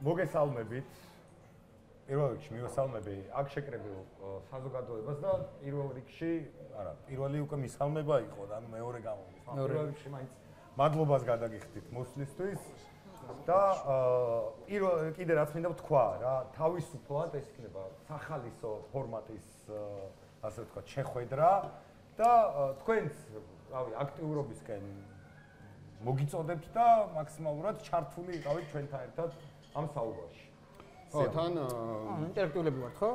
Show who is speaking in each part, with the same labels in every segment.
Speaker 1: მოგესალმებით. პირველ რიგში მივესალმები აქ შეკრებილ საზოგადოებას და პირველ რიგში, არა, პირველი უკვე მისალმება იყო და ანუ მეორე გამომდის. პირველ რიგში მაინც მადლობას გადაგიხდით მოსვლისთვის და კიდე რაც მინდა ვთქვა რა, თავისუფლად ეს იქნება სახალისო ფორმატის ასე ვთქვათ შეხვედრა და თქვენს რავი აქტიურობისკენ მოგიწოდებთ და მაქსიმალურად ჩართული იყავით ჩვენთან ერთად ამ საუბარში.
Speaker 2: თან ინტერაქტიულები ვართ, ხო?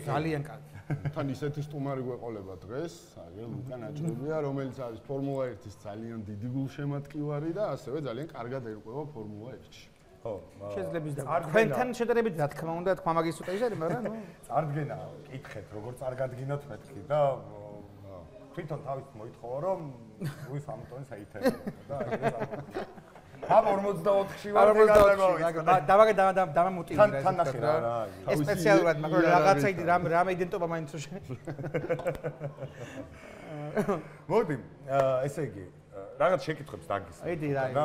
Speaker 2: ძალიან კარგი. თან ისეთი სტუმარი გვეყოლება დღეს, აგერ ლუკა ნაჭრებია, რომელიც არის ფორმულა 1-ის ძალიან დიდი გულშემატკივარი და ასევე ძალიან კარგად ერკვევა ფორმულა 1-ში.
Speaker 3: ხო, შეძლებს და თქვენთან შედარებით რა თქმა უნდა, თქვა მაგის უკვე ისე, მაგრამ ნუ
Speaker 1: წარდგენა კითხეთ, როგორ წარგადგინოთ მეთქი და თვითონ თავის მოითხოვა რომ უის ამტონს აითებია და ამ 44-ში ვარ
Speaker 3: დამამოტივირდა
Speaker 1: თან ნახე რა
Speaker 3: ეს სპეციალურად მაგრამ რაღაცა რამე იდენტობა მაინც
Speaker 1: მოდი ესე იგი რაღაც შეკითხვებს დაგისვა და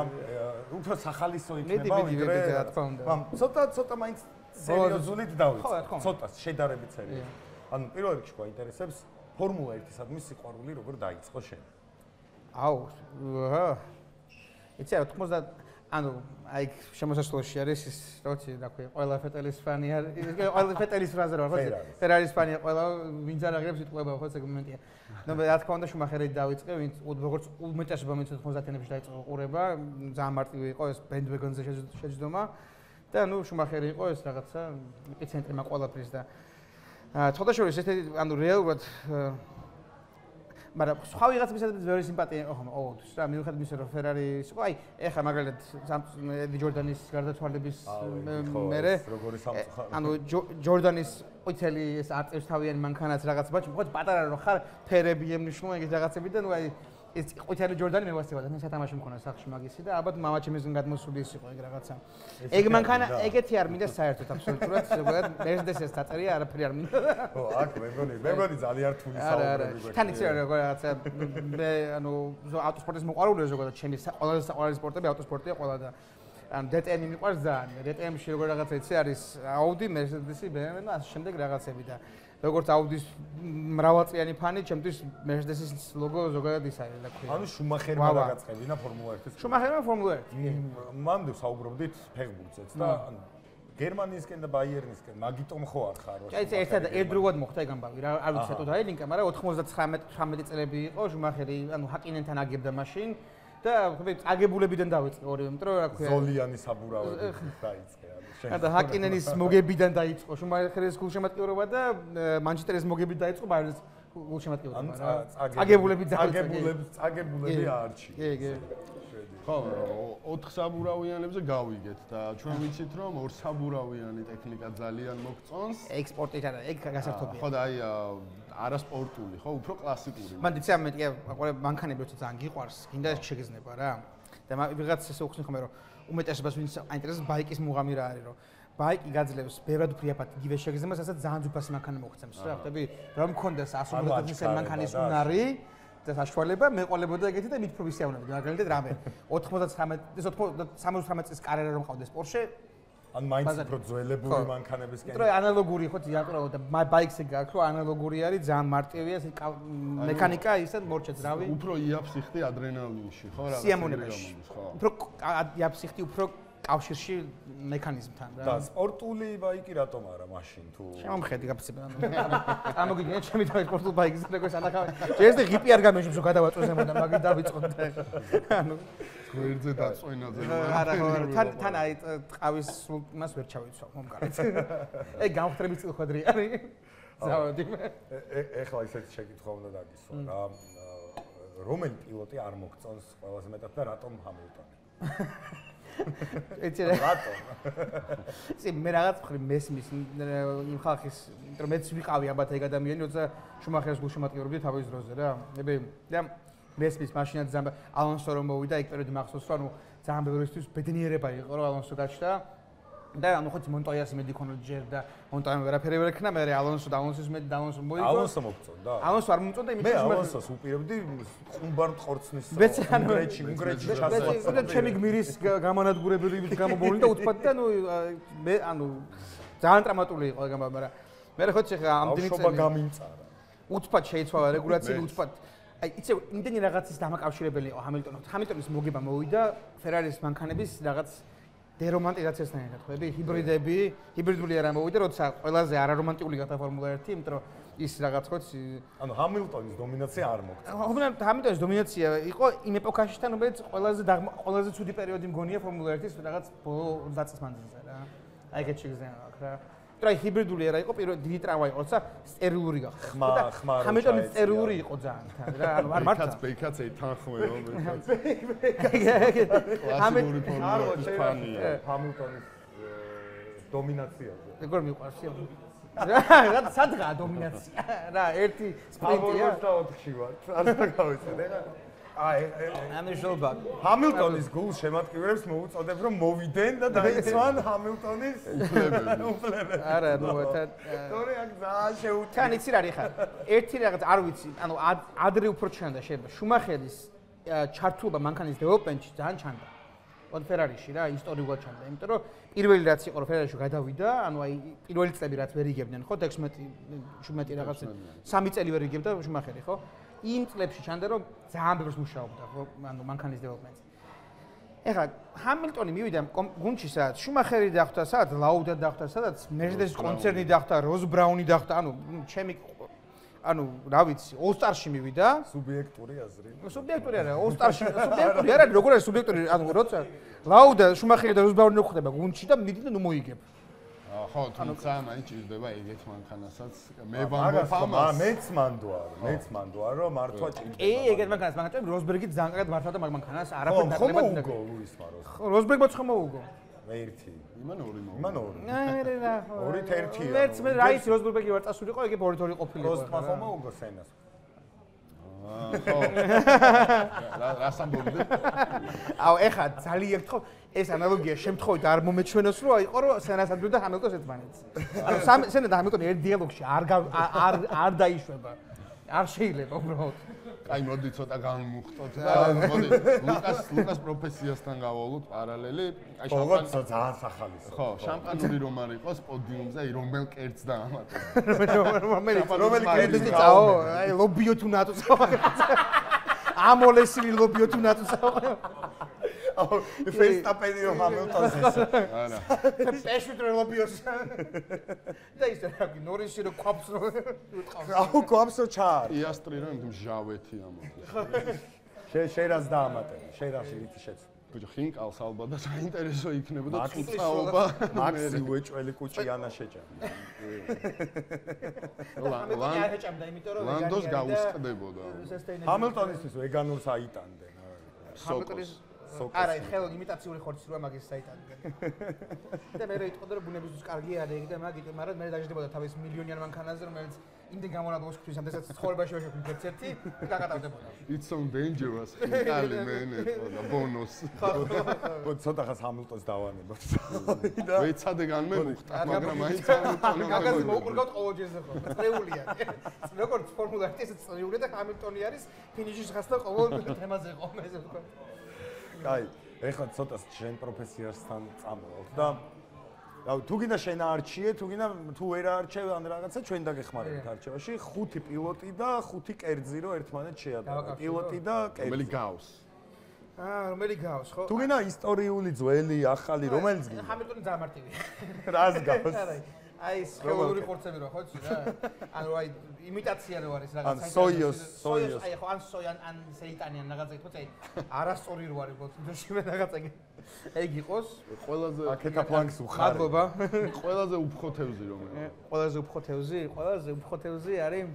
Speaker 1: უფრო სახალისო იქნება ვიდრე
Speaker 3: რა თქმა უნდა
Speaker 1: ცოტა მაინც სერიოზულით დავიწყო ცოტა შედარებით სერიოზული ანუ პირველ რიგში გვაინტერესებს ფორმულა 1-ისადმი სიყვარული როგორ დაიწყო შენ?
Speaker 3: აუ, იცი რა, 90 ანუ აი შემოსასვლელში არის ის, როცა რა ქვია, ყველა ფეტელის ფანი არის, ყველა ფეტელის ფრაზა რა, ხო? ფერარის ფანი ყველა ვინც არ აღებს იტყვება, ხო, ეს მომენტია. ნუ რა თქმა უნდა შუმახერით დავიწყე, ვინც როგორც უმეტესობა მეც 90-იანებში დაიწყო ყურება, ძალიან მარტივი იყო ეს ბენდვეგონზე შეჯდომა და ნუ შუმახერი იყო ეს რაღაცა ეპიცენტრმა ყველაფრის და თოდაშორის ესეთი ანუ რეალურად მაგრამ სხვა ვიღაცებისაც ბევრი სიმპათია იყო ხომ ოღონდ რა მიუხედავად იმისა რომ ფერარი იყო აი ეხლა მაგალითად ედი ჯორდანის გარდაცვალების მერე ანუ ჯორდანის ყვითელი ეს არწევს თავიანი მანქანაც რაღაც ბაჭი მოხდა პატარა რო ხარ ფერები ემნიშნულ ეგეთ რაღაცები და ნუ აი ეს ყვითელი ჯორდანი მე ვასწავლა და სათამაშო მქონა სახში მაგისი და ალბათ მამაჩემისგან გადმოსული ის იყო ეგ რაღაცა ეგ მანქანა ეგეთი არ მინდა საერთოდ აბსოლუტურად ზოგადად მერცდესის დაწერია არაფერი არ მინდა
Speaker 1: ხო აქ მეგონი ძალიან რთული საუბრები გვექნება
Speaker 3: თან იცი რა რაღაცა მე ანუ ავტოსპორტის მოყვარულია ზოგადად ჩემი ყველაზე საყვარელი სპორტები ავტოსპორტია ყველა და ანუ DTM-ი მიყვარს ძალიან DTM-ში როგორ რაღაცა იცი არის Audi, Mercedes-ი, BMW და ასე შემდეგ რაღაცები და როგორც Audi-ის მრავალწლიანი ფანი, ჩემთვის Mercedes-ის ლოგო ზოგადად ის არის და ქვია.
Speaker 1: ანუ შუმახერმა დაგაწყებინა ფორმულა 1-ის.
Speaker 3: შუმახერმა ფორმულა 1.
Speaker 1: მანდ საუბრობდით ფეხბურთზეც და ანუ გერმანიისკენ და ბაიერნისკენ მაგიტომ ხო არ ხარ?
Speaker 3: აი ერთად ერთდროულად მოხდა ეგ ამბავი რა არ ვიცი ცოტა დაილინკა, მაგრამ 99-18 წელები იყო შუმახერი, ანუ ჰაკინენთან აგებდა მაშინ და აგებულებიდან დავიწყე ორივე, იმიტომ რომ რა ქვია
Speaker 1: ზოლიანი საბურავები დაიწყე ანუ
Speaker 3: და ჰაკინენის მოგებიდან დაიწყო შუმახერის გულშემატკივრობა და მანჩესტერის მოგებით დაიწყო ბაიერნის გულშემატკივრობა რა
Speaker 1: წაგებულები არჩი
Speaker 2: ხო 4 საბურავიანებზე გავიგეთ და ჩვენ ვიცით რომ 2 საბურავიანი ტექნიკა ძალიან მოგწონს
Speaker 3: ექსპორტით არა ეგ გასართობია
Speaker 2: ხო და აი არასპორტული ხო უფრო კლასიკური
Speaker 3: მან იცი ამეტია მანქანები როცა ძალიან გიყვარს გინდა შეგეძნება რა და ვიღაც ესე უხსნი ხომ რომ უმეტესობას ვინც აინტერესებს ბაიკის მუღამი რა არის რომ ბაიკი გაძლევს ბევრად უფრო აფათ იგივე შეგრძნებას რასაც ძალიან ძვირფასი მანქანა მოხდებს რა ხტები რომ მქონდეს 100 მანქანის უნარი და საშუალება მეყოლებოდა ეგეთი და მით უფრო ვისიავნებდი მაგალითად რამე 99 წლის კარიერა რომ ყავდეს Porsche
Speaker 1: ან მაინც უფრო ძველებული მანქანებისკენ
Speaker 3: იმიტომ ანალოგური ხო დიაპროვა და ბაიქს ეგ გაქვს რომ ანალოგური არის ძალიან მარტივია მექანიკა ისე მორჩა ძრავი
Speaker 2: უფრო იაფსიხდი ადრენალინში ხო რა
Speaker 3: სიამოვნებაში უფრო იაფსიხდი უფრო კავშირში მექანიზმთან რა
Speaker 1: და სპორტული ბაიკი რატომ არა მაშინ თუ
Speaker 3: შემომხედი გაფიცება ამოგიგია ჩემი თავი სპორტულ ბაიკზე როგორც ანახავენ ჯერზე ღიპი არ გამეშობ გადავაწვე ზემოდან მაგით დავიწყოთ ანუ
Speaker 2: გვერდზე დაწვენაზე
Speaker 3: არა თან აი ტყავის იმას ვერ ჩავიცვალ მომკარეთ ეგ გამხდრების წილხვედრი არის ზავადი
Speaker 1: ეხლა ისეთი შეკითხვა უნდა დაგისვა რა რომელი პილოტი არ მოგწონს ყველაზე მეტად და რატომ ჰამილტონი
Speaker 3: ეცე რატომ? ისი მე რაღაც ხრი მესმის იმ ხალხის, იმიტომ მეც ვიყავი ალბათ ეგ ადამიანი, როცა შუმახერს გულშემატკივრობდი თავის დროზე რა. მე მესმის მაშინაც ძალიან ალონსო რომ მოვიდა, ეგ პერიოდი მახსოვს, რომ ანუ ძალიან ბევრისთვის ბედნიერება იყო, რომ ალონსო გაჩნდა. და ანუ ხო მონტოიას მედი ქონოდა ჯერ და მონტოიამ ვერაფერი ვერ ექნა, მე ალონსო და ალონსოს მედი და ალონსო მოიგო.
Speaker 1: ალონსო მოგწონდა?
Speaker 3: ალონსო არ მომწონდა, იმიტომ
Speaker 1: მე ალონსოს უპირებდი ყუმბარ მტყორცნის უნგრეთში ჩასვლა.
Speaker 3: და ჩემი გმირის გამანადგურებლების გამომოვლინდა და უთფად და მე ანუ ძალიან ტრამატული იყო ეგ მაგრამ მე ხო ცეხა ამდენი
Speaker 1: წელი გამიმწარა.
Speaker 3: უთფად შეიცვალა რეგულაცია უთფად აი იცი იმდენი რაღაცის დამაკავშირებელი იყო ჰამილტონის მოგება მოვიდა ფერარის მანქანების რაღაც დერომანტიზაციასთან ერთად ხვდები ჰიბრიდული არა მოვიდა როცა ყველაზე არარომანტიკული გახდა ფორმულა 1 იმიტომ რომ ის რაღაც ხო
Speaker 1: ანუ ჰამილტონის დომინაცია არ მოგწონს.
Speaker 3: ჰამილტონის დომინაცია იყო იმ ეპოქაშთან რომელიც ყველაზე ცუდი პერიოდი მგონია ფორმულა 1-ის რაღაც ბოლო 20 წლის მანძილზე რა. აი ეგეთ შეგზენა აქვს რა. ტრაი ჰიბრიდული არა იყო პირველ დიდი ტრავმა იყო როცა სტერილური გახდა და ჰამილტონი სტერილური იყო ძალიან თან რა ანუ არ მართა
Speaker 2: ბეიკაცი თანხმეო
Speaker 1: ჰამილტონის დომინაციაზე
Speaker 3: როგორ მიყვარს რა სადღაა დომინაცია რა ერთი სპრინტია
Speaker 1: და 4-ში ვარ არ დაგავიცე რა
Speaker 3: ამიშობა
Speaker 1: ჰამილტონის გულს შემატკივრებს მოუწოდებ რომ მოვიდნენ და დაიცვან ჰამილტონის უფლებები.
Speaker 3: არა, ნუ
Speaker 1: თორე აქ ძალიან შეუთხი.
Speaker 3: თან იცი რა ხარ? ერთი რაღაც არ ვიცი, ანუ ადრე უფრო ჩანდა შეიძლება. შუმახერის ჩართულობა მანქანის დეველოპმენტში ძალიან ჩანდა. ოდ ფერარიში რა, ისტორიულად ჩანდა, იმიტომ რომ პირველი რაც იყო რომ ფერარიში გადავიდა, ანუ აი პირველი წლები რაც ვერ იგებდნენ, ხო 16 რაღაც 3 წელი ვერ იგებდა შუმახერი, ხო? იმ წლებში ჩანდა რომ ძალიან ბევრს მუშაობდა ანუ მანქანის დეველოპმენტზე. ეხლა ჰამილტონი მივიდა გუნდში სადაც შუმახერი დახვდა, სადაც ლაუდა დახვდა, სადაც მერცედესის კონცერნი დახვდა, როზ ბრაუნი დახვდა, ჩემი რა ვიცი, ოლსტარში მივიდა.
Speaker 1: სუბიექტური აზრი.
Speaker 3: სუბიექტური არა, ოლსტარში სუბიექტური არა, როგორ არის სუბიექტური, როცა ლაუდა შუმახერი და როზ ბრაუნი მოხვდება გუნდში და მიდი და ნუ მოიგებ.
Speaker 2: ხო, თუმცა მაინც ჭირდება ეგეთ მანქანასაც. მე ვამბობ ამას.
Speaker 1: მეც მანდوار რომ მართლა ჭირდება.
Speaker 3: კი, ეგეთ მანქანას, მაგრამ როსბერგი ძალიან კარგად მართავდა მაგ-მანქანას, არაფერ
Speaker 1: დაკლებად უნდა. ხო, ლუის მაროს.
Speaker 3: როსბერგმა ცხო მოუგო.
Speaker 1: მე ერთი.
Speaker 2: იმან ორი მოუგო.
Speaker 1: იმან ორი.
Speaker 3: არა რა.
Speaker 1: ორით ერთია.
Speaker 3: მეც მე რა იცი როსბერგი ვარ წასულიყო, ეგ ორი ყოფილიყო.
Speaker 1: როსბერგმა ხომ მოუგო სენას.
Speaker 2: ხო. რას ამბობდი?
Speaker 3: აუ, ეხა ძალიან ხო ეს ანალოგია შემთხვევით არ მომეჩვენოს რომ აიყო რომ სენასადმი და ჰამილტონს ერთმანეთს. ანუ სენა და ჰამილტონი ერთ დიალოგში არ დაიშვება. არ შეიძლება უბრალოდ.
Speaker 2: აი მოდი ცოტა გამოვხტოთ და მოდი ლუკას პროფესიასთან გავალოთ პარალელი.
Speaker 1: აი შამპანი ძალიან სახალისო.
Speaker 2: ხო, შამპანური რომ არ იყოს პოდიუმზე, რომელ კერტს დაამატებ.
Speaker 3: რომელი კერტი წაო? აი ლობიო თუ ნატო. ამოლესილი ლობიო თუ ნატო.
Speaker 1: აუ, ფესტაპენი რომ ჰამილტონს ეს.
Speaker 2: არა.
Speaker 3: პეშვიტრო ლობიოს. და ის რა კი ნორისი რო კვაფს რო უტყავს.
Speaker 1: აუ, კვაფს რო ჩაარ.
Speaker 2: პიასტრი რომ მჟავეთი ამოდის.
Speaker 1: შერას დაამატე, შერაში რითი შეცვლა.
Speaker 2: ბიჭო, ხინკალს ალბათ და საინტერესო იქნებოდა წუწაობა.
Speaker 1: მაქსი უეჭველი კუჭი ანა შეჭამ.
Speaker 2: ლანდოს გაუსყდებოდა.
Speaker 1: ჰამილტონისთვის ვეგანურს აიტანდნენ.
Speaker 3: ჰამილტონის არა, ხელო იმიტაციური ხორცი როა მაგის საიტანდნენ. და მე რა იტყოდა რომ ბუნებისთვის კარგი არის ეგ და მაგით, მაგრამ მე დაждდებოდა თავის მილიონიან მანქანაზე, რომელიც იმდენ გამონადოს ქვის, ამდენსაც ცხოვრებაში ვაშექი ერთ-ერთი გაკატავდებოდა.
Speaker 2: It's so dangerous. ხალი მენე და ბონუს.
Speaker 1: ხო, ცოტა ხას ჰამილტონს დავანებოთ.
Speaker 2: ვეცადე განმეუხტა, მაგრამ მაინც ჰამილტონი
Speaker 3: გაგაზი მოუყურგავთ ყოველ ჯერზე ხო. წრეულია. როგორც ფორმულა 1 ესეც წრეული და ჰამილტონი არის ფინიშის ხასთან ყოველ თემაზე ყომ ესე ვთქვა.
Speaker 1: აი, ეხლა ცოტა შენ პროფესიასთან წამოვალთ და თუ გინდა შენ არჩიე, თუ ვერ არჩევ ან რაღაცა ჩვენ დაგეხმარებით არჩევაში, 5 პილოტი და 5 კერძი რო ერთმანეთს შეადაროთ. პილოტი და კერძი.
Speaker 2: რომელი გავს?
Speaker 3: რომელი გავს, ხო?
Speaker 1: თუ გინდა ისტორიული, ძველი, ახალი, რომელიც გინდა?
Speaker 3: ჰამილტონი დამარტივი.
Speaker 1: რას გავს?
Speaker 3: აი ეს ხელოვნური ხორცები რა ხო იცი რა? ანუ აი იმიტაცია რო არის რაღაც
Speaker 1: სოიოს.
Speaker 3: აი ხო ან სოიან ან სეიტანიან რაღაცა თქო აი არასწორი რო არის ბოლოს მე რაღაცა ეგ იყოს
Speaker 2: ყველაზე
Speaker 1: აკეთა ფლანგს უხარ.
Speaker 3: მადლობა.
Speaker 2: ყველაზე უფრო თევზი რომელია?
Speaker 3: ყველაზე უფრო თევზი? ყველაზე უფრო თევზი არის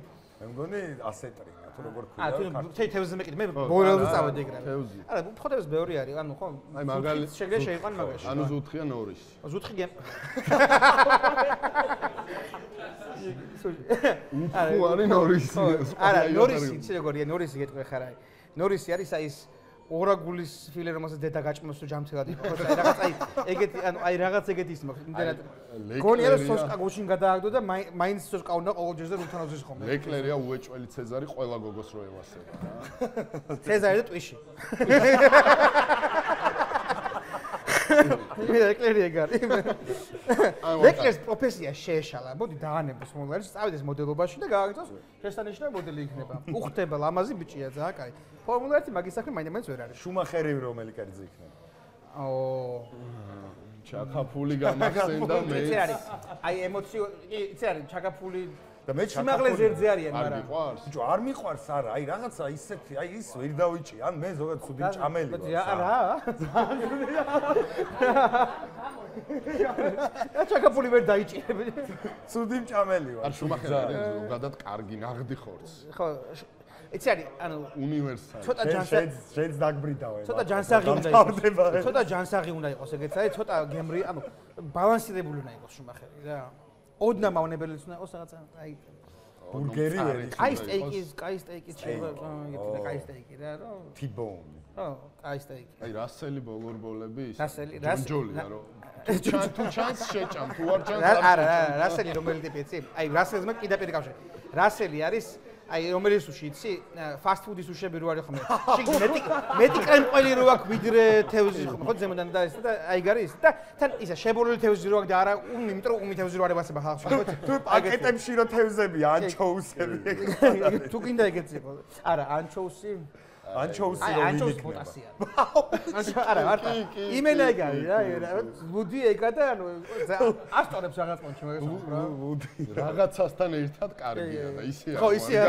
Speaker 1: მე მგონი ასეტრი თუ როგორ ქვია.
Speaker 3: თუ თევზი მეკითხე მე ბორელზე წავედი ეგრე.
Speaker 2: თევზი.
Speaker 3: არა, უფრო თევზი ბევრი არის, ანუ ხო?
Speaker 2: აი მაგალი
Speaker 3: შეგრე შეიყვან მაგაში.
Speaker 2: ანუ ზუთხია ნორისი.
Speaker 3: ზუთხი გემ.
Speaker 2: უფრო არის ნორისი.
Speaker 3: არა, ნორისი, იცი როგორია, ნორისი გეტყვი ხარ აი. ნორისი არის აი ეს ორაგულის ფილე რომელსაც დედა გაჭმოს თუ ჯამთელად იყო ხო რაღაც ეგეთი აი რაღაც ეგეთი ის მაქვს იმდენად გონია რომ სოსკა გუშინ გადააგდო და მაინც სოსკა უნდა ყოველ ჯერზე რუთანოზის ხომ
Speaker 2: ლეკლერია უეჭველი ცეზარი ყველა გოგოს რო ევასება რა
Speaker 3: ცეზარი და ტვიში ლეკლერი ეგარი ლეკლერს პროფესია შეეშალა მოდი დაანებოს მომღერს წავიდეს მოდელობაში და გააგრძელოს შესანიშნავი მოდელი იქნება უხდება ლამაზი ბიჭია ძალიან კაი ფორმულა 1 მაგის საქმე მაინც ვერ არის
Speaker 1: შუმახერი რომელი კერძი იქნება
Speaker 2: ჩაკაფული გამახსენდა მე
Speaker 3: იცი არის აი ემოციო იცი არის ჩაკაფული და მე სიმაღლეზე ერძე არიან მაგრამ
Speaker 1: ბიჭო არ მიყვარს არა აი რაღაცა ისეთი აი ის ვერ დავიჭი ან მე ზოგადად ცუდი მჭამელი ვარ
Speaker 3: რა ჩაკაფული ვერ დაიჭირები
Speaker 1: ცუდი მჭამელი ვარ
Speaker 2: არ შუმახერი არის ზოგადად კარგი ნაღდი ხორცს
Speaker 3: ხო იცი არის ანუ
Speaker 2: უნივერსალი
Speaker 3: ცოტა
Speaker 1: შენს დაგბრიდავ
Speaker 3: ცოტა ჯანსაღი უნდა იყოს ცოტა ჯანსაღი უნდა იყოს ეგეც არის ცოტა გემრი ანუ ბალანსირებული უნდა იყოს შუმახერი რა ოდნა მავნებელიც უნდა იყოს რაღაცა აი
Speaker 1: ბურგერი ვერი
Speaker 3: კაი სტეიკი შეიძლება ეგეთი კაი სტეიკი რა
Speaker 1: ტიბონი
Speaker 3: ხო კაი სტეიკი
Speaker 2: აი რასელი ბოლორბოლები ის
Speaker 3: რასელი
Speaker 2: ჯონჯოლია რო თუ ჩანს შეჭამ თუ არ ჩანს
Speaker 3: არა რასელი რომელი ტიპი იცი აი რასელს მე კიდაპირ გავშე რასელი არის აი რომელიც უში იცი ფასტ ფუდის უშები რო არის ხომ მეტი კრემყველი რო აქვს ვიდრე თევზი ხომ ხო ზემოდან და ეს და აი გარი ის და თან ისა შებოლილი თევზი რო აქვს და არა იმიტომ რომ თევზი რო არის ვასება ხალხს ხო
Speaker 1: თუ პაკეტებში რო თევზები ანჩოუსები
Speaker 3: თუ გინდა ეგეც იყო არა ანჩოუსი
Speaker 1: ანჩოუსი
Speaker 3: რო ვინიქნება პოტასია არა მარტო იმენა ეგარი რა ლუდი ეგა და ანუ ასტორებს რაღაც კონჩი მაგას რა
Speaker 2: ლუდი რაღაცასთან ერთად კარგია და ისეა
Speaker 3: ხო ისეა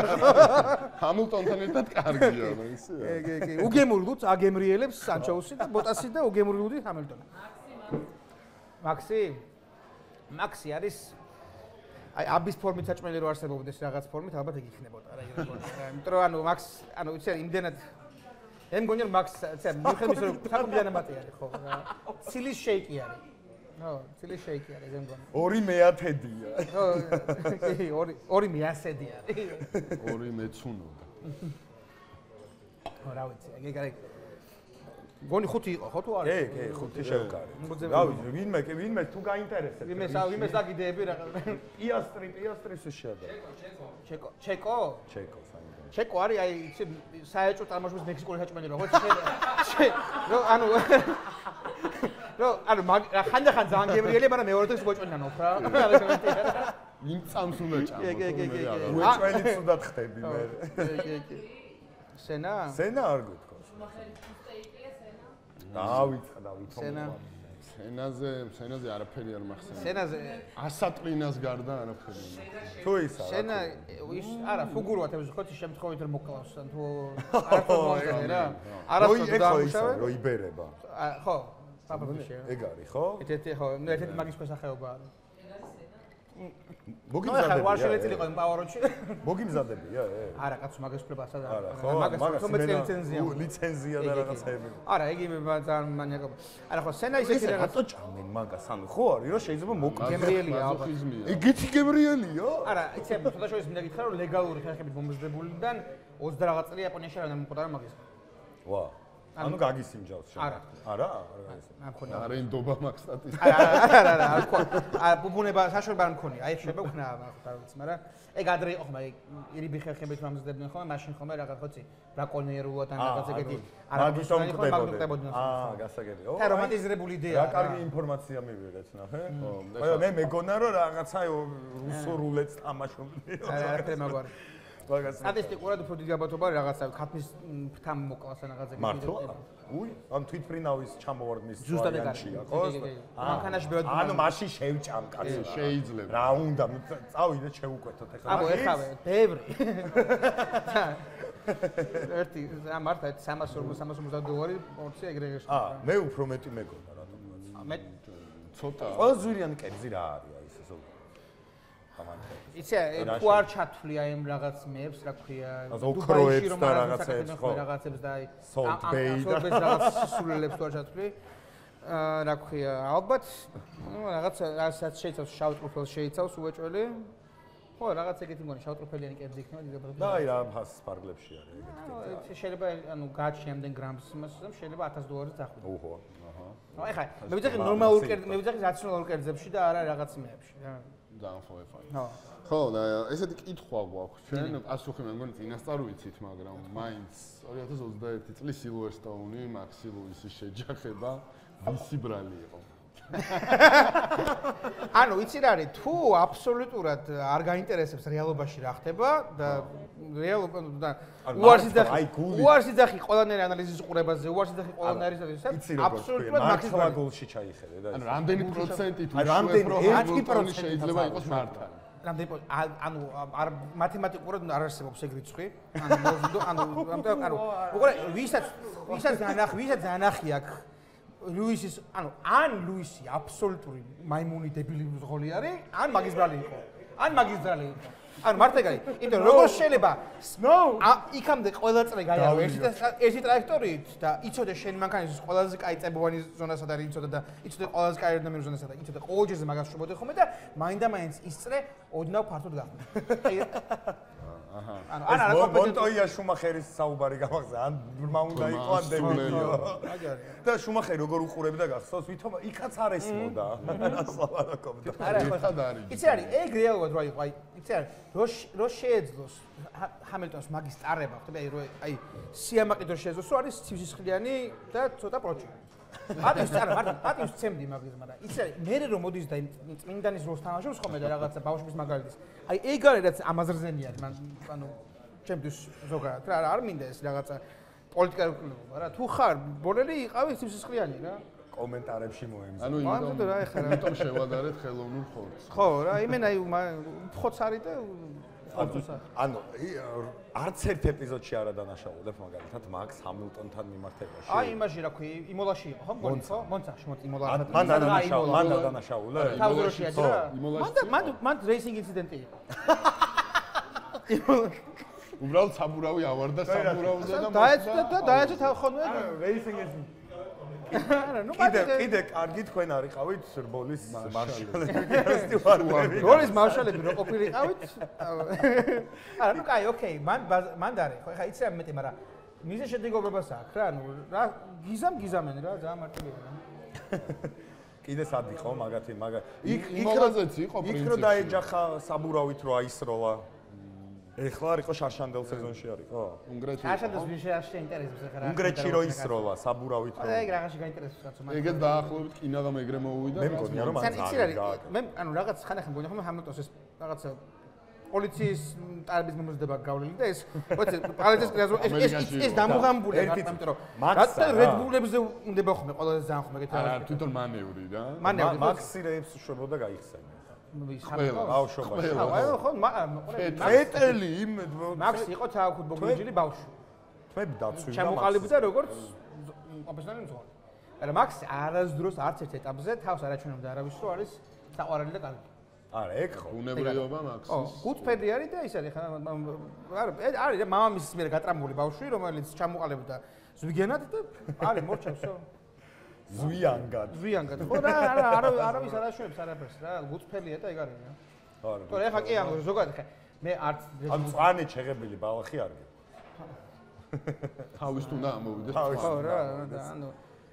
Speaker 2: ჰამილტონთან ერთად კარგია და ისეა
Speaker 3: კი უგემური ლუდს აგემრიელებს ანჩოუსი და პოტასი და უგემური ლუდი ჰამილტონი მაქსი არის აი აბის ფორმით საჭმელი რო არსებობდეს რაღაც ფორმით ალბათ ეგ იქნებოდა რა იმიტომ რომ ანუ მაქს ანუ იცი იმდენად მე მგონია რომ მაქს იცი მიხედვის რომ საკუთარ დამატი არის ხო რა ცილის შეიკი არის ხო ცილის შეიკი არის მე მგონია
Speaker 1: ორი მეათედია
Speaker 3: ხო კი ორი მეასედი არის
Speaker 2: ორი მეცუნოდა
Speaker 3: ხო რა ვიცი ეგ არის გონი ხუთი იყო ხო თუ არა?
Speaker 1: კი, ხუთი შევკარი. რავი, ვინმე თუ გაინტერესებს.
Speaker 3: ვინმე დაგიდეები რა.
Speaker 1: პიასტრის შეადა.
Speaker 3: ჩეკო? ჩეკო არის აი საეჭვო წარმოშობის მექსიკური საჭმელი რა, ხო? ანუ ხანდახან ძალიან გემრიელია, მაგრამ მეორე დღეს უეჭვენან ოქრა.
Speaker 2: იმ წამს უნდა ჭამო.
Speaker 1: უეჭვენით უნდა ხდები მე.
Speaker 3: კი. სენა?
Speaker 1: სენა არ გქონს. დავით.
Speaker 2: სენაზე არაფერი არ მახსენია.
Speaker 3: სენაზე
Speaker 2: ასატრინას გარდა არაფერი.
Speaker 1: თუ ისა.
Speaker 3: სენა ის არა, ფუგუროა თემზე ხო შემთხვევით რომ მოკლავს ან თუ არაფერი რა. არასდროს დაამუშავე.
Speaker 1: რო იბერება.
Speaker 3: ხო, პაპაბიშე.
Speaker 1: ეგ არის ხო?
Speaker 3: ერთ-ერთი ხო, ერთ-ერთი მაგის ქვესახეობა არის.
Speaker 1: მოგიმზადები.
Speaker 3: ვარშელეცილი ყო იმ პავაროჩი.
Speaker 1: მოგიმზადებია?
Speaker 3: არა, კაცო მაგას ფლებასა და
Speaker 1: მაგას
Speaker 3: ლიცენზია.
Speaker 1: ლიცენზია და რაღაცები.
Speaker 3: არა, იგი ძალიან მანიაკობა. არა ხო, სენა ისეთი
Speaker 1: რაღაც რატო ჭამენ მაგას? ანუ ხო არის რომ შეიძლება მოკლდეს.
Speaker 3: გემრიელია ალბათ.
Speaker 1: ეგეთი გემრიელია?
Speaker 3: არა, იცი, ცოტა შორის მინდა გითხრა რომ ლეგალური ხერხებით მომზადებულიდან 20 რაღაც წელი იაპონიაში არ მომყოდა მაგის.
Speaker 1: ვა. ანუ გაგისინჯავს შენ. არა?
Speaker 3: არ მქონია.
Speaker 2: არა ინდობა მაგ სტატისტიკას.
Speaker 3: არა, არ მქონია. ბუბუნება საშუალება არ მქონია. აი შეიძლება ვქნა არ ვიცი, მაგრამ ეგ ადრე იყო ხომ აი ირიბი ხერხებით მომზადებდნენ ხომ, მაშინ ხომ რაღაც ხოცი ბრაკონიერულად ან რაღაც ეგეთი
Speaker 1: მაგისო მკდებოდნენ. გასაგებია.
Speaker 3: და რომანტიზირებული იდეა.
Speaker 1: რა კარგი ინფორმაცია მივიღეთ, ნახე. ხო, მე მეგონა რომ რაღაცა რუსულ რულეტს თამაშობდნენ.
Speaker 3: არაფერი მაგვარი. სტატისტიკურად უფრო დიდი გაბატობა რაღაცა ქათმის თან მოკლას ან რაღაცა ეგეთი.
Speaker 1: მართლა? უი, ან თვითფრინავის ჩამოვარდნის
Speaker 3: ვარიანტია, ხო? მანქანაში ბევრად
Speaker 1: ანუ მაშინ შევჭამ კაცო.
Speaker 2: შეიძლება.
Speaker 1: რა უნდა, წავიდე შევუკვეთოთ ეხლა.
Speaker 3: აბა ეხავე, ბევრი. ერთი მარტო $350 პორცია ეგრევე შევა.
Speaker 1: მე უფრო მეტი მეგონა რატომ?
Speaker 3: მე
Speaker 2: ცოტა.
Speaker 1: ყველა ზვირიანი კერძი რა არის აი ეს ზოგადად.
Speaker 3: იცი, თუ არ ჩათვლია იმ რაღაც მეებს, რა ქვია,
Speaker 1: ოქროებს და რაღაცებს, ხო,
Speaker 3: რაღაცებს და აი
Speaker 1: სოლტბეი
Speaker 3: და რაღაც სულელებს თუ არ ჩათვლი, რა ქვია, ალბათ, რაღაც რასაც შეიცავს შავ ტრუფელს შეიცავს უეჭველი. ხო, რაღაც ეგეთი მგონი შავტროფელიანი კერძი იქნება დიდებად.
Speaker 1: და აი რა ფასის ფარგლებში არის ეგეთი.
Speaker 3: შეიძლება ანუ გააჩნი ამდენ გრამს იმას, შეიძლება $1000-ზე დახვიდე.
Speaker 1: ოჰო, აჰა.
Speaker 3: ეხლა მე ვიძახი ნორმალურ კერძ, მე ვიძახი რაციონალურ კერძებში და არა რაღაც მეებში რა.
Speaker 2: ძალიან ხოეფაი.
Speaker 3: ხო.
Speaker 2: ხო, და ესეთი კითხვა გვაქვს. ჩვენ პასუხი მე მგონი წინასწარ ვიცით, მაგრამ მაინც 2021 წლის Silverstone-ი, Max Lewis-ის შეჯახება ვისი brali იყო?
Speaker 3: ანუ იცი რა არის, თუ აბსოლუტურად არ გაინტერესებს რეალობაში რა ხდება და რეალობა უარს იძახი ყველანაირი ანალიზის ყურებაზე, უარს იძახი ყველანაირი
Speaker 1: აბსოლუტურად მაქსიმალურ გოლში ჩაიხედე და
Speaker 2: ანუ რამდენი პროცენტი თუ შეიძლება იყოს მართალი.
Speaker 3: ანუ მათემატიკურად არ არსებობს ეგ რიცხვი. ანუ უყურე ვისაც ანახი აქვს ლუისის, ან ლუისი აბსოლუტური მაიმუნი დებილი ზღოლი არის, ან მაგის ბრალი იყო. ანუ მარტეგალი, იმიტომ როგორ შეიძლება იქამდე ყველა წრე გაიარო ერთი ტრაექტორიით და იცოდე შენ მანქანის ყველაზე კაი წებოვანი ზონასა და იცოდე და იცოდე ყველაზე კაი ერდნამირი ზონასა და იცოდე ყოველჯერზე მაგას შრობოდე ხოლმე და მაინდა-მაინც ის წრე ოდნავ ფართოდ გახდა.
Speaker 1: აჰა. ანუ მონტოია შუმახერის საუბარი გამახსა, ან ბრმა უნდა იყო ან დებილიო. და შუმახერი როგორ უყურებდა გახსოვს, ვითომ იქაც არ ესმოდა. ასლავარაკობდა.
Speaker 3: არა, ხოდა არის. იცი არის, ეგ რეალურად რა იყო, აი, იცი არის, რო შეეძლოს ჰამილტონს მაგის წარება, ხტები, აი, სიამაყით რო შეეძლოს, რო არის ცივსისხლიანი და ცოტა პროჭი. პატივს ცემდი მაგის, მაგრამ იცი არის, მერე რომ მოდის და წმინდანის როლს თამაშობს ხოლმე და რაღაცა ბავშვების მაგალითის. აი, ეგ არის რაც ამაზრზენი არის, ანუ ჩემთვის ზოგადად რა არ მინდა ეს რაღაცა პოლიტიკა რა, თუ ხარ ბოლელი იყავი ცივსისხლიანი რა.
Speaker 1: კომენტარებში მოემზადა.
Speaker 2: ანუ იმიტომ შევადარეთ ხელოვნურ ხორცს.
Speaker 3: ხო, რა, იმენ აი ხოც არის და
Speaker 1: ანუ არც ერთ ეპიზოდში არ ადანაშაულებ მაგალითად მაქს ჰამილტონთან მიმართებაში.
Speaker 3: აი იმაში რა ქვია, იმოლაში იყო ხო? მონცაში, იმოლაში.
Speaker 1: მან ადანაშაულა?
Speaker 3: თავზურში აჭრა. მან რეისინგ ინციდენტი იყო.
Speaker 2: უბრალოდ საბურავი ავარდა საბურავზე და
Speaker 3: დაეცვა თავხონვე
Speaker 1: რეისინგ ინციდენტი. კიდე კარგი თქვენ არიყავით რბოლის მარშალები.
Speaker 3: რბოლის მარშალები რო ყოფილიყავით? არა, ნუ კაი, ოკეი, მან დარე. ხო, ეხა იცი რა მეტი, მაგრამ მიზეს შედეგობებას აქვს რა, ანუ რა გიზამენ რა, ძალიან მარტივია რა.
Speaker 1: კიდე სად იყო მაგათი,
Speaker 2: იმოლაზეც იყო პრინციპი.
Speaker 1: იქ რო დაეჯახა საბურავით რო აისროლა. ეხლა არ იყო შარშანდელ სეზონში არ იყო?
Speaker 2: უნგრეთში.
Speaker 3: შარშანდელს ვინ შეინტერესებს ეხლა რა?
Speaker 1: უნგრეთში რო ისროლა საბურავით რო.
Speaker 3: ეგ რაღაცი გაინტერესებს კაცო.
Speaker 2: ეგეც დაახლოებით კინა და მეგრე მოუვიდა.
Speaker 1: მე მგონია რომ
Speaker 3: ძალიან მე ანუ რაღაც ხანახან მგონია ხომ ჰამილტონს ეს რაღაცა პოლიციის ტარების მომზადება გავლილი და ეს ვიცი პალეტის კრაზო ეს დამუღამებული რა იმიტომ რომ რატო რედბულებზე უნდება ხომ ყველაზე ძალიან ხომ ეგეთი
Speaker 2: არა თვითონ მანევრი რა.
Speaker 1: მაქსი რეებს შვებოდა გაიხსენა.
Speaker 3: ბავშვობაში. აი ხო,
Speaker 1: პეტელი იმ
Speaker 3: მაქსი იყო თავფუტბოლგიჯილი ბავშვი.
Speaker 1: თვები დაცვი.
Speaker 3: ჩამოყალიბდა როგორც პროფესიონალი მძღვარი. მაგრამ მაქსი არასდროს არც ერთ ეტაპზე თავს არ აჩვენებდა არავის რო არის საყვარელი და კარგი.
Speaker 1: არა, ეგ ხო.
Speaker 2: უნებრიობა მაქსის.
Speaker 3: ო, გუთფერდი არის და ის არის ხა არის მამამისის მიერ გატრამული ბავშვი, რომელიც ჩამოყალიბდა ზვიგენად და არის მორჩევსო.
Speaker 1: ზვიანგად.
Speaker 3: ხო და არავის არ აშვებს არაფერს რა, გუთფერდია და ეგ არის რა.
Speaker 1: არა.
Speaker 3: თორე ხა კი ანუ ზოგადად ხა მე არც
Speaker 1: ანუ წვანი შეღებილი ბალახი არ გე.
Speaker 2: თავის თუნდა ამოვიდეს.
Speaker 3: ხო რა, ანუ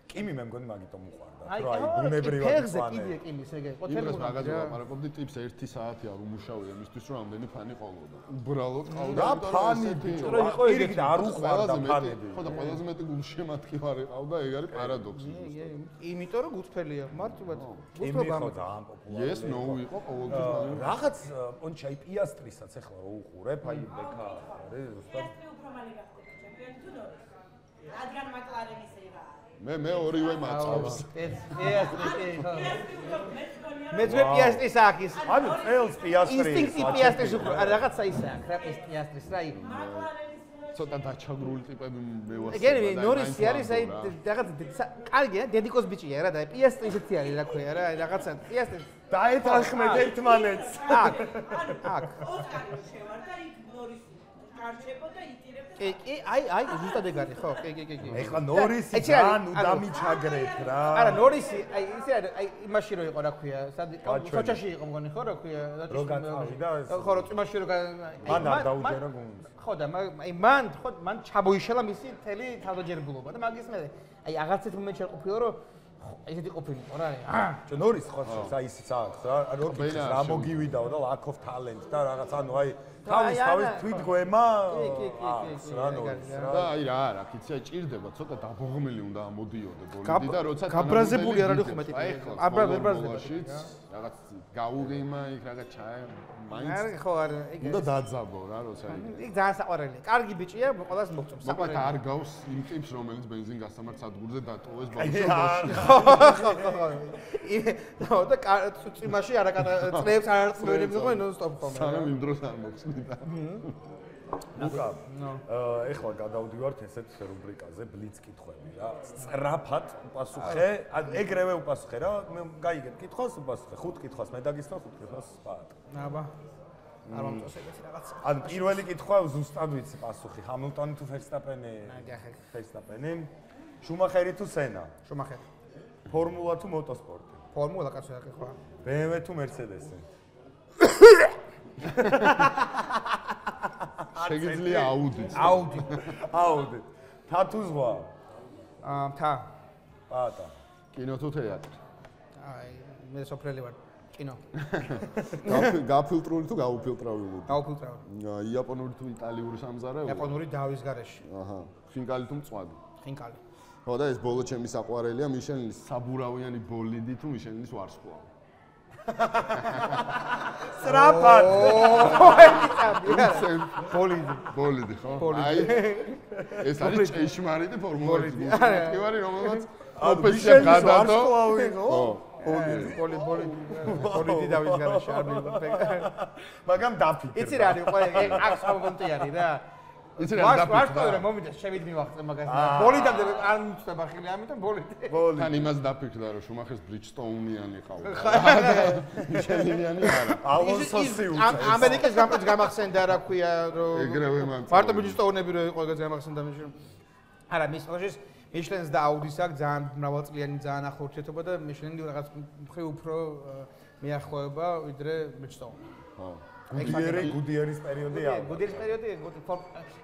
Speaker 1: კიმი მე მგონი მაგიტომ უყვარდა. რა აი ბუნებრივად
Speaker 3: ფეხზე კიდია კიმის ეგ
Speaker 2: იმას მაგაზე ვაპარაკობდი ტიპს 1 საათი არ უმუშავია მისთვის რომ ამდენი ფანი ყოლოდა. უბრალოდ ყავდა.
Speaker 1: რა ფანი ბიჭო, რა იყო ეგ არ უყვარდა ფანები.
Speaker 2: ხო და ყველაზე მეტი გულშემატკი ვარ იყავდა, ეგ არის პარადოქსი.
Speaker 3: იმიტომ რომ გუთფერდია, მარტივად.
Speaker 1: გუთფერდა ძალიან პოპულარული.
Speaker 2: Yes, no იყო ყოველთვის მაგრამ
Speaker 1: რაღაც პონჩი აი პიასტრისაც ახლა რო უყურებ, აი ბექა არის ზუსტად.
Speaker 4: უფრო მალე გახდება ჩემპიონი თუ ნუ. რადგან მაკლარენის ეგა
Speaker 2: მე ორივე მაწავს.
Speaker 3: მე ძვე პიასტრის აქვს ის.
Speaker 1: ანუ წელს პიასტრი.
Speaker 3: ინსტინქტი პიასტრის უფრო რაღაცა ისაა, რა პიასტრის რა იგი.
Speaker 2: ცოტა დაჩაგრული ტიპები მევასწრება.
Speaker 3: ეგენი ნორისი არის აი რაღაც კარგია, დედიკოს ბიჭია რა და პიასტრი ისეთი არის რა ქვია რა, რაღაცა პიასტრი
Speaker 1: დაეთანხმეთ ერთმანეთს.
Speaker 3: აქ.
Speaker 4: ოსკარი შევარ და იქ ნორისი. გარჩებო და იტირებდა.
Speaker 3: კი, აი, ზუსტად ეგ არის, ხო? კი.
Speaker 1: ეხლა ნორისი ძალიან უდამი ჩაგრეთ რა.
Speaker 3: არა, ნორისი, აი, ისე არის, აი, იმაში რო იყო, რა ქვია, სოჩაში იყო მგონი, ხო, რა ქვია,
Speaker 1: რო გაწავიდა ეს.
Speaker 3: ხო, რო წვიმაში რო
Speaker 1: მან არ დაუჯერა გუნდს.
Speaker 3: ხო და აი მან ჩაბოიშალა მისი მთელი თავდაჯერებულობა და მაგის მე აი აღარცეთ მომენტში არ ყოფილა რომ ესეთი ყოფილიყო რა
Speaker 1: ჩო ნორის ხო აი ისიც აქვს რა როკის რა მოგივიდაო და lack of talent და რაღაც ანუ აი თავის თვითგვემა რა ნორის
Speaker 2: და აი რა არა კიცი აი ჭირდება ცოტა დაბოღმილი უნდა ამოდიოდე ბოლიდი და როცა
Speaker 3: გაბრაზებული არ არის ხომ მეტი
Speaker 2: აბრაზებული რაღაც გაუგეიმა იქ რაღაც ჩაი მაინც
Speaker 3: არ ხო არ
Speaker 2: უნდა დაძაბო რა როცა
Speaker 3: იქ ძალიან საყვარელია კარგი ბიჭია ყველას მოგწონს
Speaker 2: საყვარელი არ გავს იმ ტიპს რომელიც ბენზინ გასამართ სადგურზე დატოვეს ბავშვი
Speaker 3: ხო და წვიმაში წლებს არ არწმენებს ხო ნონ-სტოპ ხომ
Speaker 2: სანამ იმ დროს არ მოხსნიდა
Speaker 1: ლუკა ეხლა გადავდივართ ესეთ რუბრიკაზე ბლიც კითხვები რა სწრაფად უპასუხე ეგრევე უპასუხე რა მე გაიგებ კითხვას უპასუხე 5 კითხვას მე დაგისვა 5 კითხვას პაატ
Speaker 3: აბა არ მომწონს ეგეთი რაღაც
Speaker 1: ან პირველი კითხვა ზუსტად ვიცი პასუხი ჰამილტონი თუ ფერსტაპენი ფერსტაპენი შუმახერი თუ სენა
Speaker 3: შუმახერი
Speaker 1: ფორმულა თუ მოტოსპორტი
Speaker 3: ფორმულა კაცო აკითხვა
Speaker 1: BMW თუ მერცედესი
Speaker 2: შეგიძლია აუდი
Speaker 1: თა თუ ზღვა
Speaker 3: თა
Speaker 1: პაატა
Speaker 2: კინო თუ თეატრი
Speaker 3: აი მე სოფრელი ვარ კინო
Speaker 2: გაფილტრული თუ გაუფილტრავებული
Speaker 3: გაუფილტრავებული
Speaker 2: იაპონური თუ იტალიური სამზარეულო
Speaker 3: იაპონური დავის გარეშე
Speaker 2: აჰა ხინკალი თუ მწვადი
Speaker 3: ხინკალი
Speaker 2: ხო და ეს ბოლო ჩემი საყვარელია მიშელინის საბურავიანი ბოლიდი თუ მიშელინის ვარსკვლავი
Speaker 1: სრაფად
Speaker 2: ბოლიდი ხო აი ეს არის ჭეშმარიტი ფორმულა 1 მოტივარი რომელსაც ოპეშენ გადადო ხო
Speaker 3: ბოლიდი დავის გარეშე არ მივხვდე
Speaker 1: მაგრამ დაფიქრე
Speaker 3: იცი რა არის ყველა აქ სამონტი არის რა
Speaker 2: იცი რა დაფიქრე
Speaker 3: რა მომიდა შევიდ მივახცე მაგას ბოლიდამდე არ მიწდება ხილი ამიტომ ბოლიდი
Speaker 2: თან იმას დაფიქრდა რომ შუმახერს ბრიჯსტოუნიანი ყავდა მიშელინიანი არა
Speaker 1: ალონსოსი
Speaker 3: ამერიკის გამპრეჩ გამახსენდა რა ქვია რომ
Speaker 2: ეგრევე მან
Speaker 3: მარტო ბრიჯსტოუნები რო იყო ეგაც გამახსენდა მიშ არა მის პროჟეს მიშლენს და აუდის აქ ძალიან მრავალწლიანი ძალიან ახლო ურთიერთობა და მიშლენი რაღაც მხრივ უფრო მიახლოება ვიდრე ბრიჯსტოუნი ხო
Speaker 1: გუდიერის პერიოდი არა.
Speaker 3: გუდიერის პერიოდი,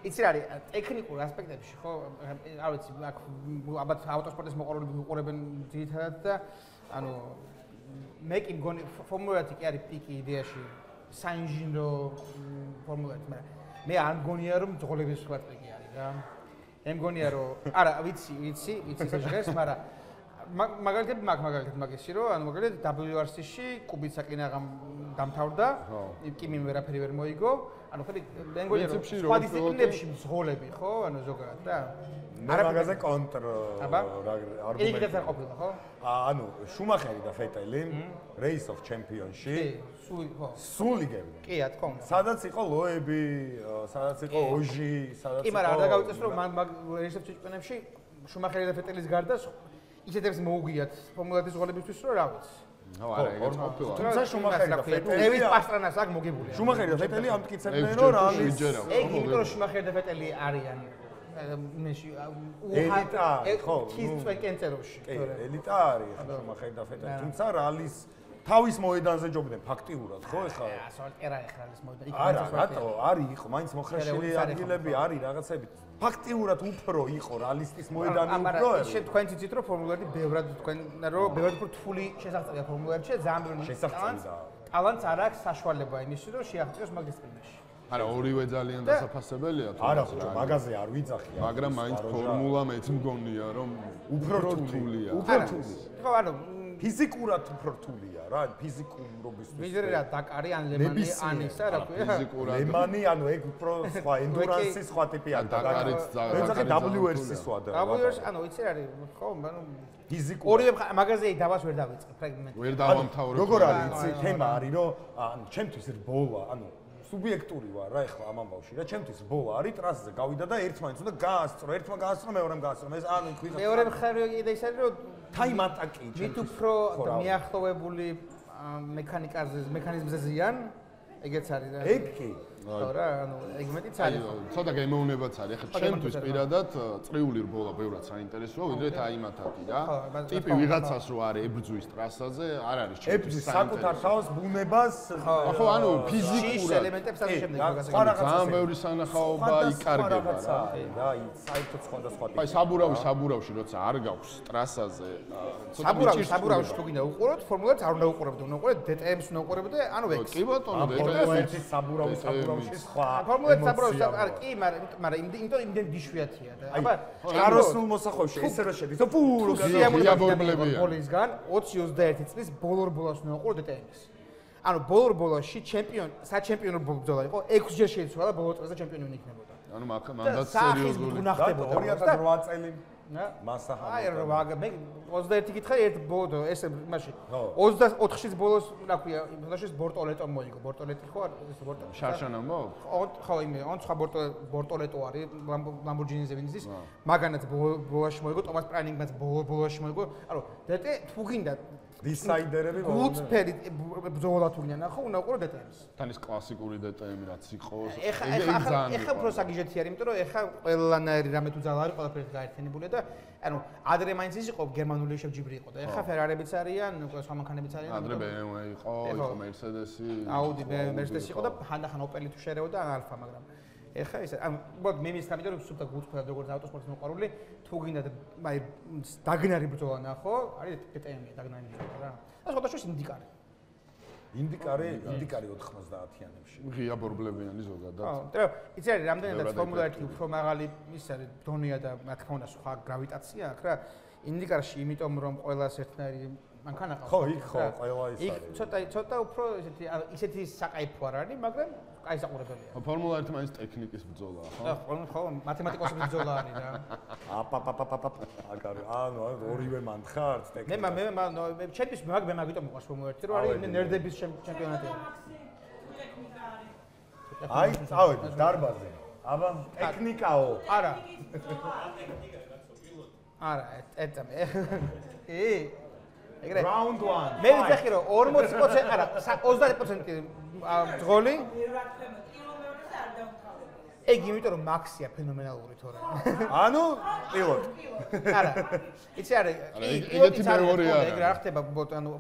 Speaker 3: იცი რა არის, ტექნიკურ ასპექტებში, ხო, არ ვიცი, აქ ალბათ ავტოსპორტის მოყვარულები უყურებენ ძირითადად და ანუ მე კი მგონი ფორმულა 1 კი არის პიკი იდეაში საინჟინრო ფორმულა 1, მაგრამ მე არ მგონია რომ ძღოლების სხვა პიკი არის რა. მე მგონია რომ არა, ვიცი შეჟღერს, მაგრამ მაგალითად მაგისი რომ ანუ მაგალითად WRC-ში კუბიცაკი ნაღამ დამთავრდა, კიმიმ ვერაფერი ვერ მოიგო, ანუ ხედი მე მგონია რომ სხვა დისციპლინებში მძღოლები ხო, ანუ ზოგადად და
Speaker 1: არა მაგაზე კონტრ
Speaker 3: ეგრეთ არ ყოფილა ხო?
Speaker 1: ანუ შუმახერი და ფეტელი Race of Champions-ში სული გებდა.
Speaker 3: კი, რა თქმა უნდა.
Speaker 1: სადაც იყო ლოები, სადაც იყო ოჟი, სადაც იყო
Speaker 3: კი, მაგრამ არ დაგავიწეს რომ მაგ Race of Champions-ში შუმახერი და ფეტელის გარდა ისეთებს მოუგიათ ფორმულადის ზღოლებისთვის რომ რა ვიცი.
Speaker 2: ხო, არა, ეგეც ყოფილა.
Speaker 1: თუმცა შუმახერი და ფეტელი
Speaker 3: დევიდ პასტრანას აქ მოგებულია.
Speaker 1: შუმახერი და ფეტელი ამტკიცებდნენ რომ რალის
Speaker 3: ეგ იმიტომ რომ შუმახერი და ფეტელი არიან მეში
Speaker 1: ელიტა ხო,
Speaker 3: ის წვენკენწეროში.
Speaker 1: ელიტა არის შუმახერი და ფეტელი. თუმცა რალის თავის მოედანზე ჯობდნენ ფაქტიურად ხო ეხლა?
Speaker 3: ასალკერა ეხლა ის მოედანი.
Speaker 1: არა, რატო? არის იყო, მაინც მოხრეშილი ადგილები არის რაღაცები. ფაქტიურად უფრო იყო რალისტის მოედანი უფრო.
Speaker 3: მაგრამ თქვენ ციცით რომ ფორმულადი ბევრად თქვენ რომ ბევრად უფრო თული შესაძლებელია ფორმულადში ძალიან ბევრი ტალანტს არ აქვს საშუალება იმისი რომ შეაღწიოს მაგ დისციპლინაში.
Speaker 2: არა, ორივე ძალიან დასაფასებელია თუ
Speaker 1: არა ხო, მაგაზე არ ვიძახია.
Speaker 2: მაგრამ მაინც ფორმულა მეც მგონია რომ უფრო რთულია.
Speaker 1: უფრო რთულია.
Speaker 3: ხო, ანუ
Speaker 1: ფიზიკურად უფრო რთულია რა, ფიზიკურობისთვის.
Speaker 3: ვიდრე რა დაკარი ან ლემანი ან ისა რა ქვია.
Speaker 2: ფიზიკურად
Speaker 1: ლემანი ანუ ეგ უფრო სხვა ენდურანსის სხვა ტიპია და
Speaker 2: დაკარიც
Speaker 1: WRC-ის სხვა და.
Speaker 3: WRC ანუ იცი რა არის, ხო, ანუ
Speaker 1: ფიზიკურად.
Speaker 3: ორივე მაგაზე დავას ვერ დავიწყებ ფრაგმენტი.
Speaker 2: ვერ დავამთავრებ.
Speaker 1: როგორ არის, იცი, თემა არის რომ ანუ ჩემთვის რბოლა, ანუ სუბიექტური ვარ რა ეხლა ამ ამბავში რა ჩემთვის რბოლა არის ტრასზე გავიდა და ერთმანეთს უნდა გაასწრო ერთმა გაასწრო მეორემ გაასწრო ეს ანუ ქვია
Speaker 3: მეორე მხარე კიდე ის არის რომ
Speaker 1: time attack-ი
Speaker 3: მით უფრო მიახლოვებული მექანიზმზე ზიან ეგეც არის რა
Speaker 1: ეგ კი
Speaker 3: ხო რა, ანუ ეგ მეტიც არის.
Speaker 2: ცოტა გემოვნებაც არის. ახლა ჩემთვის პირადად წრიული რბოლა ბევრად საინტერესოა, ვიდრე აიმათათი რა. ტიპი ვიღაცას რო არის ებრძვის ტრასაზე, არ არის ჩემთვის.
Speaker 1: ებრძვის საკუთარ თავს ბუნებას,
Speaker 2: ხო, ანუ ფიზიკურად
Speaker 3: ელემენტებს ასე შემდეგ
Speaker 1: მაგას
Speaker 2: ძალიან ბევრი სანახაობა იკარგება რა.
Speaker 1: რა, საერთოდ სხვა.
Speaker 2: აი საბურავში როცა არ გაქვს ტრასაზე,
Speaker 3: საბურავში თუ გინდა უყუროთ, ფორმულაც არ უნდა უყურებდე, უნდა უყურეთ DTM-ს უნდა უყურებდე, ანუ ეგ.
Speaker 2: კი ბატონო,
Speaker 1: DTM-ს საბურავში სხვა.
Speaker 3: ფორმულაც საბურავში არ კი, მაგრამ იმდენ დიშვიათია და აბა
Speaker 1: კაროსნულ მოსახვევში ესე რა შედის. ფურო
Speaker 2: გაბორბლებია.
Speaker 3: პოლისგან 20-21 წლის ბოლო რბოლას უნდა უყურო DTM-ს. ანუ ბოლო რბოლაში საჩემპიონო ბრძოლა იყო, 6 ჯერ შეიცვალა ბოლო წელზე ჩემპიონი იქნებოდა.
Speaker 2: ანუ მანდაც სერიოზული
Speaker 1: 2008 წელი მასაჰა.
Speaker 3: აი რა მე 21 კითხე ერთ ბოლო ესე მაშინ 24-ის ბოლოს რა ქვია იმაში ბორტოლეტო მოიგო. ბორტოლეტი ხო არის ეს ბორტოლეტი.
Speaker 2: შარშანა მო?
Speaker 3: ხო იმე სხვა ბორტოლეტო არის ლამბორჯინიზე ვინიზის. მაგანაც ბოლოში მოიგო, ტომას პრაინინგმაც ბოლოში მოიგო. ანუ დეტე თუ გინდა
Speaker 1: დისაიდერები
Speaker 3: გულწრფელი ბრძოლა თუ გინდა ნახო, უნდა უყურო DTM-ს.
Speaker 2: თან ის კლასიკური DTM რაც იყო.
Speaker 3: ეხა უფრო საგიჟეთი არის, იმიტომ რომ ეხა ყველანაირი რამე თუ ძალა არის, ყველაფერი გაერთიანებულია და ანუ ადრე მაინც ის იყო გერმანული შევჯიბრი იყო და ეხა ფერარებიც არიან, სხვა მანქანებიც არიან.
Speaker 2: ადრე BMW იყო Mercedes-ი.
Speaker 3: Audi, Mercedes იყო და ხანდახან Opel-ი თუ შერეოდა Alfa, მაგრამ ეხა ისე ანუ მოდ მე მის გამიტომ სუპერ გულწრფელად როგორც ავტოსპორტის მოყვარული, თუ გინდა აი დაგნარი ბრძოლა ნახო, არის DTM-ი დაგნარი ბრძოლა რა. და სხვადასხვა ინდიკარი. ინდიკარი 90-იანებში.
Speaker 2: ღია ბორბლებიანი ზოგადად.
Speaker 3: ხო, და იცი არის რამდენადაც ფორმულა 1 უფრო მაღალი ის არის დონია და რა თქმა უნდა სხვა გრავიტაცია აქვს რა. ინდიკარში იმიტომ რომ ყველას ერთნაირი მანქანა ყავს.
Speaker 1: ხო, იქ ხო, ყველა ის
Speaker 3: არის. იქ ცოტა უფრო ისეთი საკაიფო არ არის, მაგრამ აი საყურებელია.
Speaker 2: ფორმულა 1 მაინც ტექნიკის ბრძოლაა, ხო?
Speaker 3: ხო, მათემატიკოსების ბრძოლა არის რა.
Speaker 1: აგარი, ანუ ორივე მანთხართ ტექნიკა.
Speaker 3: მე ჩემთვის მე მაგიტომ მიყვარს ფორმულა 1, რომ არის ნერდების ჩემპიონატი.
Speaker 1: აი, წავედი დარბაზზე. აბა, ტექნიკაო.
Speaker 3: არა. არა, ეცამე. ეგრე.
Speaker 1: Round 1.
Speaker 3: მე ვიცი რომ 40% არა, 30% ძღოლი. ეგ იმიტომ რომ მაქსია ფენომენალური თორე.
Speaker 1: ანუ პილოტი.
Speaker 3: არა. იცი არის,
Speaker 2: ეგეთი მეორე არა.
Speaker 3: ეგ რა ხდება ანუ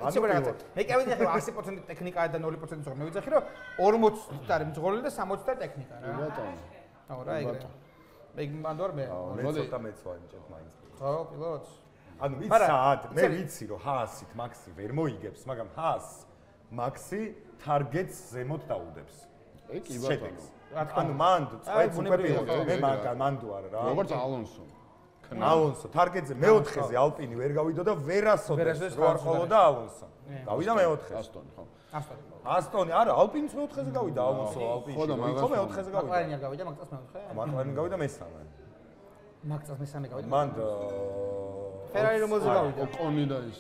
Speaker 3: იცი რა ხდება. მე კი ვიცი რომ 100% ტექნიკაა და 0% ძღოლი. მე ვიცი რომ 40 არის ძღოლი და 60 არის ტექნიკა რა.
Speaker 2: ბატონო.
Speaker 3: ხო რა ეგრე. ეგ მანდორ მე.
Speaker 1: მე ცოტა მეცვა იმჭეთ მაინც.
Speaker 3: ხო, პილოტს.
Speaker 1: ანუ ვიცი მე ვიცი რომ ჰაასით მაქსი ვერ მოიგებს, მაგრამ ჰაას მაქსი თარგეტს ზემოთ დაუდებს.
Speaker 2: ეგ კი ბატონო.
Speaker 1: ანუ მანდ წვეთს უკვე პილოტი, მე მანდ ვარ რა.
Speaker 2: როგორც ალონსო.
Speaker 1: ალონსო თარგეტზე მეოთხეზე ალპინი ვერ გავიდო და ვერასოდეს რო არ ყოლოდა ალონსო. გავიდა მეოთხეზე.
Speaker 2: ასტონი ხო.
Speaker 1: ასტონი არა, ალპინის მეოთხეზე გავიდა ალონსო ალპინში. ხო მეოთხეზე გავიდა.
Speaker 3: მაკლარენი გავიდა, მაგას მეოთხე.
Speaker 1: მაკლარენი გავიდა მესამე.
Speaker 3: მაგას მესამე გავიდა.
Speaker 1: მანდ
Speaker 3: ფერარი რომელზე გავიდა?
Speaker 2: ოკონი და ის.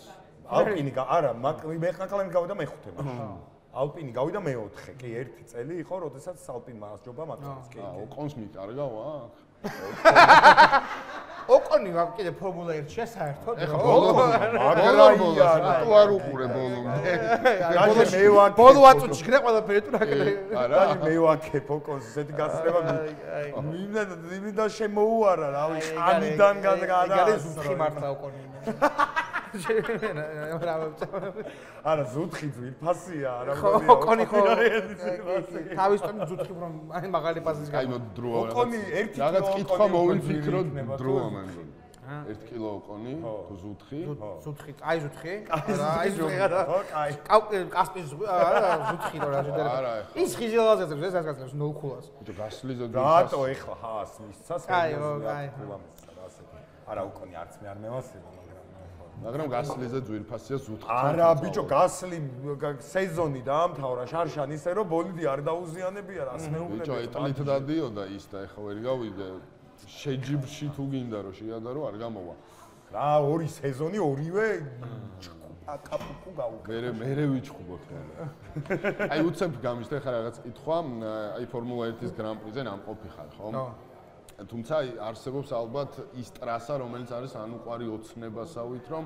Speaker 1: ალპინი არა, მაკლარენი გავიდა მეხუთე მაშინ. ალპინი გავიდა მეოთხე. კი, ერთი წელი იყო, როდესაც ალპინმა ასჯობა მაკლარენს. კი.
Speaker 2: ოკონს მიკარგავ აქ.
Speaker 3: ოკონი კიდე ფორმულა 1-ში საერთოდ.
Speaker 2: ეხა ბოლო თუ არ უყურე ბოლომდე.
Speaker 3: ბოლო აწუჩი გრე ყველაფერი თუ რა კეთე.
Speaker 1: არა, მე ვაკებ ოკონს ესეთი გასწრება. მინდა შემოუარა, რავი, ხანიდან გადაგადა.
Speaker 3: ეგ არის ზუთხი მართლა ოკონი.
Speaker 1: არა, ზუთხი ძვირფასია, არა
Speaker 3: მგონია. ოკონი ხო. თავის ტომი ზუთხი რომ აი მაღალი პასის
Speaker 2: გაიგო. აი დროა.
Speaker 1: ოკონი 1 კილო.
Speaker 2: რაღაც კითხვა მოვიფიქრო დროა მე მგონი. 1 კილო ოკონი, თუ ზუთხი.
Speaker 3: ზუთხი, აი ზუთხი. არა, აი ზუთხი არა.
Speaker 1: ხო, კაი.
Speaker 3: კასპის არა, ზუთხი რა შეიძლება.
Speaker 2: არა.
Speaker 3: ის ხიზელაზე აწევს, ეს გასწრებს 0 ქულას.
Speaker 2: ბიჭო, გასლიზო
Speaker 1: ძვირფას. რატო ეხლა ჰაას მისცას?
Speaker 3: აი, აი.
Speaker 1: არა, ოკონი არც მე არ მევასება.
Speaker 2: მაგრამ გასლიზე ძვირფასია ზუთხი.
Speaker 1: არა, ბიჭო, გასლი სეზონი დაამთავრა შარშან ისე რომ ბოლიდი არ დაუზიანებია რას მეუბნები.
Speaker 2: ბიჭო, ეტლით დადიოდა ის და ეხა ვერ გავიგე. შეჯიბრში თუ გინდა რომ შეადარო არ გამოვა.
Speaker 1: რა, ორი სეზონი ორივე აკაპუკუ გაუგე.
Speaker 2: მე ვიჩხუბოთ რა. აი უცებ გამიშთა ხარ რაღაც კითხვა, აი ფორმულა 1-ის გრან პრიზე ნამყოფი ხარ, ხო? თუმცა არსებობს ალბათ ის ტრასა, რომელიც არის ანუყარი ოცნებასავით, რომ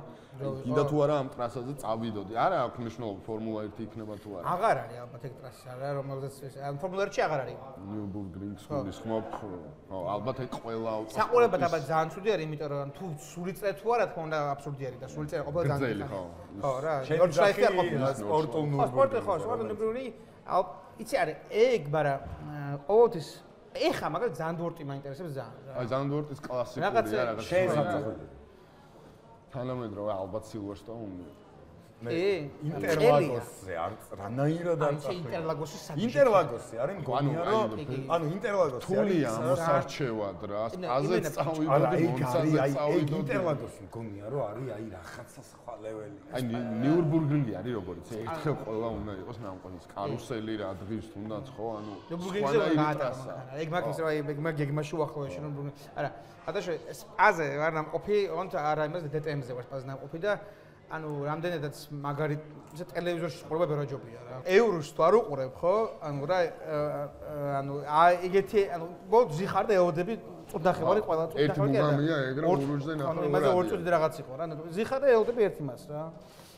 Speaker 2: კიდე თუ არა ამ ტრასაზე წავიდოდი. არა აქვს მნიშვნელობა ფორმულა 1 იქნება თუ არა.
Speaker 3: აღარ არის ალბათ ეგ ტრასი, არა, რომელზეც ფორმულა 1-ში აღარ არის.
Speaker 2: ნიურბურგრინგს გულისხმობ, ხო, ალბათ ეგ ყველა აუწევს.
Speaker 3: საყურებად ალბათ ძალიან ცუდი არის, იმიტომ რომ თუ სული წრე თუ არა, თქო უნდა აბსურდი არის და სული წრე ყოფილა ძალიან
Speaker 2: ხო.
Speaker 3: ხო რა,
Speaker 1: ჯორჯ რაიხი ყოფილა სპორტულ
Speaker 3: ნურბურგრინგი. ხო, სპორტულ ნურბურგრინგი. იცი არის ეგ, მაგრამ ყოველთვის ეხა მაგალითად ზანდვორტი მაინტერესებს ძალიან.
Speaker 2: აი ზანდვორტის კლასიკური რაღაც
Speaker 1: შესაძლებელი.
Speaker 2: თანამედროვე ალბათ სილვერსტოუნი.
Speaker 1: ინტერლაგოსზე არის რანაირად არის
Speaker 3: ინტერლაგოსის საჭირო.
Speaker 1: ინტერლაგოსი არის მგონია რომ ანუ ინტერლაგოსი
Speaker 2: თულია მოსარჩევად რა აზეც წავიდოდი მონცაზე წავიდოდი
Speaker 1: ინტერლაგოსი მგონია რომ არის აი რაღაცა სხვა ლეველი
Speaker 2: აი ნიურბურგრინგი არის როგორც ერთხელ ყველა უნდა იყოს ნამყოლის კარუსელი რა დღის თუნდაც ხო ანუ
Speaker 3: ნიურბურგრინგზე გაატარა ეგ მაგის რა ეგ მაგეგმაში უახლოეში რომ არა ადაშე სპაზე ვარ ნამყოფი on არა იმაზე DTM-ზე ვარ სპაზე ნამყოფი და ანუ რამდენადაც მაგარი ტელევიზორში ყურება ბეროჯობია რა. ევროს თუ არ უყურებ ხო? ანუ რა ანუ ეგეთი ანუ ბოლოს ზიხარ და ეოდები წუდახევარი ყველა წუდახევარი.
Speaker 2: ერთი მუღამია ეგ რა ურუჯზე ნახო.
Speaker 3: ანუ იმაზე 2 წუთი რაღაც იყო რა. ზიხარ და ეოდები ერთი მას რა.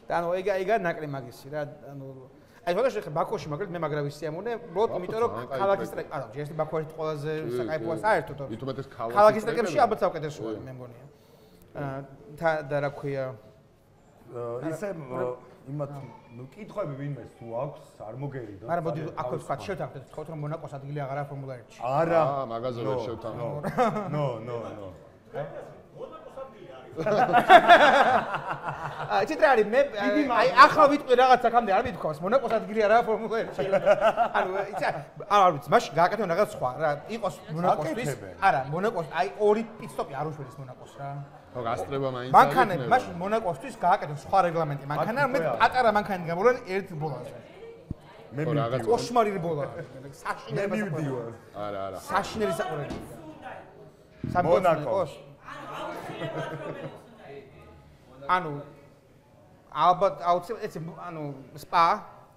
Speaker 3: და ანუ ეგ ნაკლი მაგისი რა. ანუ აი ფოტოში ხე ბაქოში მაგალითად მე მაგრა ვისიამოვნე, უბრალოდ იმიტომ რომ ქალაქის ტრეკ, არა, ჯერ ბაქოში ყველაზე საკაიფოა საერთოდ.
Speaker 2: ითუმეტეს
Speaker 3: ქალაქის ტრეკებში ალბათ საუკეთესო არის მე მგონია. და რა ქვია
Speaker 1: ისე იმათ კითხვები ვინმეს თუ აქვს არ მოგერიდო.
Speaker 3: არა მოდი აქვე ვთქვა შევთანხმდეთ თქოთ რომ მონაკოს ადგილი აღარა ფორმულა 1-ში.
Speaker 1: არა
Speaker 2: მაგაზე ვერ შევთანხმდით.
Speaker 1: ნო.
Speaker 4: მონაკოს ადგილი არის.
Speaker 3: ჭიტრე არის მე აი ახლა ვიტყვი რაღაც აქამდე არ მithქვას მონაკოს ადგილი არაა ფორმულა 1-ში. ანუ იცი არ ვიცი მაშინ გააკეთო რაღაც სხვა რა იყოს მონაკოსთვის. არა მონაკოს აი 2 პიტსტოპი არ უშველის მონაკოს რა.
Speaker 2: ხო გასტრება მაინც
Speaker 3: მანქანები მაშინ მონაკოსთვის გააკეთო სხვა რეგლამენტი მანქანა მე პატარა მანქანით გამოვლა ერთ ბოლაზე
Speaker 2: მე რაღაც
Speaker 3: კოშმარი ბოლა საშინელი
Speaker 1: მივდივარ
Speaker 2: არა
Speaker 3: საშინელი საყურებელი
Speaker 1: მონაკოს
Speaker 3: ანუ ალბათ აუცილებლად ეცე ანუ სპა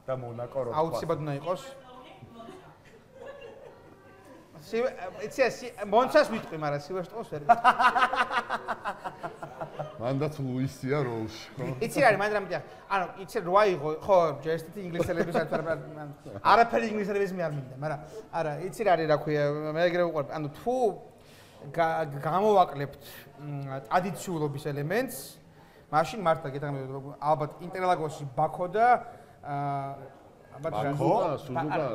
Speaker 1: და მონაკო რო
Speaker 3: აუცილებლად უნდა იყოს იცი მონცას ვიტყვი, მაგრამ სილვესტროს ვერ ვიტყვი.
Speaker 2: მანდაც ლუისია როლში, ხო?
Speaker 3: იცი რა არის, მანდ რამე ანუ იცი რა იყო, ხო, ჯერსტი ინგლისელების არაფერი ინგლისელების მე არ მინდა, მაგრამ არა, იცი რა არის, რა ქვია, მე ეგრე ვუყურებ, ანუ თუ გამოვაკლებთ ტრადიციულობის ელემენტს, მაშინ მართლა გეთანხმებით, ალბათ ინტერლაგოსი ბაქო და ალბათ
Speaker 2: სუზუკა რა?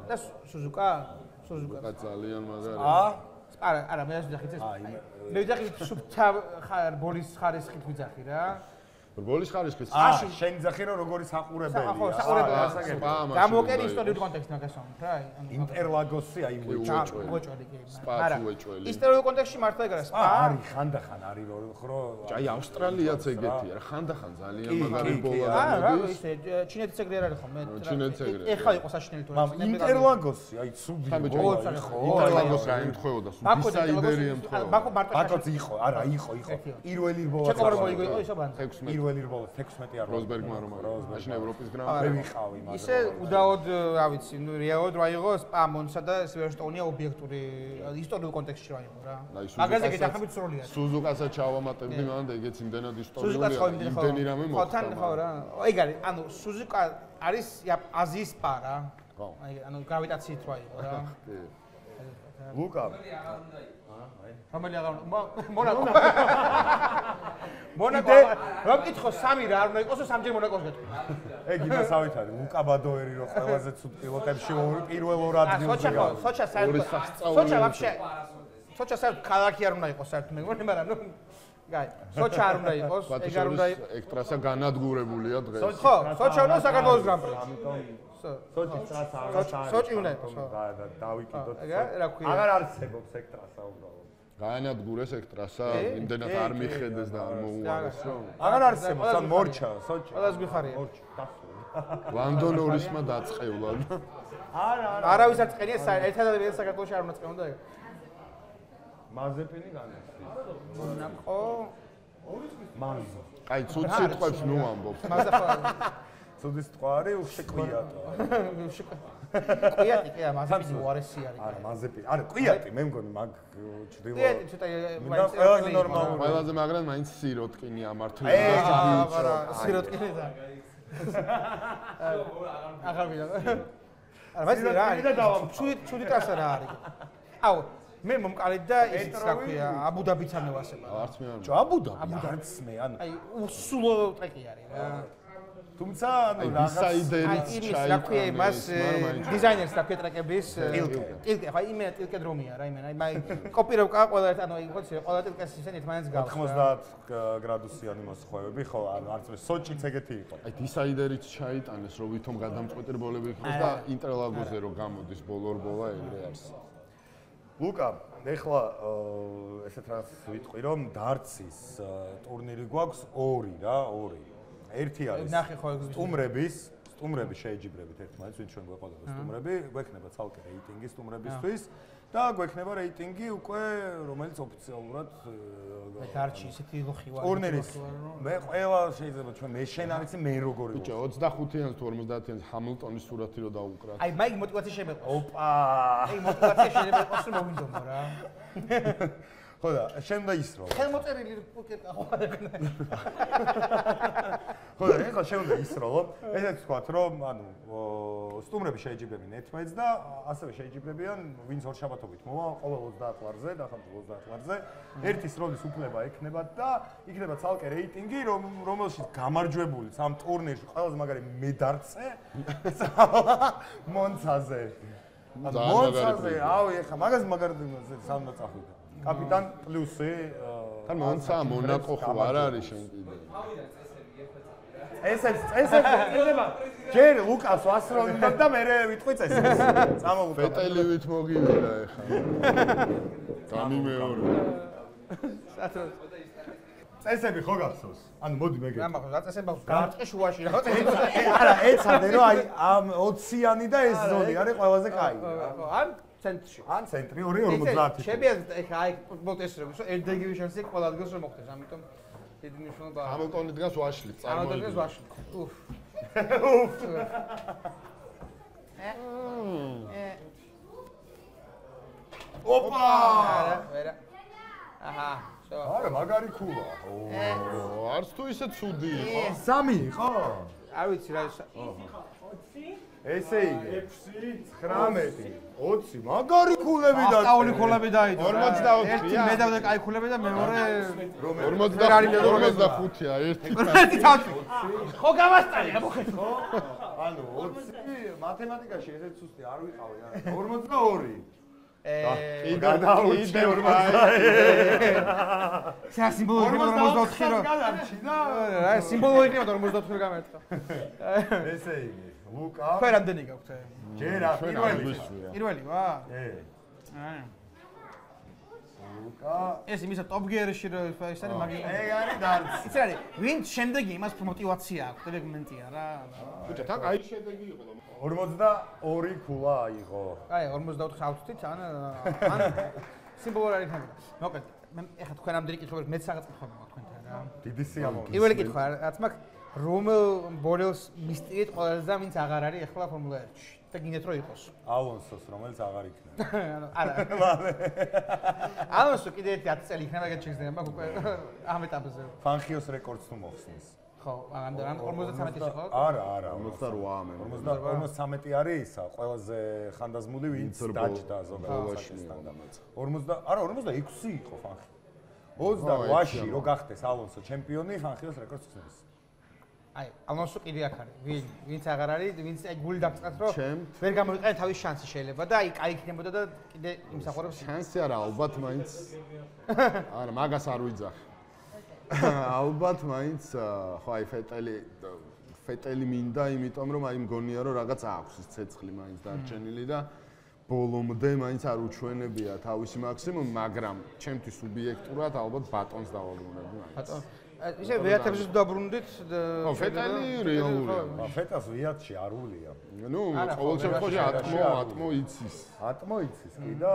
Speaker 3: და სუზუკა სუზუკა
Speaker 2: ძალიან მაგარი.
Speaker 3: არა, მე ვიძახი ეს. მე ვიძახი სუფთა ბოლის ხარისხით ვიძახი რა.
Speaker 2: ბოლის ხარისხით.
Speaker 1: შენ ვიძახი რომ როგორი საყურებელია.
Speaker 3: ხო, საყურებელი. გამოკერი ისტორიული კონტექსტი მაგასაუბრობ რა.
Speaker 1: ინტერლაგოსი აი
Speaker 3: უეჭველი კი.
Speaker 2: არა.
Speaker 3: ისტორიული კონტექსტში მართლა ეგრე სპა.
Speaker 1: არის ხანდახან არის ხო?
Speaker 2: აი ავსტრალიაც ეგეთია რა. ხანდახან ძალიან მაგარი ბოლა
Speaker 3: რა ისე ჩინეთიც ეგრე არ არის ხო? მე
Speaker 2: ჩინეთიც ეგრე.
Speaker 3: ეხლა იყო საშინელი თორემ.
Speaker 1: ინტერლაგოსი აი ცუდი
Speaker 2: ბოლა ხო? ინტერლაგოსი გაემთხვეოდა სუბისაიდერი ემთხვეოდა.
Speaker 3: ბაქო მარტო
Speaker 1: ბაქოც იყო, არა იყო. პირველი ბოლა.
Speaker 3: შეკავრო მოიგო ისო ბან.
Speaker 1: პირველი ბოლა 16 არ
Speaker 2: როსბერგმა რომ მაშინ ევროპის გრან-პრი.
Speaker 1: მე ვიყავი მაგრამ.
Speaker 3: ისე უდაოდ რა ვიცი, ნუ რეალოდ რა იყო სპა მონსა და სილვერსტოუნია ობიექტური ისტორიულ კონტექსტში რა იყო რა. მაგაზე გეთანხმებით სრულია.
Speaker 2: სუზუკასაც ჩავამატებდი მან და ეგეც იმდენად ისტორიულია.
Speaker 3: სუზუკაც ხო იმდენი
Speaker 2: რამე
Speaker 3: ხო თან ხო რა. ეგ არის, ანუ სუზუკა არის აზიის სპა რა.
Speaker 2: ხო.
Speaker 3: აი ანუ გრავიტაციით რა იყო რა.
Speaker 1: ლუკა
Speaker 3: რომელი აღარ მონაკო მონაკო რომ კითხო სამი რა არ უნდა იყოსო სამჯერ მონაკოს გეტყვი
Speaker 1: ეგ იმასავით არის ლუკა ბადოერი რო ყველაზე ცუდ პილოტებში პირველ ორ ადგილზე
Speaker 3: სოჩა საერთოდ სოჩა ვაფშე სოჩა საერთოდ ქალაქი არ უნდა იყოს საერთოდ მე მგონი მაგრამ ნუ გაი სოჩა არ უნდა იყოს ეგ არ უნდა იყოს
Speaker 2: ეგ ტრასა განადგურებულია დღეს
Speaker 3: ხო სოჩა უნდა საქართველოს გრან-პრი
Speaker 1: სოჩი ტრასა აღარ
Speaker 3: სოჩი უნდა იყოს
Speaker 1: და დავიკიდოთ
Speaker 3: რა ქვია
Speaker 1: აღარ არსებობს ეგ ტრასა უბრალოდ
Speaker 2: გაანადგურეს ეგ ტრასა იმდენად არ მიხედეს და არ მოუარეს რომ
Speaker 1: აღარ არსებობს ან მორჩა სოჩი
Speaker 3: ყველას გიხარია
Speaker 1: მორჩი დასული
Speaker 2: ლანდონორისმა დაწყევლა
Speaker 3: არა არავის არ წყენია ერთადერთი ერთ საქართველოში არ უნდა წყენოდა ეგ
Speaker 1: მაზეპინი განახსნეს
Speaker 3: მონაკო
Speaker 1: მაზო
Speaker 2: აი ცუდ სიტყვებს ნუ ამბობ
Speaker 3: მაზა
Speaker 1: ცუდი სიტყვა არის უშეკვიატო.
Speaker 3: კვიატი კი არა, მაზეპი უარესი არის.
Speaker 1: არა, მაზეპი. არა, კვიატი, მე მგონი მაგ ჩრდილო.
Speaker 3: კვიატი ცოტა
Speaker 1: ყველაზე ნორმალური.
Speaker 2: ყველაზე მაგრამ მაინც სიროტკინი ამართლება.
Speaker 3: არა, სიროტკინი და. აღარ ვიდა. არა, բայց რა არის? ჩუდი ტრასა რა არის? აუ, მე მომყალით და ისიც რა ქვია, აბუდაბიც ამევასება.
Speaker 2: არც მე არ.
Speaker 1: ჯო აბუდაბი არც მე, ანუ
Speaker 3: აი, უსულო ტრეკი არის რა.
Speaker 1: თუმცა ანუ
Speaker 2: ინსაიდერიც
Speaker 3: ჩაი. რა ქვია იმას დიზაინერს რა ქვია ტრეკების ტილკე, ხო იმენა ტილკე დრომია რა იმენა. აი კოპირებკა ყველა ერთ ანუ იგოცი ყველა ტილკეს ისინი ერთმანეთს გავს.
Speaker 1: 90 გრადუსიანი მოსხვევები, ხო, ანუ არც მე სოჭიც ეგეთი იყო.
Speaker 2: აი დიზაინერიც ჩაიტანეს, რომ ვითომ გადამწყვეტებულები იყოს და ინტერლაგოზე რომ გამოდის ბოლორბოლა ეგრე არის.
Speaker 1: ლუკა, ეხლა ესეთ რაღაც ვიტყვი, რომ დარცის ტურნირი გვაქვს 2 რა, 2. ერთი არის სტუმრების შეიჯიბრებით ერთმანეთს, ვინ ჩვენ გვეყოდება სტუმრები, გვექნება ცალკე რეიტინგი სტუმრებისთვის და გვექნება რეიტინგი უკვე, რომელიც ოფიციალურად
Speaker 3: დარჩი ისეთი ლოხი ვარ.
Speaker 1: ტურნირის მე ყველა შეიძლება ჩვენ მე შენ არის მე როგორი
Speaker 2: ბიჭო 25-იანს თუ 50-იანს ჰამილტონის სურათი რო დაუკრათ.
Speaker 3: აი მაიგ мотиваცია შემეყო.
Speaker 1: ოპა.
Speaker 3: აი мотиваცია შემეყო, რომ მოვინდომო რა.
Speaker 1: ხო და შენ და ისრო.
Speaker 3: ხელმოწერილი პოკეტა ხო არა.
Speaker 1: ხო და ეხლა შენ და ისრო, ესეც ვთქვათ, რომ ანუ სტუმრები შეიჯიბრებიან ერთმანეთს და ასევე შეიჯიბრებიან ვინც ორშაბათობით მოვა ყოველ 30 ლარზე, დახამწულ 30 ლარზე, ერთის როლის უფლება ექნებათ და იქნება ცალკე რეიტინგი, რომელშიც გამარჯვებული სამ ტურნირში ყველაზე მაგარი მედარცე მონცაზე. მონცაზე, აუ ეხლა მაგას მაგარი სამ წახვიდა. კაპიტან პლუსი
Speaker 2: თან მონცა მონაკო ხო არ არის შენ კიდე.
Speaker 1: წესება ჯერ ლუკას ვასროლინდა და მე ვიტყვი წესებს. წამოვუკა.
Speaker 2: ფეტელივით მოგივიდა ეხლა. გამიმეორე.
Speaker 1: წესები ხო გახსოვს? ანუ მოდი მე გეტყვი.
Speaker 3: რა მაგას რა წესება გარტყე შუაში რა წესები.
Speaker 1: არა, ეცადე რომ აი ამ 20-იანი და ეს ზონი არის ყველაზე კაი.
Speaker 3: ან ცენტრში.
Speaker 1: ან ცენტრი 2.50.
Speaker 3: შეგვიძლია ეხლა აი მოტესრებს რომ ერთ დეგივი შანსი ყველა ადგილს რომ მოხდეს, ამიტომ დიდი მნიშვნელობა.
Speaker 2: ჰამილტონი დგას ვაშლით, წარმოიდგინე.
Speaker 3: ჰამილტონი ვაშლით. უფ.
Speaker 1: ოპა!
Speaker 3: ვერა. აჰა.
Speaker 1: არა, მაგარი ქულა.
Speaker 2: არც თუ ისე ცუდი იყო.
Speaker 1: 3 იყო?
Speaker 3: არ ვიცი რა
Speaker 1: ესე იგი 6, 19, 20 მაგარი ქულები და
Speaker 3: ასწავლი ქულები დაიდო
Speaker 2: 44
Speaker 3: ერთი მე დავდა კაი ქულები და მეორე
Speaker 2: 45-ია ერთი
Speaker 3: ხო გამასწავლე მოხეთო
Speaker 1: ანუ 20 მათემატიკაში ესეც სუსტი არ ვიყავი არა 42 კიდე 40
Speaker 3: სა სიმბოლური 44 რო რა სიმბოლური 44 რო გამერტყა
Speaker 1: ესე იგი ლუკა
Speaker 3: თქვენ რამდენი გაქვთ?
Speaker 1: ჯერა
Speaker 3: პირველი ვა? ლუკა ეს იმისა ტოპ გიერში რო ის არის მაგი
Speaker 1: ეგ არის დარცი
Speaker 3: ის არის ვინც შემდეგი იმას მოტივაცია აქვს ელემენტია რა
Speaker 2: ბიჭო თან აი შედეგი იყო
Speaker 1: 42 ქულა აიღო
Speaker 3: აი 44 აუცით ან სიმბოლური არის ხომ მოკლედ მე ეხლა თქვენ ამდენი კითხვა მეც რაღაც კითხვა მაქვს თქვენთან რა
Speaker 1: დიდი სიამოვნებაა
Speaker 3: პირველი კითხვა რაც მაქვს რომელ ბორელს მისტერიით ყველაზე და ვინც აღარ არის ახლა ფორმულა 1-ში და გინდათ რომ იყოს
Speaker 1: ალონსოს რომელიც აღარ იქნება
Speaker 3: არა ალონსო კიდე 10 წელი იქნება ეგეთ შეგრძნება მაგ უკვე ამ ეტაპზე
Speaker 1: ფანხიოს რეკორდს თუ მოხსნის
Speaker 3: ხო ამდენ 53-ის იყო
Speaker 1: არა
Speaker 2: 58
Speaker 1: 53 არის ისა ყველაზე ხანდაზმული ვინც დაჯდა ზოგადად 46 იყო ფანხი 28-ში რო გახდეს ალონსო ჩემპიონი ფანხიოს რეკორდს ხსნის აი, ალონსო კიდე აქ არის. ვინც აღარ არის, ვინც აი გული დაგწყათ, რომ ვერ გამოვიყენე თავის შანსი შეიძლება და აი კაი იქნებოდა და კიდე იმსახურებს
Speaker 2: შანსი არა, ალბათ მაინც. არა, მაგას არ ვიძახ. ალბათ მაინც ხო აი ფეტელი მინდა, იმიტომ რომ აი მგონია რომ რაღაც აქვს ის ცეცხლი მაინც დარჩენილი და ბოლომდე მაინც არ უჩვენებია თავისი მაქსიმუმი, მაგრამ ჩემთვის სუბიექტურად ალბათ ბატონს დავაბრუნებ მაინც. ბატონ ისე ვიათებზე დაბრუნდით
Speaker 1: ფეტალი რეალურია. ფეტას ვიათში არ ულია.
Speaker 2: ნუ ყოველ შემთხვევაში ატმო იცის.
Speaker 1: ატმო იცის კი და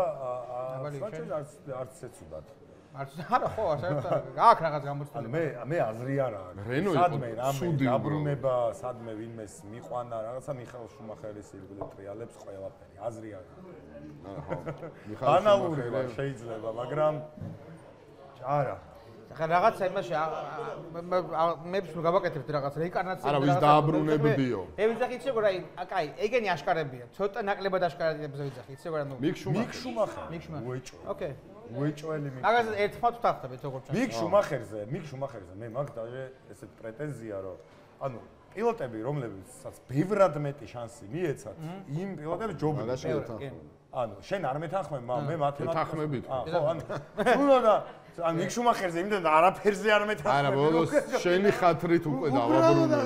Speaker 1: საჭიროა არც ეცუდათ.
Speaker 3: არც არა ხო საერთოდ აქ რაღაც გამოცდილება.
Speaker 1: მე აზრი არა აქვს. სადმე რამე დაბრუნება, სადმე ვინმეს მიყვანა, რაღაცა მიხაილ შუმახერის ირგვლივ ტრიალებს ყველაფერი. აზრი არა.
Speaker 2: ხო.
Speaker 1: ბანალურია შეიძლება, მაგრამ არა.
Speaker 3: ახლა რაღაცა იმაში მეებს ნუ გავაკეთებთ რაღაც რეინკარნაცია.
Speaker 2: არა, ვის დააბრუნებდიო.
Speaker 3: ვიძახი იცი როგორ აი, ეგენი აშკარებია. ცოტა ნაკლებად აშკარებია ვიძახი, იცი როგორ ანუ
Speaker 1: მიკ შუმახერი. უეჭო.
Speaker 3: ოკეი.
Speaker 1: უეჭველი მიკ.
Speaker 3: მაგაზე ერთმანეთს ვთანხმდებით როგორ ჩანს.
Speaker 1: მიკ შუმახერზე მე მაგ დაჟე ესეთ პრეტენზია რომ ანუ პილოტები რომლებსაც ბევრად მეტი შანსი მიეცათ იმ პილოტებს ჯობია ანუ შენ არ მეთანხმებ მე
Speaker 2: მათანხმებით
Speaker 1: ხო ანუ თუნდა ან მიკ შუმახერზე იმდენ არაფერზე არ მეთანხმებ
Speaker 2: არა ბოლოს შენი ხათრით უკვე დავაბრუნე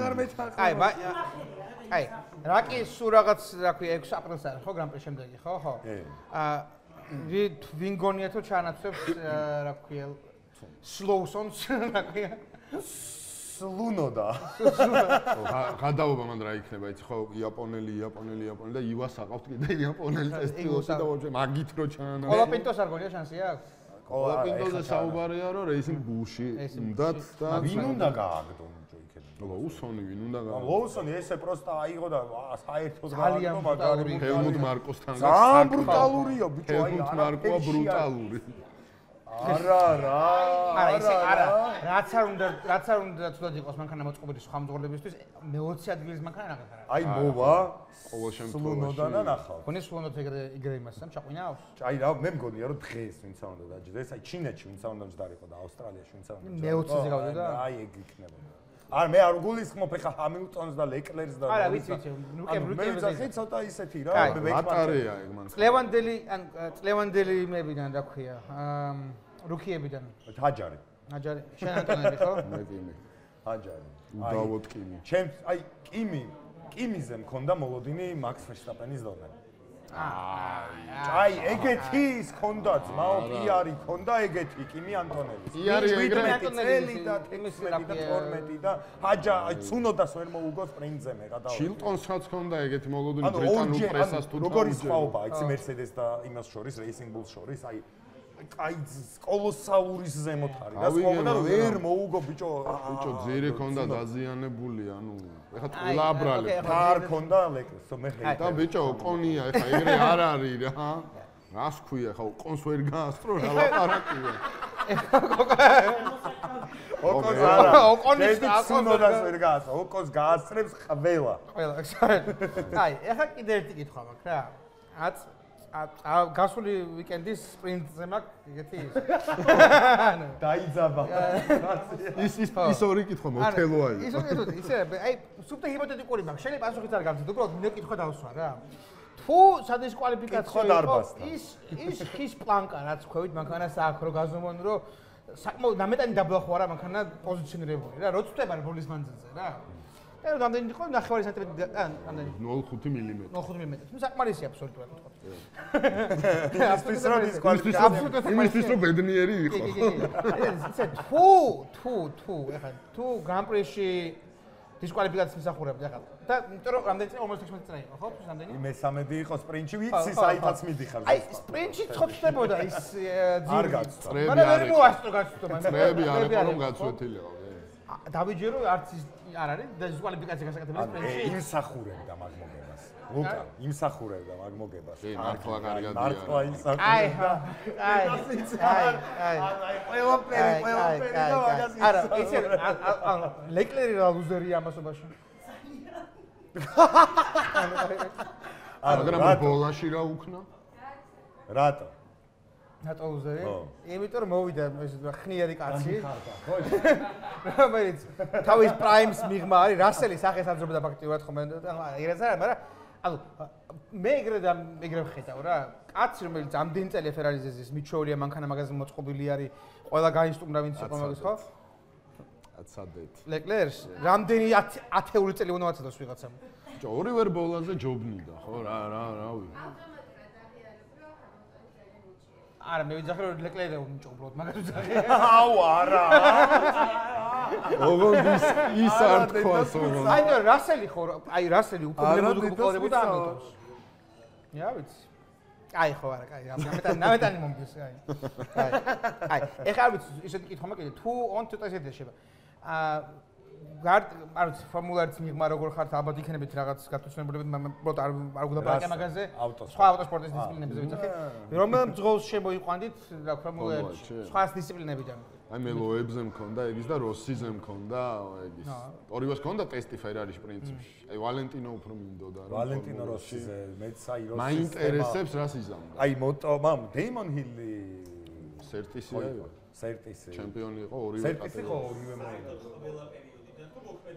Speaker 3: აი რაკი სულ რაღაც რა ქვია 6 აპრილს არის ხო გრან-პრის შემდეგი ხო ვინ გონია თუ ჩანაცვლებს რა ქვია სლოუსონს რა ქვია
Speaker 1: სლუნოდა
Speaker 2: გადაობა მან რა იქნება იცი ხო იაპონელი და ივას აყავთ კიდე იაპონელი ტესტილოსი და ვაჭე მაგით რო ჩაანა
Speaker 3: კოლაპინტოს არ გონია შანსი აქვს
Speaker 2: კოლაპინტოზე საუბარია რომ რეისინგ ბულში უნდათ და
Speaker 1: ვინ უნდა გააგდო
Speaker 2: ლოუსონი ვინ უნდა გააგდო
Speaker 1: ლოუსონი ესე პროსტა აიღო და საერთოდ
Speaker 3: ძალიან
Speaker 1: მაგარი
Speaker 2: ჰელმუტ მარკოსთან
Speaker 1: ძალიან ბრუტალურია ბიჭო აი
Speaker 2: ჰელმუტ მარკოა ბრუტალური
Speaker 3: არა ისე არა რაც არ უნდა თუდად იყოს მანქანა მოწყობილი სხვა მძღოლებისთვის მე-20 ადგილის მანქანა რაღაც არა
Speaker 1: აი მოვა
Speaker 2: ყოველ შემთხვევაში
Speaker 1: სლუნოდან ნახავ
Speaker 3: გონი სლუნოდ ეგრე იმასთან ჩაყვინავს
Speaker 1: აი რა მე მგონია რომ დღეს ვინც უნდა დაჯდეს აი ჩინეთში ვინც უნდა ჯდარიყო და ავსტრალიაში ვინც უნდა
Speaker 3: მე-20-ზე გავიდა
Speaker 1: აი ეგ იქნებოდა არა მე არ გულისხმობ ხა ჰამილტონს და ლეკლერს და
Speaker 3: არა ვიცი
Speaker 1: მე ვიძახი ცოტა ისეთი რა
Speaker 2: ბატარეა ეგ მან
Speaker 3: წლევანდელი იმებიდან რა ქვია რუქიებიდან
Speaker 1: ჰაჯარი
Speaker 3: შენ ანტონელი ხო
Speaker 2: მე კიმი
Speaker 1: ჰაჯარი
Speaker 2: უდავოდ კიმი
Speaker 1: ჩემს აი კიმიზე მქონდა მოლოდინი მაქს ვერსტაპენის დონე აი ეგეთი ის ქონდა ძმაო პიარი ქონდა ეგეთი კიმი ანტონელის
Speaker 2: პიარი ეგრე
Speaker 1: წელი და 11 და 12 და ჰაჯა ცუნოდას ვერ მოუგო სპრინტზე მე გადავა
Speaker 2: ჩილტონსაც ქონდა ეგეთი მოლოდინი ბრიტანულ პრესას თუ
Speaker 1: როგორი სხვაობაა იცი მერსედეს და იმას შორის რეისინგ ბულს შორის აი კოლოსალურის ზემოთ არის და სხვა ვერ მოუგო ბიჭო
Speaker 2: ძირი ქონდა დაზიანებული ანუ ეხლა ყველა აბრალი
Speaker 1: არ ქონდა ლეკლსო მე ხე
Speaker 2: და ბიჭო ოკონია ეხლა ეგრე არ არის რა რას ქვია ეხლა ოკონს ვერ გაასწრო რა ლაპარაკია
Speaker 1: ოკონს არა ოკონის ცუნოდას ვერ გაასწრო ოკონს გაასწრებს ყველა
Speaker 3: აი ეხლა კიდე ერთი კითხვა მაქვს რა გასული ვიკენდის სპრინტზე მაქვს ეგეთი
Speaker 1: დაიძაბა
Speaker 2: ის ორი კითხვა მოთელოა
Speaker 3: ისე აი სუპერ ჰიპოთეტიკური მაქვს შეიძლება პასუხიც არ გავცეთ უბრალოდ მინდა კითხვა დავსვა რა თუ სადის კვალიფიკაცია ის ხის პლანკა რაც ხვევით მანქანას აქ რო გაზომონ რო საკმაოდ ნამეტანი დაბლა ხო არა მანქანა პოზიციონირებული რა როც ხდება რბოლის მანძილზე რა და რამდენი იყო 9 სანტიმეტრი რამდენი
Speaker 2: 0.5 მმ
Speaker 3: 0.5 მმ საკმარისია აბსოლუტურად ვთქვა
Speaker 1: იმისთვის რომ ის კვალიფიკაცია
Speaker 2: იმისთვის რომ ბედნიერი იყო
Speaker 3: ისე თუ ეხლა თუ გრან-პრიში დისკვალიფიკაციის მსახურებდა ეხლა და იმიტომ რომ რამდენი წელი 56 წელი იყო ხო თუ რამდენი
Speaker 1: მე-13 იყო სპრინტში ვიცი საითაც მიდიხარ
Speaker 3: აი სპრინტში ცოტდებოდა ის
Speaker 1: არ გაცწრები
Speaker 3: მაგრამ ვერ მოასწრო გაცწრო
Speaker 2: წრეები არ იყო რომ გაწვეთილიყო
Speaker 3: დავიჯერო არც ის არ არის დისკვალიფიკაცია გასაკეთებელი სპრინტში
Speaker 1: იმსახურებდა მაგ მოგებას ლუკა იმსახურებდა მაგ მოგებას
Speaker 2: მართლა კარგად
Speaker 1: მართლა იმსახურებდა
Speaker 3: აი
Speaker 1: ყველაფერი და მაგას
Speaker 3: არა ისე ლეკლერი რა ლუზერია ამასობაში
Speaker 2: მაგრამ ბოლაში რა უქნა
Speaker 1: რატო
Speaker 3: რატო ლუზერი? იმიტომ რომ მოვიდა ეს ხნიერი კაცი. რომელიც თავის პრაიმს მიღმა არის, რასელი სახეს აძრობდა ფაქტიურად ხომ ეგრეც არა, მაგრამ ანუ მე ეგრე ვხედავ რა. კაცი რომელიც ამდენ წელი ფერარის ზის მიჩვეულია მანქანა მაგაზე მოწყობილი არის, ყველა გაისტუმრა ვინც იყო მაგას ხო?
Speaker 2: აცადეთ.
Speaker 3: ლეკლერს რამდენი 10 წელი უნდა აცადოს ვიღაცამ.
Speaker 2: ორივე ბოლაზე ჯობნიდა ხო რავი.
Speaker 3: არა მე ვიძახე რომ ლეკლერი უნდა უბრალოდ მაგას ვიძახე.
Speaker 1: აუ არა.
Speaker 2: ოღონდ ის არ თქواس ოღონდ.
Speaker 3: აი და რასელი ხო აი რასელი უფრო მემოდულებოდა ამიტომ. ია ვიცი. აი ხო არა, კაი, ნამეტანი მომდის, აი. აი, ეხლა არ ვიცი, ისეთი კითხვა მაქვს, თუ on ცოტა ისეთი შეება. არ ვიცი, ფორმულა 1-ის მიღმა როგორ ხართ, ალბათ იქნებით რაღაც გათვალისწინებულებით, უბრალოდ არ გვდაბარაკე მაგაზე. სხვა ავტოსპორტის დისციპლინებზე ვიცახი. რომელ მძღოლს შემოიყვანდით, რა ფორმულა 1-ში? სხვა დისციპლინებიდან.
Speaker 2: აი მე ლოებზე მქონდა ეგის და როსიზე მქონდა ეგის. ორივეს მქონდა ტესტი ფერარის პრინციპში. აი ვალენტინო უფრო მინდოდა რა.
Speaker 1: ვალენტინო როსიზე, მეც აი როსის.
Speaker 2: მაინტერესებს რას იზამდა.
Speaker 1: აი მოტო, მამ დეიმონ ჰილი
Speaker 2: სერტისი იყო.
Speaker 1: სერტისი.
Speaker 2: ჩემპიონი იყო ორივე
Speaker 1: კატეგორიაში. სერტისი იყო ორივე მოიგო.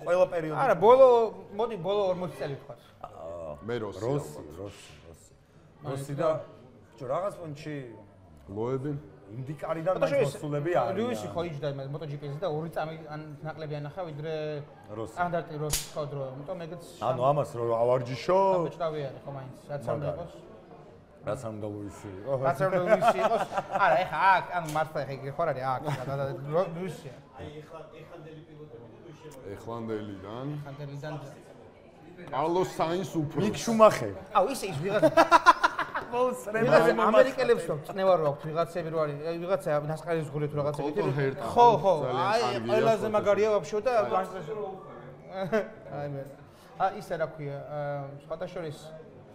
Speaker 1: ყველა პერიოდი.
Speaker 3: არა, ბოლო 40 წელი ვთქვათ.
Speaker 2: მე
Speaker 1: როსი და ბიჭო რაღაც პონჩი
Speaker 2: ლოები
Speaker 1: ინდიკარიდან მოსულები არის.
Speaker 3: რუსი ხო იჯდა იმას MotoGP-ზე და 2 წამი ან ნაკლები ანახა ვიდრე სტანდარტი როსი ხო დრო. იმიტომ ეგეც
Speaker 1: ანუ ამას რო ავარჯიშო.
Speaker 3: ამბეჭდავი არის ხო მაინც. რაც არ უნდა იყოს.
Speaker 1: რაც არ უნდა ლუისი იყო.
Speaker 3: რაც არ უნდა ლუისი იყოს. არა, ეხა აქ, ანუ მართლა ეხა იგი ხო არის აქ. რუსია.
Speaker 5: აი ეხანდელი პილოტები
Speaker 2: ეხლანდელიდან
Speaker 3: კარლოს
Speaker 2: საინს უფრო
Speaker 1: მიკ შუმახერი.
Speaker 3: აუ ისე ის ვიღაცა ამერიკელებს რომ წნევა რო აქვს ვიღაცები რო არის ვიღაცა ნასყარის გული თუ რაღაცები ხო აი ყველაზე მაგარია ვაფშე და აი მე ისე რა ქვია სხვათა შორის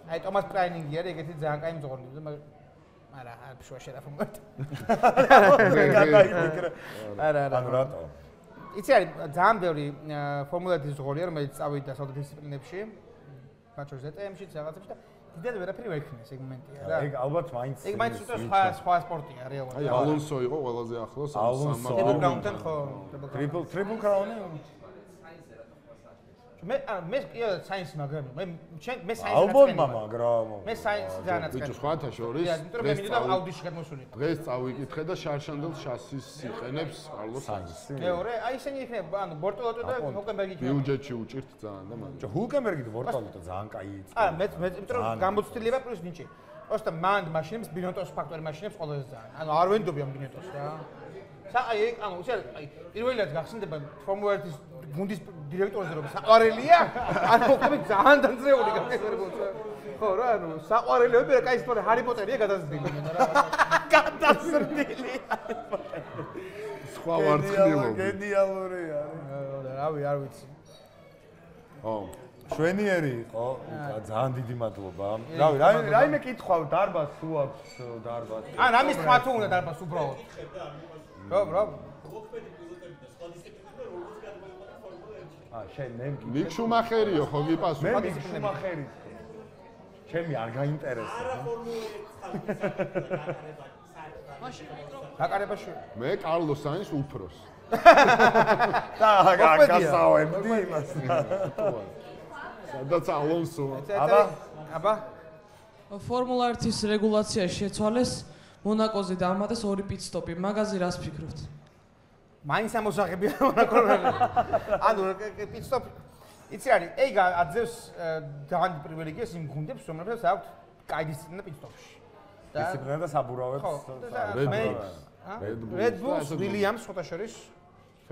Speaker 3: აი ტომას პრაინინგი არის ეგეთი ძალიან კაი მძღოლი მაგრამ არ შუაში რა ფორმატ არა
Speaker 1: ანუ რატო
Speaker 3: იცი არის ძალიან ბევრი ფორმულა 1-ის მძღოლია რომელიც წავიდა საერთო დისციპლინებში მათ შორის ZM-შიც რაღაცებში და დიდად ვერაფერი ვერ იქნეს ეგ მომენტია რა
Speaker 1: ეგ ალბათ მაინც
Speaker 3: ეგ მაინც სხვა სპორტია რეალურად
Speaker 2: აი ალონსო იყო ყველაზე ახლოს
Speaker 3: ტრიპლ კრაუნთან ხო
Speaker 1: ტრიპლ კრაუნი
Speaker 3: მე საინსი მაგრამ მე საინსი
Speaker 1: ალბომმა მაგრამ
Speaker 3: მე საინსი ძალიან აწყენე
Speaker 2: ბიჭო სხვათა შორის
Speaker 3: აუდიში გადმოსული
Speaker 2: დღეს წავიკითხე და შარშანდელ შასის იყენებს კარლოს საინსი
Speaker 3: მეორე აი ისინი იქნება ანუ ბორტოლოტო და ჰულკენბერგი
Speaker 2: ბიუჯეტში უჭირთ ძალიან და მაგრამ
Speaker 1: ბიჭო ჰულკენბერგი და ბორტოლოტო ძალიან კაი იყო
Speaker 3: არა მე იმიტომ რომ გამოცდილება პლუს ნიჭი просто მანდ მაშინებს ბინოტოს ფაქტორი მაშინებს ყველაზე ძალიან ანუ არ ვენდობიან ბინოტოს რა აი ანუ აი პირველად გახსნდება ფორმულა 1-ის გუნდის დირექტორზე რომ საყვარელია ანუ ხომ ძალიან დანძრეული გაკეთებოდა ხო რა ანუ საყვარელია მე კაი ისტორია ჰარი პოტერია გადაზრდილი რა გადაზრდილი
Speaker 2: სხვა ვარცხნილობა
Speaker 1: გენიალური არის
Speaker 3: რავი არ ვიცი
Speaker 2: ო
Speaker 1: შვენიერი იყო ძალიან დიდი მადლობა რავი რაიმე კითხვა დარბას თუ აქვს დარბას
Speaker 3: ან ამის თქვა თუ უნდა დარბას უბრალოდ რა
Speaker 5: ბლოკპედი პილოტები და სხვა დისციპლინები როგორც გადმოიყვანა ფორმულა 1-ში.
Speaker 1: შენ მე
Speaker 2: მიკ შუმახერიო ხო გიპასუხე
Speaker 1: მე მიკ შუმახერი ჩემი არ გაინტერესებს
Speaker 5: არა ფორმულა 1-ს
Speaker 3: გაკარებაში
Speaker 2: მე კარლოს საინს უფროს
Speaker 1: და გასავებდი იმას
Speaker 2: სადაც ალონსო
Speaker 3: აბა
Speaker 6: ფორმულა 1-ის რეგულაციაში შეცვალეს მონაკოზე დამატეს 2 პიტსტოპი. მაგაზე რას ფიქრობთ?
Speaker 3: მაინც ამოსაღებია მონაკოზე. ანუ პიტსტოპი იცი არის, ეგ აძლევს ძალიან პრივილეგიას იმ გუნდებს, რომლებსაც აქვთ კაი დისციპლინა პიტსტოპში.
Speaker 1: დისციპლინა და საბურავებს.
Speaker 3: Red Bulls, Williams ხოთა შორის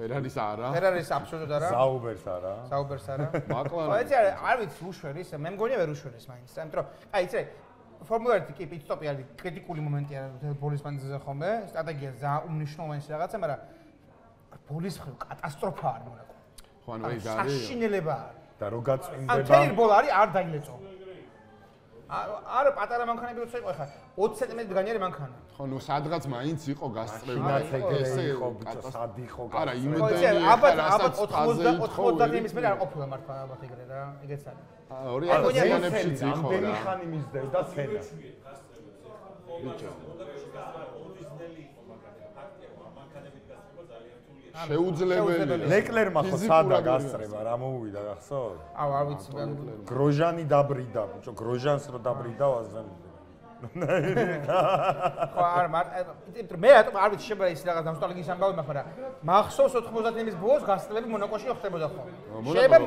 Speaker 2: ფერარის არა.
Speaker 3: ფერარის აბსოლუტურად არა.
Speaker 1: საუბერს არა.
Speaker 3: საუბერს არა.
Speaker 2: მაკლარენი.
Speaker 3: ხო, იცი არის, არ ვიცი უშველის, მე მგონია ვერ უშველის მაინც. ამიტომ აი იცი ფორმულა 1 კი პიტსტოპი არის კრიტიკული მომენტი არის ბოლის მანძილზე ხოლმე, სტრატეგია ძალიან უმნიშვნელოვანესი რაღაცა, მაგრამ ბოლის მხრივ კატასტროფა არის მონაკო.
Speaker 2: ხო, ანუ ეს არის
Speaker 3: საშინელება
Speaker 1: და რო გაწმინდება.
Speaker 3: ან თელი ბოლა არის არ დაილეწო. არა პატარა მანქანები როცა იყო ხა 20 სენტიმეტრი განიერი მანქანა.
Speaker 2: ხო, ნუ სადღაც მაინც იყო გასწრებული.
Speaker 1: ესე იყო ბიჭო, სად იყო გასწრებული.
Speaker 2: არა, იმედიანი
Speaker 3: აბა 90 იმის მე არ ყოფილა მართლა ალბათ ეგრე რა, ეგეც არის.
Speaker 2: ორი აზიანებშიც იყო რა.
Speaker 1: ამდენი ხანი მისდევს და ცენა.
Speaker 2: ბიჭო.
Speaker 5: ორიზინალი იყო მანქანები, ფაქტია, ამ მანქანებით გასწრება ძალიან რთულია.
Speaker 2: შეუძლებელია.
Speaker 1: ლეკლერმა ხო სადა გასწრება, რა მოუვიდა გახსოვთ?
Speaker 3: აუ არ ვიცი.
Speaker 1: გროჟანი დაბრიდა, ბიჭო, გროჟანს რო დაბრიდა ვაზრამდე.
Speaker 3: ხო არ მე რატომ არ ვიცი შეიძლება ის რაღაც ნოსტალგიის ამბავი მაგრამ მახსოვს 90-იანების ბოლოს გასწრებები მონაკოში ხდებოდა ხო შეიძლება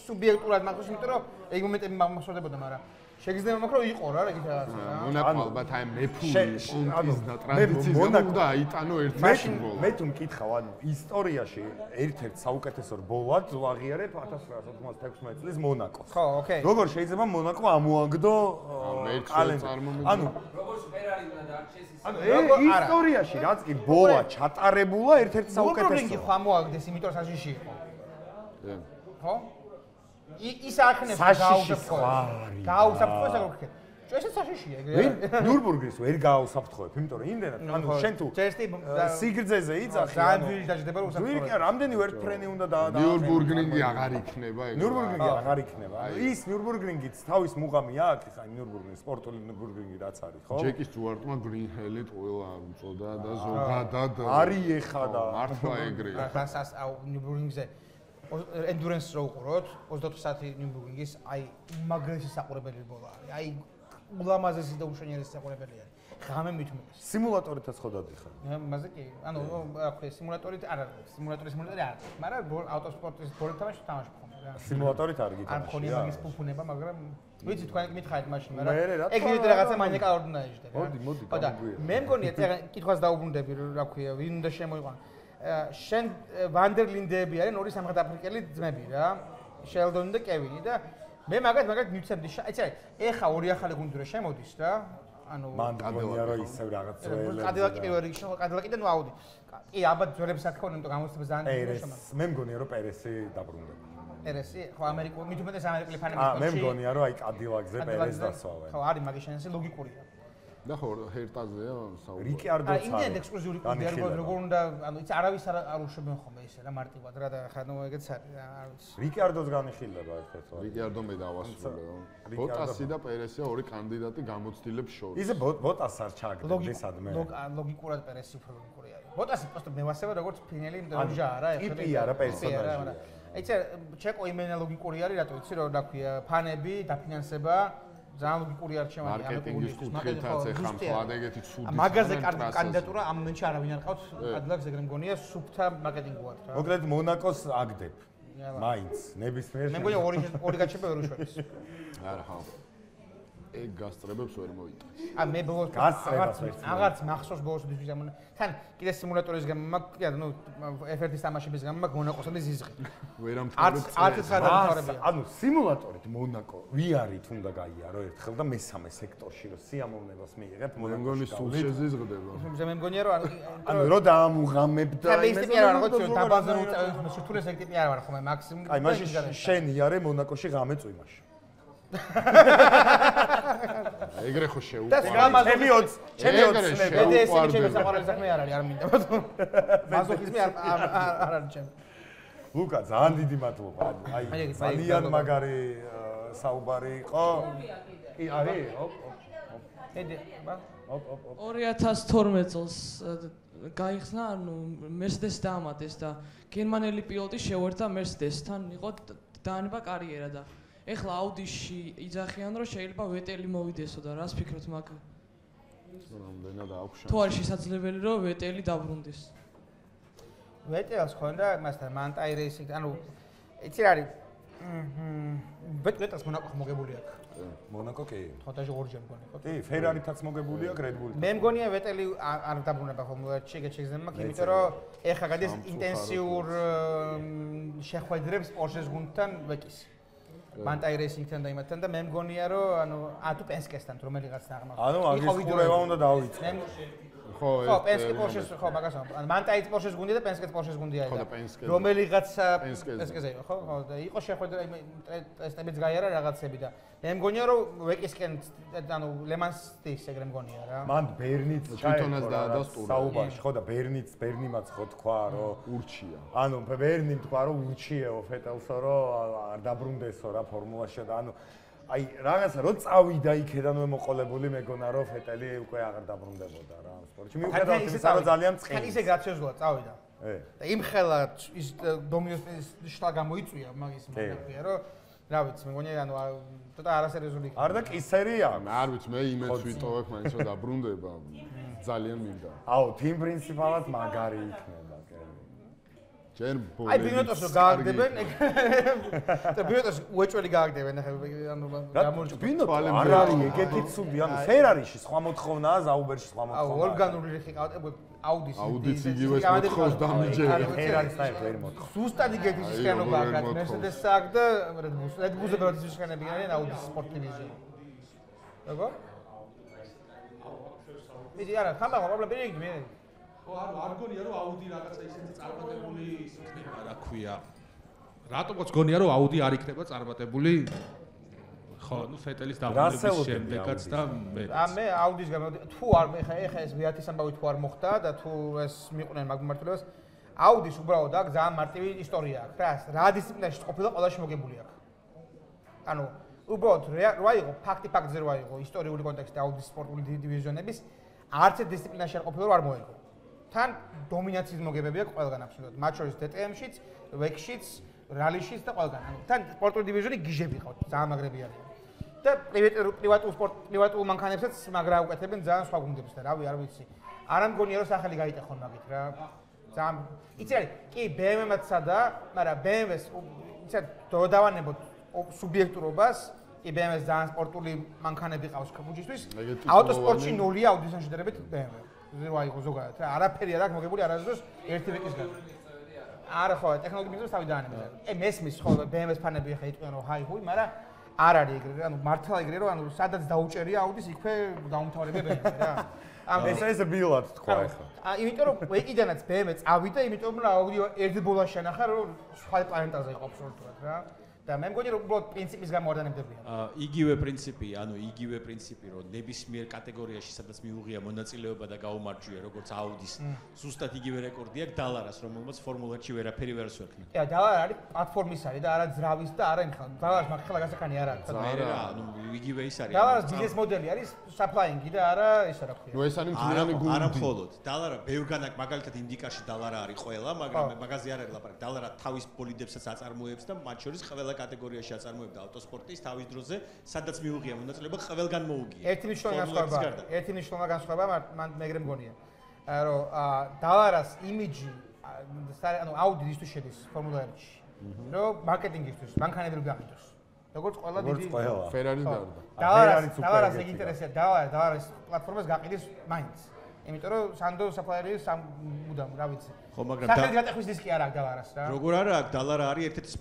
Speaker 3: სუბიექტურად მახსოვს იმიტომ რომ ეგ მომენტები მახსოვდებოდა მაგრამ შეგიძლია მაქვს რომ იყო რა ეგეთ რაღაცა
Speaker 2: მონაკო ალბათ აი მეფული პონტის და ტრადიციის უნდა აიტანო ერთ-ერთი ბოლო
Speaker 1: მე თუ მკითხავ ანუ ისტორიაში ერთ-ერთ საუკეთესო ბოლად ვაღიარებ 1996 წლის მონაკოს
Speaker 3: ხო ოკეი
Speaker 1: როგორ შეიძლება მონაკო ამოაგდო კალენდარს ანუ ანუ ისტორიაში რაც კი ბოლა ჩატარებულა ერთ-ერთი საუკეთესო.
Speaker 3: ნურბურგრინგი ხო ამოაგდეს, იმიტომ საშიში იყო. ხო? ის ახნებს გაუსაფრთხოებს აგრეთვე. ეს საშიშია ეგრე.
Speaker 1: ნურბურგის ვერ გაუსაფრთხოებ, იმიტომ რომ იმდენად ანუ შენ თუ სიგრძეზე იძახი,
Speaker 3: ძალიან ძვირი დაждდება რომ
Speaker 1: усაფრთხოებ. ვირკი რამდენი ვერტფრენი უნდა და
Speaker 2: ნურბურგრინგი აღარ იქნება ეგ.
Speaker 1: ნურბურგრინგი აღარ იქნება. ის ნურბურგრინგიც თავის მუღამი აქვს, ხა ნურბურგრინგი სპორტული ნურბურგრინგი რაც არის, ხო?
Speaker 2: ჯეკი სტუარტმა გრინჰელით ყველა უწოდა და ზოგადად
Speaker 1: არის ეხა და
Speaker 2: მართლა ეგრეა.
Speaker 3: ახლა ნურბურგრინგზე endurance რო უყუროთ 24 საათი ნურბურგრინგის აი უმაგრესი საყურებელი ბოლა არის. აი ულამაზესი და უშენიერესი საყურებელი არის. ღამე მithumes.
Speaker 1: სიმულატორითაც ხო დადიხარ?
Speaker 3: მასე კი. ანუ აქვე სიმულატორით არ არის. სიმულატორი არ არის. მაგრამ ავტოსპორტის ბოლო თამაში თამაშობ ხოლმე რა.
Speaker 1: სიმულატორით არ გითამაშია.
Speaker 3: არ მქონია მაგის ფუფუნება, მაგრამ ვიცი თქვენ მითხარით მაშინ, მაგრამ ეგ ვიდრე რაღაცა მანეკა არ უნდა ეჟდე რა.
Speaker 1: მოდი,
Speaker 3: და მე მგონია კითხვას დაუბრუნდები რა ქვია, ვინ უნდა შემოიყვანა. შენ ვანდერლინდეები არიან ორი სამხრეთაფრიკელი ძმები რა. შელდონი და კევინი და მე მაგათ მივცემდი. ეცი რა, ეხა ორი ახალი გუნდი რა შემოდის რა. ანუ
Speaker 1: მან გონია რომ ისევ რაღაც ძველები.
Speaker 3: კადილაკი პირველ რიგში, კადილაკიდან აუდი. კი, ალბათ ძველებს არ ქონია, იმიტომ გამოცდება ძალიან
Speaker 1: δύσκολია. მე მგონია რომ პერესი დაბრუნდება.
Speaker 3: პერესი, ხო ამერიკული, მithumetes ამერიკული ფანები
Speaker 1: მე მგონია რომ აი კადილაკზე პერეს დასვავენ.
Speaker 3: ხო, არის მაგის შანსი ლოგიკურია.
Speaker 2: და ხო ჰერტაზეა საუბარი.
Speaker 1: რიკიარდოც არის.
Speaker 3: იმდენ ექსკლუზიური გუნდი არის, როგორ უნდა, ანუ იცი არავის არ უშვებენ ხოლმე ისე რა მარტივად რა და ხა ნუ ეგეც არის, არ ვიცი.
Speaker 1: რიკიარდოც განიხილება ერთ-ერთი.
Speaker 2: რიკიარდო მე დავასრულე. ბოტასი და პერესია ორი კანდიდატი გამოცდილებს შორის.
Speaker 1: ისე ბოტას არ ჩააგდებს სადმე.
Speaker 3: ლოგიკურად პერესი უფრო ლოგიკური არის. ბოტასი просто მე ვასება როგორც ფინელი იმდროჟა არა,
Speaker 1: ეხლა. ტიპი არა პერსონაჟი.
Speaker 3: ეცე ჩეკო იმენა ლოგიკური არის, რატო იცი რომ რა ქვია, ფანები, დაფინანსება ძალიან ლოგიკური არჩევანია ამ
Speaker 2: მარკეტინგის კუთხითაც ეხა მხოლოდ ეგეთი ცუდი
Speaker 3: მაგაზე კანდიდატურა ამ მომენტში არავინ არ ყავს კადილაკს ეგრე მგონია სუფთა მარკეტინგი ვარ რა
Speaker 1: მოკლედ მონაკოს აგდებ მაინც ნებისმიერ
Speaker 3: მე მგონია ორი გაჩება ვერ უშვებს
Speaker 2: არა ხო ეგ გასწრებებს ვერ მოიტანს
Speaker 3: მე ბოლოს აღარც მახსოვს ბოლოს ის ამონა თან კიდე სიმულატორის გამო მაქვს ანუ F1-ის თამაშების გამო მაქვს მონაკოსთან ზიზღი
Speaker 2: ვერ ამთავრებს
Speaker 1: ანუ სიმულატორით მონაკო ვიარით უნდა გაიარო ერთხელ და მესამე სექტორში რომ სიამოვნებას მიიღებ
Speaker 2: მონაკოში სულ შეზიზღდება
Speaker 3: მე მგონია რომ
Speaker 1: ანუ რო დაამუღამებ და
Speaker 3: მე ისე არ ვარ როგორც დაბაზე რო სიტულის ეგ ტიპი არ ვარ ხოლმე მაქსიმუმ
Speaker 1: აი მაშინ შენ იარე მონაკოში ღამე წვიმაში
Speaker 2: ეგრე ხო შეუყვარდა.
Speaker 1: ჩემი 20
Speaker 3: BDS-ი ჩემი საყვარელი საქმე არ არის, არ მინდა ბატონო. მაზოხიზმი არ არის ჩემი.
Speaker 1: ლუკა, ძალიან დიდი მადლობა. აი, ძალიან მაგარი საუბარი იყო. კი, არის?
Speaker 6: 2012 წელს გაიხსნა, ანუ Mercedes დაამატეს და გერმანელი პილოტი შეუერთდა Mercedes-თან, იყო დაანება კარიერა და ეხლა აუდიში იძახიან რომ შეიძლება ვეტელი მოვიდესო და რას ფიქრობთ მაგ
Speaker 2: რამდენად აქვს შანსი
Speaker 6: თუ არის შესაძლებელი რომ ვეტელი დაბრუნდეს
Speaker 3: ვეტელს ხონდა მასთან მანტაი რეისინგ ანუ იცი რა არის ვეტელს მონაკო მოგებული აქვს
Speaker 1: მონაკო კი
Speaker 3: ხოთაში ორჯერ მგონი ხო
Speaker 1: კი ფერარითაც მოგებული აქვს Red Bull
Speaker 3: მე მგონია ვეტელი არ დაბრუნება ხოლმე შეგეჩეგზენ მაგ იმიტომ რომ ეხლა გადის ინტენსიურ შეხვედრებს Porsche-ს გუნდთან ვეკის მანტაი რეისინგთან და იმათთან და მე მგონია რომ ანუ თუ პენსკესთან რომელიღაც ნაღმაა
Speaker 1: ანუ მაგის ყურება უნდა დავიწყო
Speaker 2: ხო
Speaker 3: პენსკე Porsche-ს ხო მაგას ანუ მანტაიც Porsche-ს გუნდია და პენსკეც Porsche-ს გუნდია რომელიღაც პენსკეზე ხო ხო და იყო შეხვედრა ტესტებიც გაიარა რაღაცები და მე მგონია რომ ვეკისკენ ანუ ლემანსის ეგრე მგონია რა
Speaker 1: მან ბერნიც
Speaker 2: თვითონაც დაასტურა
Speaker 1: საუბარში ხო და ბერნიმაც ხო თქვა რომ
Speaker 2: ურჩია
Speaker 1: ანუ ბერნიმ თქვა რომ ურჩიეო ფეტელსო რომ არ დაბრუნდესო რა ფორმულაში და ანუ აი რაღაცა რო წავიდა იქედან მოყოლებული მეგონა რომ ფეტელი უკვე აღარ დაბრუნდებოდა რა ამ სპორტში მიუხედავად იმისა რომ ძალიან წყირი
Speaker 3: ხან ისე გრაციოზულად წავიდა და იმხელა ის დომინოს შტა გამოიწვია მაგის მაგია რომ რა ვიცი მე მგონია ანუ ცოტა არასერიოზული
Speaker 1: არ და კისერია
Speaker 2: არ ვიცი მე იმედს ვიტოვებ მაინც რომ დაბრუნდება ძალიან მინდა
Speaker 1: აუ თიმ პრინციპალად მაგარი იქნება
Speaker 2: ჯერ
Speaker 3: აი ბინოტოს რო გააგდებენ და ბინოტოს უეჭველი გააგდებენ ახლა ანუ
Speaker 1: გამორჩა ბინოტო არ არის ეგეთი ცუდი ანუ ფერარიში სხვა მოთხოვნაა ზაუბერში სხვა მოთხოვნაა
Speaker 3: აუ ორგანული რიხი
Speaker 2: აუდიც იგივეს მოთხოვს დამიჯერე
Speaker 1: ფერარის საერთოდ ვერ მოთხოვს
Speaker 3: ზუსტად იგივე შეხანობა აქვს Mercedes-ს აქვს და Red Bull-ზე პროდუქციის შეხანები არიან აუდის სპორტ დივიზიონი როგორ იცი არა, ხამბა პრობლემა პირიქით მე.
Speaker 7: ხო, არ გონია რომ აუდი რაღაცა ისეთი წარმატებული იქნება, რა ქვია. რატომაც გონია რომ აუდი არ იქნება წარმატებული? ხო, ნუ ფეტელის დაბრუნების შემდეგაც და
Speaker 3: მე აუდის გამო თუ არ ეხა ეს ვიათის ამბავი თუ არ მოხდა და თუ ეს მიყვნენ მაგ მართლობას აუდის უბრალოდ აქ ძალიან მარტივი ისტორია აქვს რა დისციპლინაში ყოფილა ყველაში მოგებული აქვს ანუ უბრალოდ რა იყო ფაქტზე რა იყო ისტორიული კონტექსტი აუდის სპორტული დივიზიონების არც ერთ დისციპლინაში არ ყოფილა რომ არ მოიგო თან დომინაციის მოგებები აქვს ყველგან აბსოლუტურად მათ შორის DTM-შიც, WEC-შიც, რალიშიც და ყველგან ანუ თან სპორტული დივიზიონი გიჟები ყავთ ძალიან მაგრები არიან და პრივატულ მანქანებსაც მაგრა უკეთებენ ძალიან სხვა გუნდებს და რავი არ ვიცი არ ამგონია რომ სახელი გაიტეხონ მაგით რა ძალიან იცი არის კი BMW-მაც სადა მაგრამ BMW-ს იცი დრო დავანებოთ სუბიექტურობას კი BMW-ს ძალიან სპორტული მანქანები ყავს ქუჩისთვის ავტოსპორტში ნულია აუდისთან შედარებით BMW ზევა იყო ზოგადად რა არაფერი არ აქვს მოგებული არასდროს ერთი ვეკისგან არა ხო ტექნოლოგიების მიზნით თავი დაანებდა მესმის ხო BMW-ს ფანები ხა იტყვიან რომ ჰაი ჰუი მაგრამ არ არის ეგრე, ანუ მართლა ეგრე რომ ანუ სადაც დაუჭერია აუდის იქვე დაუმთავრებია BMW რა.
Speaker 1: ეს ეს ბილად თქვა ახლა.
Speaker 3: იმიტომ რომ ვეკიდანაც BMW წავიდა, იმიტომ რომ აუდი ერთი ბოლაში ანახა რომ სხვა პლანეტაზე იყო აბსოლუტურად რა. და მე მგონი რომ უბრალოდ პრინციპის გამო არ დანებდებიან.
Speaker 5: იგივე პრინციპი რომ ნებისმიერ კატეგორიაში სადაც მიუღია მონაწილეობა და გაუმარჯვია როგორც აუდის ზუსტად იგივე რეკორდი აქვს დალარას რომელმაც ფორმულაში ვერაფერი ვერ შეექმნა.
Speaker 3: კი, დალარა არის პლატფორმის არის და არა ძრავის და არა ეხლა დალარას მაგხელა გასახანი არ არის.
Speaker 5: ანუ იგივე ის არის.
Speaker 3: დალარას ბიზნეს მოდელი არის საფლაინგი და არა ესა რა ქვია.
Speaker 2: ნუ ეს არის მთლიანი გუნდი.
Speaker 5: არა მხოლოდ დალარა ბევრგან აქვს მაგალითად ინდიკაში დალარა არის ყველა მაგრამ მაგაზე არ არის ლაპარაკი. დალარა თავის ბოლიდებსაც აწარმოებს და მათ შორის ყველა კატეგორიაში აწარმოებდა ავტოსპორტის თავის დროზე, სადაც მიუღია მონაწილეობა ყველგან მოუგია.
Speaker 3: ერთი ნიშნულოვანი განსხვავება მან მეგრე მგონია. რომ დალარას იმიჯი ანუ აუდი ისთვის შედის ფორმულა 1-ში. რომ მარკეტინგისთვის, მანქანები რო გაყიდოს. როგორც ყველა დიდი
Speaker 2: ფერარი გარდა.
Speaker 3: დალარას ეგ ინტერესია, დალარის პლატფორმას გაყიდის მაინც. იმიტომ რომ სანდო საფაერი მუდამ რა ვიცი.
Speaker 5: ხო, მაგრამ
Speaker 3: სახელი გატეხვის დისკი არ აქვს დალარას რა.
Speaker 5: როგორ არა აქვს დალარა არის ერთ-ერთი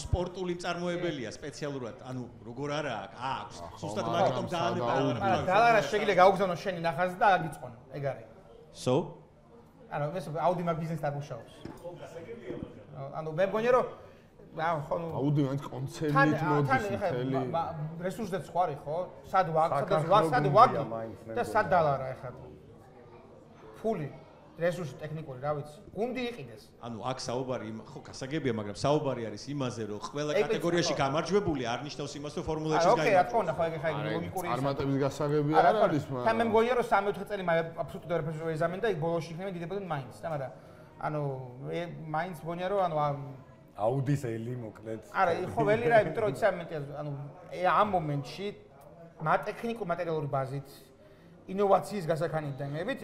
Speaker 5: სპორტული მწარმოებელია სპეციალურად. ანუ როგორ არა აქვს. ზუსტად მაგიტომ დაანება
Speaker 3: დალარას შეგიძლია გაუგზავნოს შენი ნახაზი და აგიწყონ. ეგ არის.
Speaker 5: So?
Speaker 3: ანუ ეს აუდი მაგ ბიზნესს არ მუშაობს. ანუ მე მგონია რომ ხო
Speaker 2: აუდი მაინც კონცერნით მოდის მთელი
Speaker 3: რესურსებს სხვა არის ხო? სად ვაგი და სად დალარა ეხლა. ფული რესურსი ტექნიკური, რა ვიცი. გუნდი იყიდეს.
Speaker 5: ანუ აქ საუბარი ხო გასაგებია, მაგრამ საუბარი არის იმაზე, რომ ყველა კატეგორიაში გამარჯვებული არ ნიშნავს იმას, რომ ფორმულაში გაიგო.
Speaker 3: ოკეი, რა თქმა უნდა, ხო ეგ ხა ლოგიკური.
Speaker 2: წარმატების გასაგები არ არის, მაგრამ
Speaker 3: თან მე მგონია, რომ 3-4 წელი აბსოლუტურად არაფერს რო ეზამენ და იქ ბოლოში იქნება დიდებოდნენ მაინც, და მაგრამ ანუ მე მაინც მგონია, რომ ანუ
Speaker 1: აუდის ელი მოკლედ.
Speaker 3: არა, ხო ველი რა, იმიტომ რომ იცი ანუ ამ მომენტში ტექნიკურ მატერიალური ბაზით ინოვაციის გასახანიდან მებით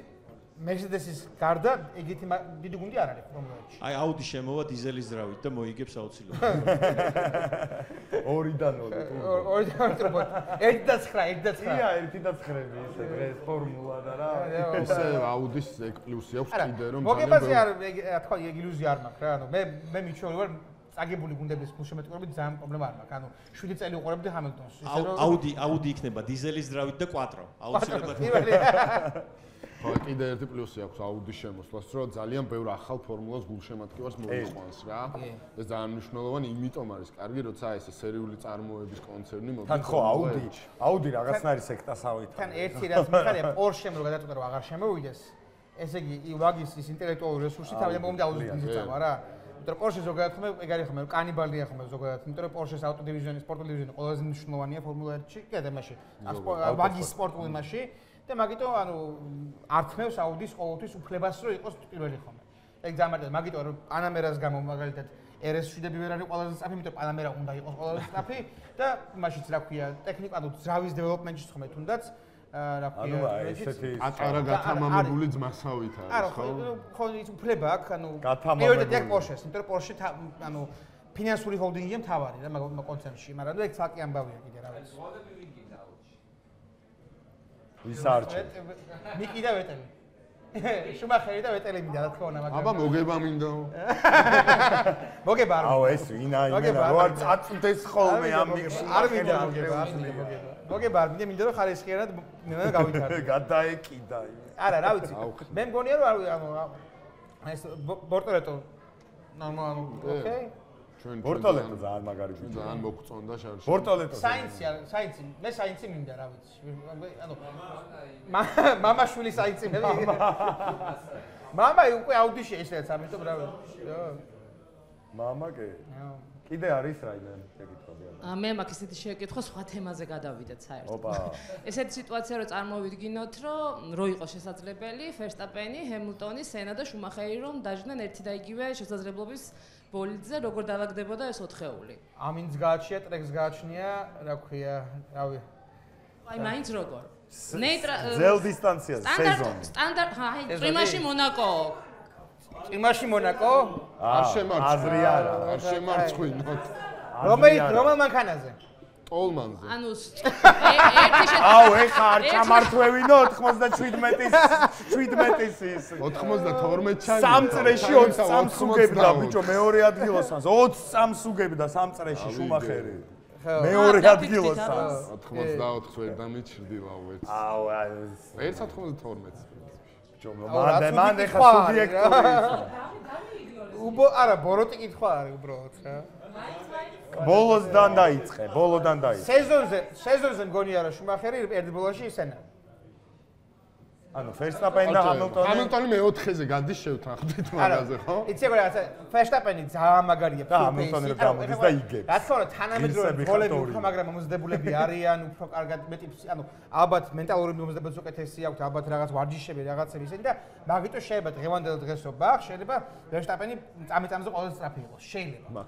Speaker 3: Mercedes-ის გარდა ეგეთი დიდი გუნდი არ არის პრომოებში.
Speaker 5: აი აუდი შემოვა დიზელის ძრავით და მოიგებს აუცილებლად.
Speaker 1: 2-დან
Speaker 3: 2. 1-9.
Speaker 1: ია, 1-9 ესე დღეს ფორმულა და რა.
Speaker 2: ესე აუდის ეგ პლუსი აქვს კიდე რომ
Speaker 3: მოგებაზე არ რა თქვა ეგ ილუზია არ მაქვს რა. ანუ მე მიჩვეულ ვარ წაგებული გუნდების გულშემატკივრობით ძალიან პრობლემა არ მაქვს. ანუ 7 წელი უყურებდი ჰამილტონს.
Speaker 5: აუდი იქნება დიზელის ძრავით და 4. აუცილებლად.
Speaker 2: ხო, კიდე ერთი პლუსი აქვს აუდის შემოსვლას, რომ ძალიან ბევრ ახალ ფორმულას გულშემატკივარს მოიყვანს რა. ეს ძალიან მნიშვნელოვანი, იმიტომ არის კარგი, როცა ესე სერიული წარმოების კონცერნი მოდის.
Speaker 1: თან ხო აუდი რაღაცნაირი სექტასავით.
Speaker 3: თან ერთი რაც მიხარია, Porsche-მ რო გადაწყვეტა რომ აღარ შემოვიდეს, ესე იგი ვაგის ის ინტელექტუალური რესურსი თავიდან მომდა აუდის მიზეწავა რა. იმიტომ რომ Porsche ზოგადად ხომ ეგ არის ხომ კანიბალია ხომ ზოგადად, იმიტომ რომ Porsche-ს ავტო დივიზიონის, სპორტული დივიზიონი ყველაზე მნიშვნელოვანია ფორმულა 1-ში, კიდე მასში. ვაგის სპორტული მასში. და მაგიტომ ანუ ართმევს აუდის ყოველთვის უფლებას რომ იყოს პირველი ხომე. ეგ ძალიან მარტივია, მაგიტომ რომ პანამერას გამო მაგალითად RS7-ები ვერ არის ყველაზე სწრაფი, იმიტომ პანამერა უნდა იყოს ყველაზე სწრაფი და მაშინც რა ქვია, ტექნიკად ძრავის დეველოპმენტში ხომე თუნდაც რა ქვია,
Speaker 2: ესეთი ატარა გათამამებული ძმასავით არის, ხო?
Speaker 3: ხო, ის უფლება აქვს, ანუ პრიორიტეტი აქვს Porsche-ს, იმიტომ რომ Porsche ანუ ფინანსური ჰოლდინგია მთავარი რა მაგ კონცერნში, მაგრამ ეგ ცალკე ამბავია კიდე რა ვიცი.
Speaker 1: ვის არჩევ?
Speaker 3: მიკი და ვეტელი. შუმახერი და ვეტელი მინდა რა თქმა უნდა მაგრამ
Speaker 2: აბა მოგება მინდა
Speaker 3: მოგება არ
Speaker 1: აუ ეს ვინა იმენა რო არ წაწვდეს ხოლმე ამ მიგში
Speaker 3: არ მინდა მოგება არ მინდა რომ ხარისხიერად გავითარო
Speaker 1: გადაეკიდა
Speaker 3: არა რა ვიცი მე მგონია რომ ეს ბორტოლეტო ნორმალ ოკეი
Speaker 1: ბორტოლეტო ძალიან მაგარი
Speaker 2: ჩვენ ძალიან მოგწონდა შარში
Speaker 1: ბორტოლეტო
Speaker 3: საინცი მე საინცი მინდა რა ვიცი ანუ მამაშვილი საინცი მე მამა უკვე აუდიში ესეც ამიტომ რა ვიცი
Speaker 1: მამა კიდე არის რაიმე შეკითხვები
Speaker 8: მე მაქვს ისეთი შეკითხვა სხვა თემაზე გადავიდეთ საერთოდ ესეთი სიტუაცია რომ წარმოვიდგინოთ რომ იყო შესაძლებელი Verstappen-ი, Hamilton-ი, Senna და Schumacher-ი რომ დაждდნენ ერთი და იგივე შესაძლებლობის ბოლიდზე როგორ დაალაგდებოდა ეს ოთხეული
Speaker 3: ამინც გააჩნია ტრეკს გააჩნია რა ქვია რავი
Speaker 8: აი მაინც როგორ
Speaker 1: ძელ დისტანციაზე სეზონი
Speaker 8: სტანდარტ აი წვიმაში მონაკო
Speaker 3: წვიმაში მონაკო
Speaker 2: არ შემარცხვა
Speaker 1: აზრი არა
Speaker 2: არ შემარცხვინოთ
Speaker 3: რომელ მანქანაზე
Speaker 2: ტოლმანზე
Speaker 8: ანუ ერთი
Speaker 1: აუ ეხა არ ჩამართვევინო 97-ის 17-ის
Speaker 2: 92 ჩაი
Speaker 1: სამ წრეში 23 სუგებდა ბიჭო მეორე ადგილოსანს 23 სუგებდა სამ წრეში შუმახერი მეორე ადგილოსანს
Speaker 2: 94 ვერ დამიჩრდილაო ერთ
Speaker 1: აუ
Speaker 2: ერთ 92
Speaker 1: ბიჭო მანდ ეხა სუბიექტური
Speaker 3: არა ბოროტი კითხვა არის უბრალოდ რა
Speaker 1: ბოლოსდან დაიწყე
Speaker 3: სეზონზე მგონია რომ შუმახერი ერთ ბოლოში ისენა
Speaker 1: ანუ Verstappen და
Speaker 2: Hamilton-ი მე-4-ზე გადის შევთანხმდით მაგაზე ხო?
Speaker 3: იცი როგორ რაღაცა Verstappen-ი ძალიან მაგარია
Speaker 1: Hamilton-ი გამოდის და იგებს.
Speaker 3: რა თქმა უნდა თანამედროვე გოლები უფრო მაგრამ მომზადებულები არიან, უფრო კარგად მეტი ანუ ალბათ მენტალური მომზადებაც უკეთესი აქვს, ალბათ რაღაც ვარჯიშები, რაღაცები ისეთი და მაგიტო შეიძლება დღევანდელ დღესობა შეიძლება Verstappen-ი წამიწამზე ყველაზე სწრაფი იყოს, შეიძლება.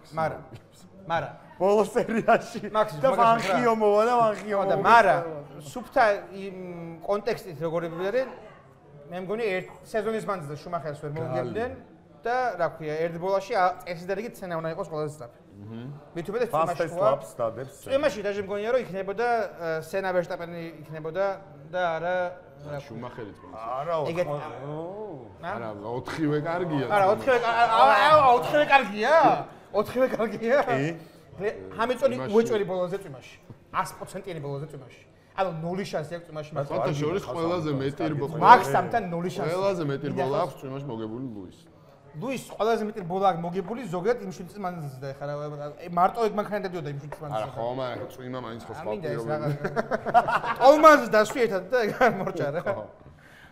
Speaker 3: მაგრამ
Speaker 1: ბოლო სერიაში და ვანხიო მოვა და ვანხიო
Speaker 3: და მაგრამ სუფთა კონტექსტით როგორები არის მე მგონი ერთ სეზონის მანძილზე შუმახერს ვერ მოგებდნენ და რა ქვია ერთ ბოლაში წესიდარიგით Senna უნდა იყოს ყველაზე სწრაფი. მით უმეტეს წვიმაში დაჟე მგონია რომ იქნებოდა Senna Verstappen-ი იქნებოდა და არა
Speaker 2: შუმახერიც
Speaker 1: არა
Speaker 2: არა 4-ვე კარგია
Speaker 3: არა 4-ვე კარგია 4-ვე კარგია? კი. Hamilton-ი უეჭველი ბოლოზე წვიმაში. 100%-იანი ბოლოზე წვიმაში. ანუ 0 შანსი აქვს წვიმაში მაგრამ.
Speaker 2: ბატონო შორის ყველაზე მეტი
Speaker 3: მაქსამდან 0 შანსი.
Speaker 2: ყველაზე მეტი ბოლა აქვს წვიმაში მოგებული ლუის.
Speaker 3: ლუის ყველაზე მეტი ბოლა აქვს მოგებული ზოგადად იმ შვიდ წლის მანძილზე და ეხლა მარტო ეგ მანქანა დადიოდა იმ შვიდ წლის მანძილზე.
Speaker 2: არა ხო მაგრამ წვიმა მაინც ხო სხვა პირობები.
Speaker 3: ტოლმანზე დასვი ერთად და მორჭა რა.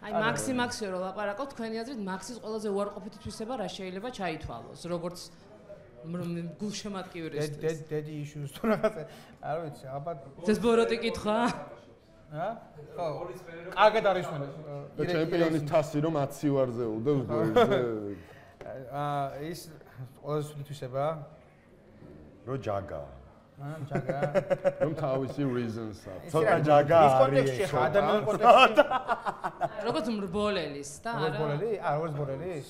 Speaker 8: აი მაქსი რო ლაპარაკობ თქვენი აზრით მაქსის ყველაზე უარყოფითი თვისება რა შეიძლება ჩაითვალოს როგორც გულშემატკივრისთვის.
Speaker 3: Daddy issues თუ რაღაცა. არ ვიცი, ალბათ.
Speaker 8: ეს ბოროტი კითხვა?
Speaker 3: ხო. კარგად არის მენე.
Speaker 2: და ჩემპიონის თასი რომ 10 ვარზე უდევს გოლზე.
Speaker 3: ის ყველაზე სული თვისება?
Speaker 1: რო ჯაგა.
Speaker 3: ჯაგა.
Speaker 2: რომ თავისი reasons აქვს.
Speaker 1: ცოტა ჯაგა
Speaker 3: არის. ის კონტექსტში ხა ადამიანის კონტექსტში.
Speaker 8: როგორც მრბოლელის და არა.
Speaker 3: მრბოლელი? როგორც ბორელის?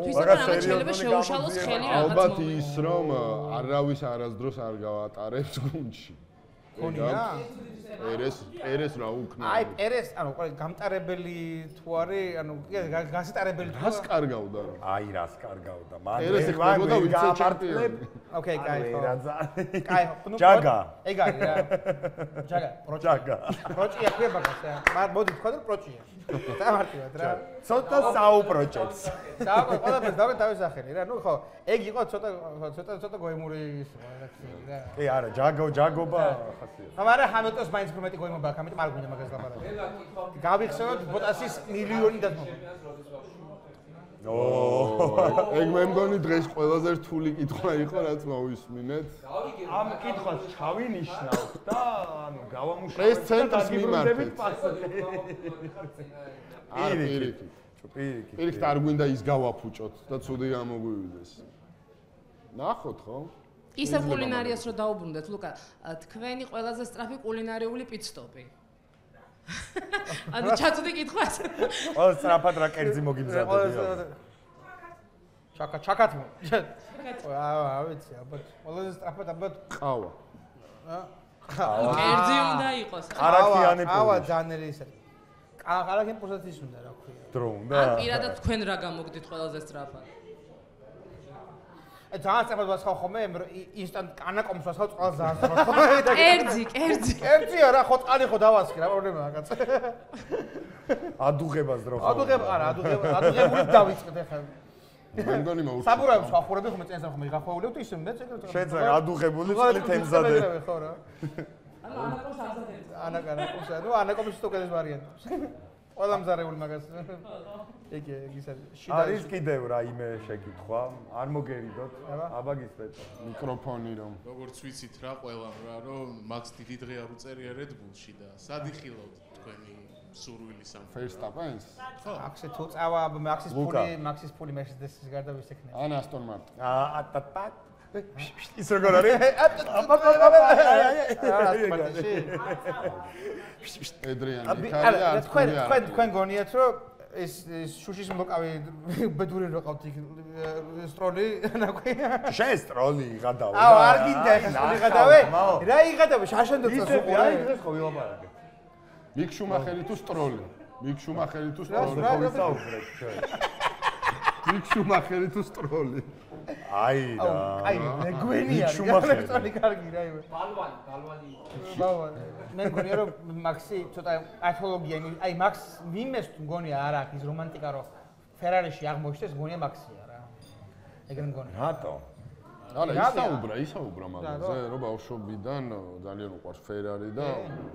Speaker 8: თვისება რა შეიძლება შეუშალოს ხელი რაღაც მომენტში.
Speaker 2: ალბათ ის რომ არავის არასდროს არ გავატარებს გუნდში.
Speaker 3: ქონია?
Speaker 2: პერეს რა უკნა.
Speaker 3: აი პერეს, ანუ გამტარებელი თუ არის, ანუ გასიტარებელი თუ
Speaker 2: რას კარგავდა?
Speaker 1: აი რას კარგავდა. მან
Speaker 2: პერეს ეხებოდა ვიცე ჩემპიონი.
Speaker 3: ოკეი, კაი ხო.
Speaker 1: კაი, ჯაგა.
Speaker 3: ეგ არის რა. ჯაგა, პროჭია ქვია მაგას რა. მაგრამ მოდი თქვა რომ პროჭია. დამარტივად რა.
Speaker 1: ცოტა საუბროჭებს.
Speaker 3: ყველაფერს დავისახელი რა. ნუ ხო, ეგ იყო ცოტა გოემური ის რა.
Speaker 1: კი არა, ჯაგობა ხასიათი.
Speaker 3: მაგრამ Hamilton-ს მაინც უფრო მეტი გოემობა აქვს, ამიტომ არ გვინდა მაგას ლაპარაკი. გავიხსენოთ ბოტასის მილიონი დათმობა.
Speaker 2: ეგ მე მგონი დღეს ყველაზე რთული კითხვა იყო რაც მოვისმინეთ.
Speaker 1: ამ კითხვას ჩავინიშნავ და ანუ გავამუშავებ.
Speaker 2: ეს ცენტრს მიმართეთ. არ პირიქით არ გვინდა ის გავაფუჭოთ და ცუდი გამოგვივიდეს. ნახოთ ხო?
Speaker 8: ისე კულინარიას რო დაუბრუნდეთ, ლუკა, თქვენი ყველაზე სწრაფი კულინარიული პიტსტოპი. ანუ ჩაწუდი კითხვას.
Speaker 1: ყველა სწრაფად რა კერძი მოგიმზადებია.
Speaker 3: ჩაკათმო. აა, ვიცი, ალბათ. ყველაზე სწრაფად ალბათ
Speaker 2: ყავა.
Speaker 8: კერძი უნდა იყოს.
Speaker 1: ყარაქიანი პური.
Speaker 3: ყავა ძალიან ის არის. აღარ პოზიციის უნდა რა ქვია.
Speaker 1: დრო უნდა.
Speaker 8: ან პირადად თქვენ რა გამოგდით ყველაზე სწრაფად?
Speaker 3: ძალიან სწრაფად ვასხავ ხოლმე, ინსტანტ კანაკომს ვასხავ წყალს ძალიან. კერძი არა, ხო წყალი ხო დავასხი, რა პრობლემაა კაცო.
Speaker 1: ადუღებას დრო.
Speaker 3: ადუღებული დავიწყეთ ახლა.
Speaker 2: მე მგონი მოუწევს.
Speaker 3: საბურავებს ვახურები ხოლმე წენს ხოლმე გახმაულებთ ისე მე წეგრეთ.
Speaker 1: შეძა ადუღებული წყლით ემზადე.
Speaker 3: ხო რა. ანაკომს უკეთეს ვარიანტი. ყველა მზარეული მაგას. ეგ
Speaker 1: არის კიდევ რაიმე შეკითხვა? არ მოგერიდოთ? აბა გისმენთ.
Speaker 2: მიკროფონი რომ.
Speaker 7: როგორც ვიცით რა ყველამ რა რომ მაქს დიდი დღე არ უწერია Red Bull-ში და სად იხილავთ თქვენი სურვილი სამყარო?
Speaker 2: Verstappen-ს?
Speaker 3: ხო, აქსე თუ წავა მაქსის ფული Mercedes-ის გარდა ვის ეკნება?
Speaker 2: ან Aston Martin.
Speaker 1: ატატატ ის როგორ არის?
Speaker 2: ედრიანი ქარია არ თქვია.
Speaker 3: თქვენ გონიათ რომ ეს შუშის მოკავი ბედური რო ყავთ იქ სტროლი ნაკვია.
Speaker 1: შენ სტროლი იღადავ.
Speaker 3: აუ არ გინდა ეხა სტროლი იღადავე? რა იღადავე? შაშანდო წასო.
Speaker 1: რა იღეს ხო ვილაპარაკე?
Speaker 2: მიკ შუმახერი თუ სტროლი? მიკ შუმახერი თუ სტროლი?
Speaker 1: რა ვისაუბრეთ ჩვენ?
Speaker 2: მიკ შუმახერი თუ სტროლი?
Speaker 1: აი რა.
Speaker 3: აი მე გვენი არის. სტროლი კარგი რა იმე. ბალვანი. მე მგონია რომ მაქსი ცოტა ათოლოგია აი მაქს ვინმეს მგონია არ აქვს ის რომანტიკა რომ ფერარიში აღმოჩნდეს მგონია მაქსია რა. ეგრე მგონია.
Speaker 1: რატო?
Speaker 2: არა ისაუბრა მაგაზე რომ ბავშვობიდან ძალიან უყვარს ფერარი და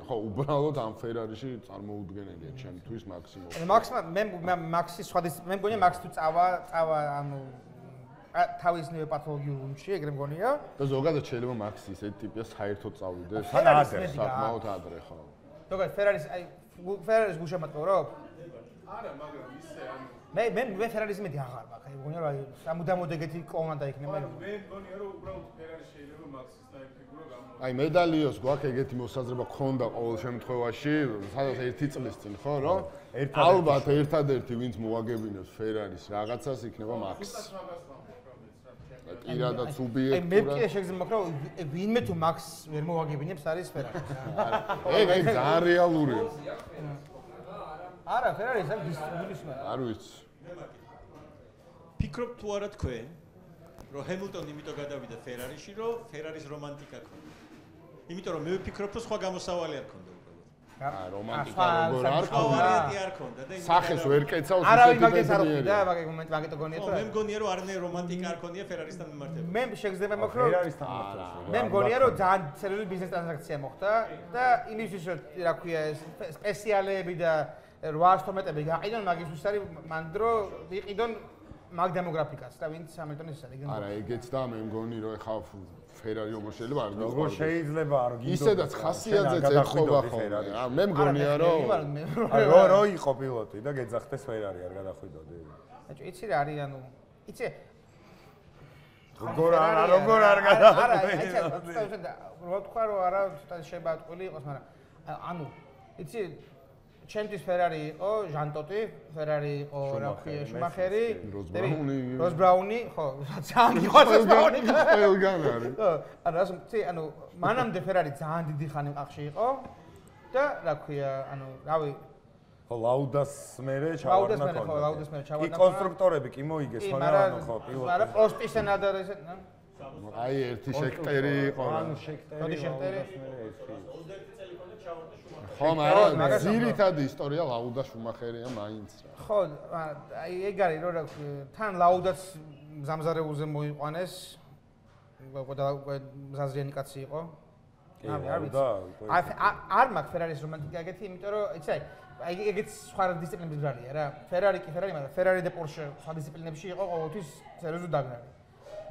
Speaker 2: ხო უბრალოდ ამ ფერარიში წარმოუდგენელია ჩემთვის მაქსიმუმ.
Speaker 3: მე მაქსის სხვა მე მგონია მაქს თუ წავა ანუ თავის ნივე პათოლოგიურ უნში ეგრე მგონია
Speaker 2: და ზოგადად შეიძლება მაქსი ესეთი ტიპია საერთოდ წავიდეს საკმაოდ ადრე ხო
Speaker 3: ზოგადად ფერარის გუშემატყურო
Speaker 7: არა მაგრამ ისე ანუ
Speaker 3: მე ფერარის მეტი აღარ მაქვს აი მგონია რომ სამუდამოდ ეგეთი კოლნა დაიქნება
Speaker 7: მე მგონია რომ უბრალოდ ფერარი შეიძლება მაქსის დაიფიგურო გამო
Speaker 2: აი მედალიოს გვაქვს ეგეთი მოსაზრება ქონდა ყოველ შემთხვევაში სადაც ერთი წლის წინ ხო რომ ალბათ ერთადერთი ვინც მოაგებინებს ფერარის რაღაცას იქნება მაქს პირადად სუბიექტურად.
Speaker 3: მე კი შეგრძნებ მაგრამ ვინმე თუ მაქს ვერ მოაგებინებს არის ფერარი.
Speaker 2: ეგ ძალიან რეალურია.
Speaker 3: არა, ფერარის ამ დისტრიბუცია.
Speaker 2: არ ვიცი.
Speaker 5: ფიქრობ თუ არა თქვენ, რომ ჰემილტონი იმიტომ გადავიდა ფერარიში, რომ ფერარის რომანტიკა ქონდა. იმიტომ რომ მე ვფიქრობ, რომ სხვა გამოსავალი არ ქონდა.
Speaker 2: რომანტიკა როგორ არ
Speaker 5: ქონდა და
Speaker 2: სახეს ვერ კეცავს
Speaker 3: არავინ მაგას არ ხვდა მაგეთო გონია თუ
Speaker 5: რა მე მგონია რომ არნე რომანტიკა არ ქონია ფერარისთან მიმართებით
Speaker 3: მე შეგრძნება მაქვს რომ
Speaker 1: ფერარისთან მიმართებით
Speaker 3: მე მგონია რომ ძალიან სერიოზული ბიზნეს ტრანზაქცია მოხდა და იმისთვის რომ რა ქვია ეს სპეციალები და 812-ები გაყიდონ მაგისთვის არის მანდრო ვიყიდონ მაგ დემოგრაფიკას და ვინც ამერტონის არის
Speaker 2: არა ეგეც და მე მგონი რომ ეხა ფერარი όμως შეიძლება არ გიყო.
Speaker 1: როგორ შეიძლება არ გინდო.
Speaker 2: ისედაც ხასიათზეც ეთყობა ხოლმე. მე მგონია რომ
Speaker 1: რო იყო პილოტი და გეძახდეს ფერარი არ გადახვიდოდი.
Speaker 3: აჭი იცი რა არის ანუ იცი
Speaker 1: როგორ არ გადახვიდოდი.
Speaker 3: რა თქვა რომ არა ცოტა შეიძლება ატყვილი იყოს მაგრამ ანუ იცი ჩემთვის ფერარი იყო ჟანტოტი, ფერარი იყო რა ქვია შუმახერი, როს ბრაუნი, ხო, ძალიან იყო როს ბრაუნი.
Speaker 2: ყველგან არის.
Speaker 3: ხო, ანუ ასე ანუ მანამდე ფერარი ძალიან დიდი ხანი ყახში იყო და რა ქვია, ანუ რავი
Speaker 1: ხო, ლაუდას მერე ჩავარდნა ხო.
Speaker 3: ხო, ლაუდას მერე ჩავარდნა.
Speaker 1: კი კონსტრუქტორები კი მოიგეს, მაგრამ ხო, პილოტი.
Speaker 3: არა, პროსტისენა და ესე,
Speaker 2: აი ერთი შექტერი იყო.
Speaker 1: ანუ შექტერი.
Speaker 2: ხო, მაგრამ ძირითადი ისტორია ლაუდა შუმახერია მაინც რა.
Speaker 3: ხო, აი ეგ არის რომ რა თან ლაუდაც მზამზარეულზე მოიყვანეს. უკვე მზაზრიანი კაცი იყო. არ ვიცი. არ მაქვს ფერარის რომანტიკა ეგეთი, იმიტომ რომ იცი აი ეგეც სხვა დისციპლინების ბრალია რა. ფერარი კი ფერარი, მაგრამ ფერარი და პორშე სხვა დისციპლინებში იყო ყოველთვის სერიოზული დაგნარი.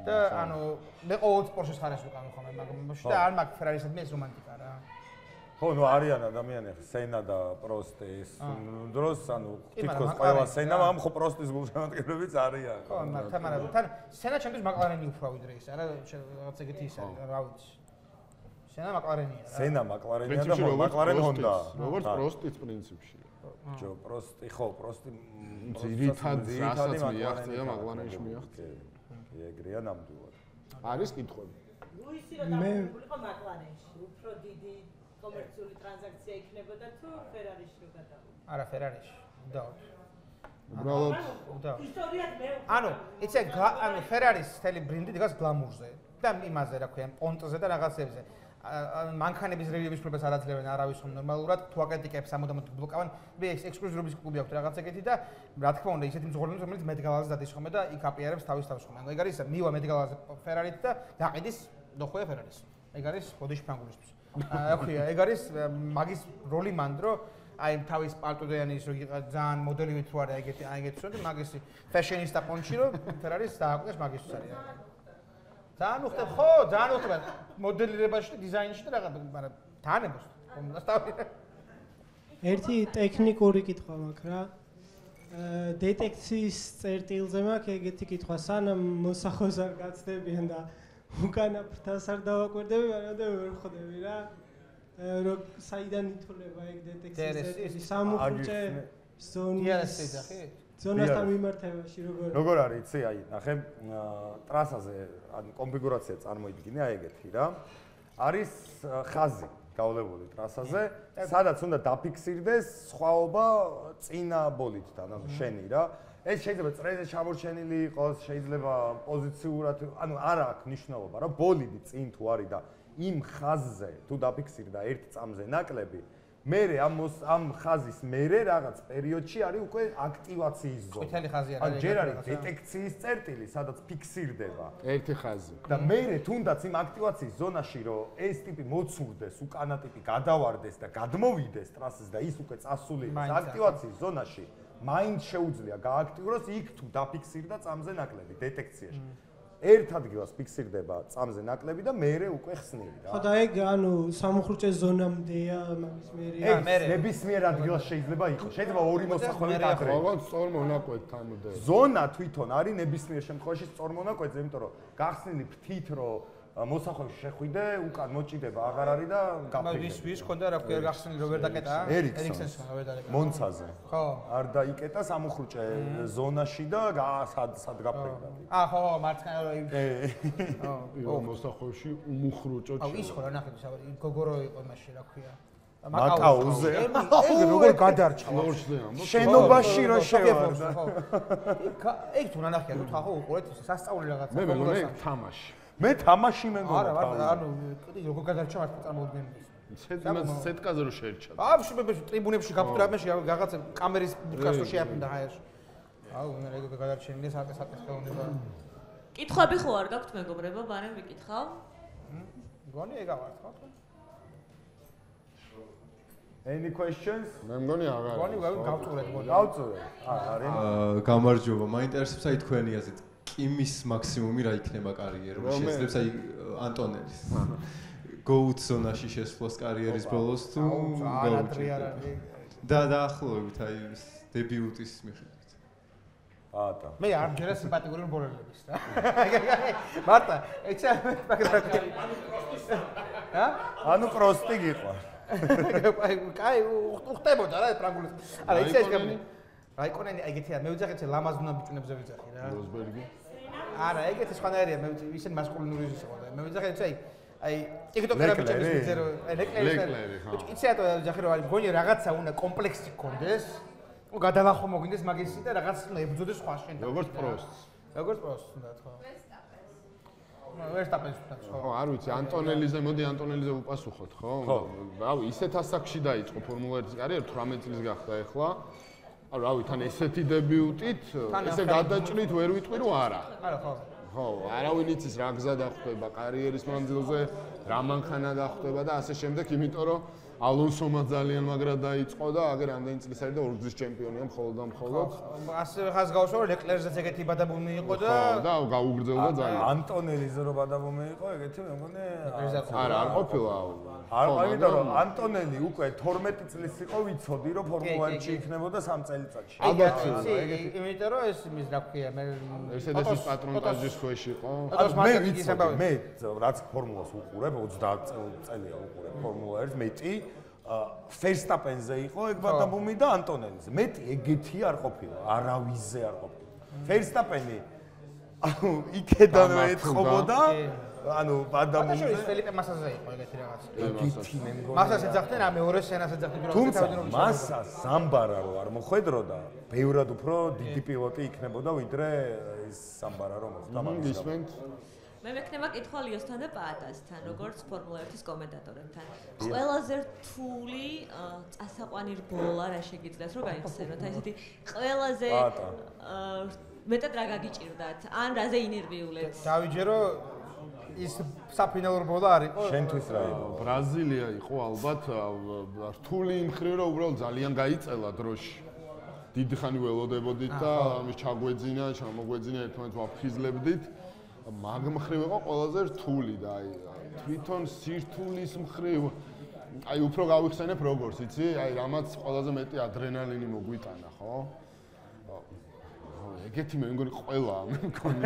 Speaker 3: და ანუ მე ყოველთვის პორშეს ხარეს ვიყავ ხოლმე, მაგრამ და არ მაქვს ფერარისადმი ეს რომანტიკა რა.
Speaker 1: ხო, ნუ არიან ადამიანები, სენა და პროსტი ის დროს, ანუ თითქოს ყველა სენა, ამ ხო პროსტის გულშემატკივრებიც არიან.
Speaker 3: ხო, მაგრამ თან სენა ჩემთვის მაკლარენი უფრო ვიდრე ის, არა რაღაც ეგეთი ის არის, რა ვიცი. სენა მაკლარენია რა.
Speaker 1: სენა მაკლარენია და მაკლარენ ჰონდა.
Speaker 2: როგორც პროსტის პრინციპში.
Speaker 1: ჯო, პროსტი, ხო, პროსტი
Speaker 2: ძირითადად რასაც მიაღწია მაკლარენში მიაღწია.
Speaker 1: ეგრეა ნამდვილად.
Speaker 2: არის კითხვები?
Speaker 4: ლუისი რა დამოკიდებული იყო მაკლარენში, უფრო დიდი კომერციული ტრანზაქცია იქნებოდა თუ ფერარიში რო გადავიდა?
Speaker 3: არა, ფერარიში. დავთ.
Speaker 2: უბრალოდ
Speaker 4: ისტორიად მე
Speaker 3: ანუ იცი ანუ ფერარის თელი ბრინდი დგას გლამურზე და იმაზე რა ქვია პონტზე და რაღაცებზე მანქანების რივიუების პრობლემას არ აძლევენ არავის ნორმალურად თუ აკრიტიკებს ამოდამოდ ბლოკავენ მე ექსკლუზიურობის კლუბი აქვს რაღაც ეგეთი და რა თქმა უნდა ისეთი მძღოლები რომელიც მეტგალაზე დადის ხოლმე და იქ აპიარებს თავის ხომ ეგ არის მივა მეტგალაზე ფერარით და გაყიდის ნოხვია ფერარის ეგ არის ბოდიში ფრანგულისთვის რა ქვია ეგ არის მაგის როლი მან რომ აი თავის პარტუდიანი ის რო ძალიან მოდელივით თუ არა ეგეთი და მაგისი ფეშენისტა პონჩი რო ფერარის დააკვეს მაგისთვის არის ძალიან უხდებ ხო ძალიან უხდებ მოდელირებაში და დიზაინში და რაღაც მაგრამ თანებოს მომდასტავი
Speaker 9: ერთი ტექნიკური კითხვა მაქვს რა დეტექციის წერტილზე მაქვს ეგეთი კითხვა სანამ მოსახოს არ გაცდებიან და უკანა ფრთას არ დავაკვირდები მაგრამ და ვერ ხვდები რა რო საიდან ითვლება ეგ დეტექციის სამუხრჭე ზონის ზონასთან მიმართებაში
Speaker 1: როგორ არის იცი აი ნახე ტრასაზე ან კონფიგურაცია წარმოიდგინე აი ეგეთი რა არის ხაზი გავლებული ტრასაზე სადაც უნდა დაფიქსირდეს სხვაობა წინა ბოლიდთან ანუ შენი რა ეს შეიძლება წრეზე ჩამორჩენილი იყოს შეიძლება პოზიციურად ანუ არ აქვს მნიშვნელობა რა ბოლიდი წინ თუ არის და იმ ხაზზე თუ დაფიქსირდა ერთ წამზე ნაკლები მერე ამ ხაზის მერე რაღაც პერიოდში არის უკვე აქტივაციის ზონა.
Speaker 3: ყვითელი ხაზი არის.
Speaker 1: ან ჯერ არის დეტექციის წერტილი, სადაც ფიქსირდება
Speaker 2: ერთი ხაზი.
Speaker 1: და მერე თუნდაც იმ აქტივაციის ზონაში რომ ეს ტიპი მოცურდეს, უკანა ტიპი გადავარდეს და გადმოვიდეს ტრასის და ის უკვე წასული აქტივაციის ზონაში, მაინც შეუძლია გააქტიუროს იქ თუ დაფიქსირდა წამზე ნაკლები დეტექციაში. ერთ ადგილას ფიქსირდება წამზე ნაკლები და მერე უკვე ხსნილი რა.
Speaker 9: ხო და ეგ ანუ სამუხრჭე ზონამდეა მაგის მერე.
Speaker 1: ეს ნებისმიერ ადგილას შეიძლება იყოს. შეიძლება ორი მოსახვევი კადრე.
Speaker 2: რაღაც სწორ მონაკვეთთან მოდი.
Speaker 1: ზონა თვითონ არის ნებისმიერ შემთხვევაში სწორ მონაკვეთზე, იმიტომ რომ გახსნილი ფრთით რომ მოსახვევში შეხვიდე, უკან მოჭიდება აღარ არის და გაფრინდება.
Speaker 3: ვის ხონდა რა ქვია გახსნილი რო ვერ დაკეტა?
Speaker 1: ერიქსონს ვერ დაკეტა. მონცაზე. ხო. არ დაიკეტა სამუხრჭე ზონაში და სად გაფრინდა.
Speaker 3: ხო, მარცხენა რო
Speaker 2: ხო, მოსახვევში უმუხრუჭო.
Speaker 3: აუ ის ხო რა ნახე გოგორო იყო მაშინ რა ქვია.
Speaker 1: მაკაოზე.
Speaker 3: ეგ როგორ გადარჩა?
Speaker 1: შენობაში რო შევარდა.
Speaker 3: ეგ თუ ნახე თუ ხო უყურეთ სასწაული რაღაცა.
Speaker 2: მე მეგონა თამაში.
Speaker 1: მე თამაში მეგონა.
Speaker 3: არა, ანუ როგორ გადარჩა მას წარმოუდგენელი.
Speaker 2: სეტკაზე რო შეერჩა.
Speaker 3: შუბებში ტრიბუნებში გაფუტრამეში რაღაცა კამერის კასტო შეაფინდა ჰაერში. აუ მე როგორ გადარჩენილი საკეს ხელოვნება.
Speaker 10: კითხვები ხო არ გაქვთ მეგობრებო, ბარემ ვიკითხავ?
Speaker 3: მგონი ეგ ავარ ხო?
Speaker 1: Any questions?
Speaker 2: მე მგონი აღარ.
Speaker 3: მგონი გავწურეთ.
Speaker 1: გავწურეთ. არის.
Speaker 5: გამარჯობა, მაინტერესებს აი თქვენი აზრით კიმის მაქსიმუმი რა იქნება კარიერში? შეძლებს აი ანტონელის. Goat zone-ში შესვლას კარიერის ბოლოს თუ და დაახლოებით აი დებიუტის მიხედვით.
Speaker 1: ატა.
Speaker 3: მე არ ჯერა სიმპათიური ბოლელების რა. მარტა, ეცა
Speaker 1: ანუ პროსტი გიყვა.
Speaker 3: კაი, უხდებოდა რა ფრანგულით. არა, იცი ეს გამი. რაიკონენი ეგეთია, მე ვიძახი ეს ლამაზუნა ბიჭუნებზე ვიძახი რა.
Speaker 2: როსბერგი.
Speaker 3: არა, ეგეთი სხვანაირია, მე ისინი მასკულინური ის იყო და მე ვიძახი ეს აი ტიკტოკერები ჩემს ვიძე რომ ლეკლერი. იცი ატო ვიძახი რომ არის მგონი რაღაცა უნდა კომპლექსი გქონდეს. გადალახო მოგინდეს მაგისი და რაღაც უნდა ებრძოდეს სხვა შენ.
Speaker 2: როგორც პროსტს.
Speaker 3: როგორც პროსტს უნდა თქო. ვერსტაპენს უნდა თქო.
Speaker 2: ხო, არ ვიცი, ანტონელიზე, მოდი ანტონელიზე უპასუხოთ, ხო? რავი, ისეთ ასაკში დაიწყო ფორმულა 1-ის კარიერა, 18 წლის გახდა ეხლა. რავი, თან ესეთი დებიუტით, ესე გადაჭრით ვერ ვიტყვი რომ არა.
Speaker 3: არა, ხო.
Speaker 2: ხო, არავინ იცის რა გზა დახვდება კარიერის მანძილზე, რა მანქანა დახვდება და ასე შემდეგ, იმიტომ რომ ალონსომა ძალიან მაგრად დაიწყო და აგერ ამდენი წლის არის და ორგზის ჩემპიონია მხოლოდ და მხოლოდ.
Speaker 3: ასე ხას გავსვა რომ ლეკლერზეც ეგეთი ბადაბუმი იყო და
Speaker 2: და გაუგრძელდა ძალიან.
Speaker 1: ანტონელიზე რო ბადაბუმი იყო, ეგეთი მე მგონი
Speaker 2: არა, არ ყოფილა.
Speaker 1: არ ყავიდა რომ ანტონელი უკვე 12 წლის იყო ვიცოდი რომ ფორმულა 1-ში იქნებოდა 3 წელიწადში.
Speaker 3: ალბათ ეგეთი, იმიტომ რომ ეს იმის რა ქვია, მე
Speaker 2: მერსედესის პატრონტაჟის ქვეშ იყო.
Speaker 1: მე ვიცოდი, მე რაც ფორმულას უყურებ 30 წელია უყურებ ფორმულა 1-ს, მეტი ფერსტაპენზე იყო ეგ ბადაბუმი და ანტონელიზე. მეტი ეგეთი არ ყოფილა, არავისზე არ ყოფილა. ფერსტაპენი იქედანვე ეთყობოდა ანუ ადამიანზე
Speaker 3: ფელიპე მასაზე იყო ეგეთი რაღაც. მასას ეძახდნენ ამ მეორე სცენას ეძახდნენ
Speaker 1: თუმცა მასა სამბარა რო არ მოხვედრო და ბევრად უფრო დიდი პილოტი იქნებოდა ვიდრე ის სამბარა რო მოხდა მაგის.
Speaker 10: მე მექნება კითხვა ლიოსთან და პაატასთან, როგორც ფორმულა 1-ის კომენტატორებთან. ყველაზე რთული წასაყვანი რბოლა რა შეგიძლიათ რომ გაიხსენოთ? აი ესეთი ყველაზე მეტად რა გაგიჭირდათ? ან რაზე ინერვიულებთ?
Speaker 3: დავიჯერო ის საფინალო რბოლა არ იყო?
Speaker 1: შენთვის რა იყო?
Speaker 2: ბრაზილია იყო ალბათ რთული იმ ხრივ რომ უბრალოდ ძალიან გაიწელა დროში. დიდი ხანი ველოდებოდით და ამის ჩამოგვეძინა ერთმანეთს ვაფხიზლებდით. მაგ მხრივ იყო ყველაზე რთული და აი თვითონ სირთულის მხრივ აი უფრო გავიხსენებ როგორც იცი აი რამაც ყველაზე მეტი ადრენალინი მოგვიტანა ხო ეგეთი მე მგონი ყველა მე მგონი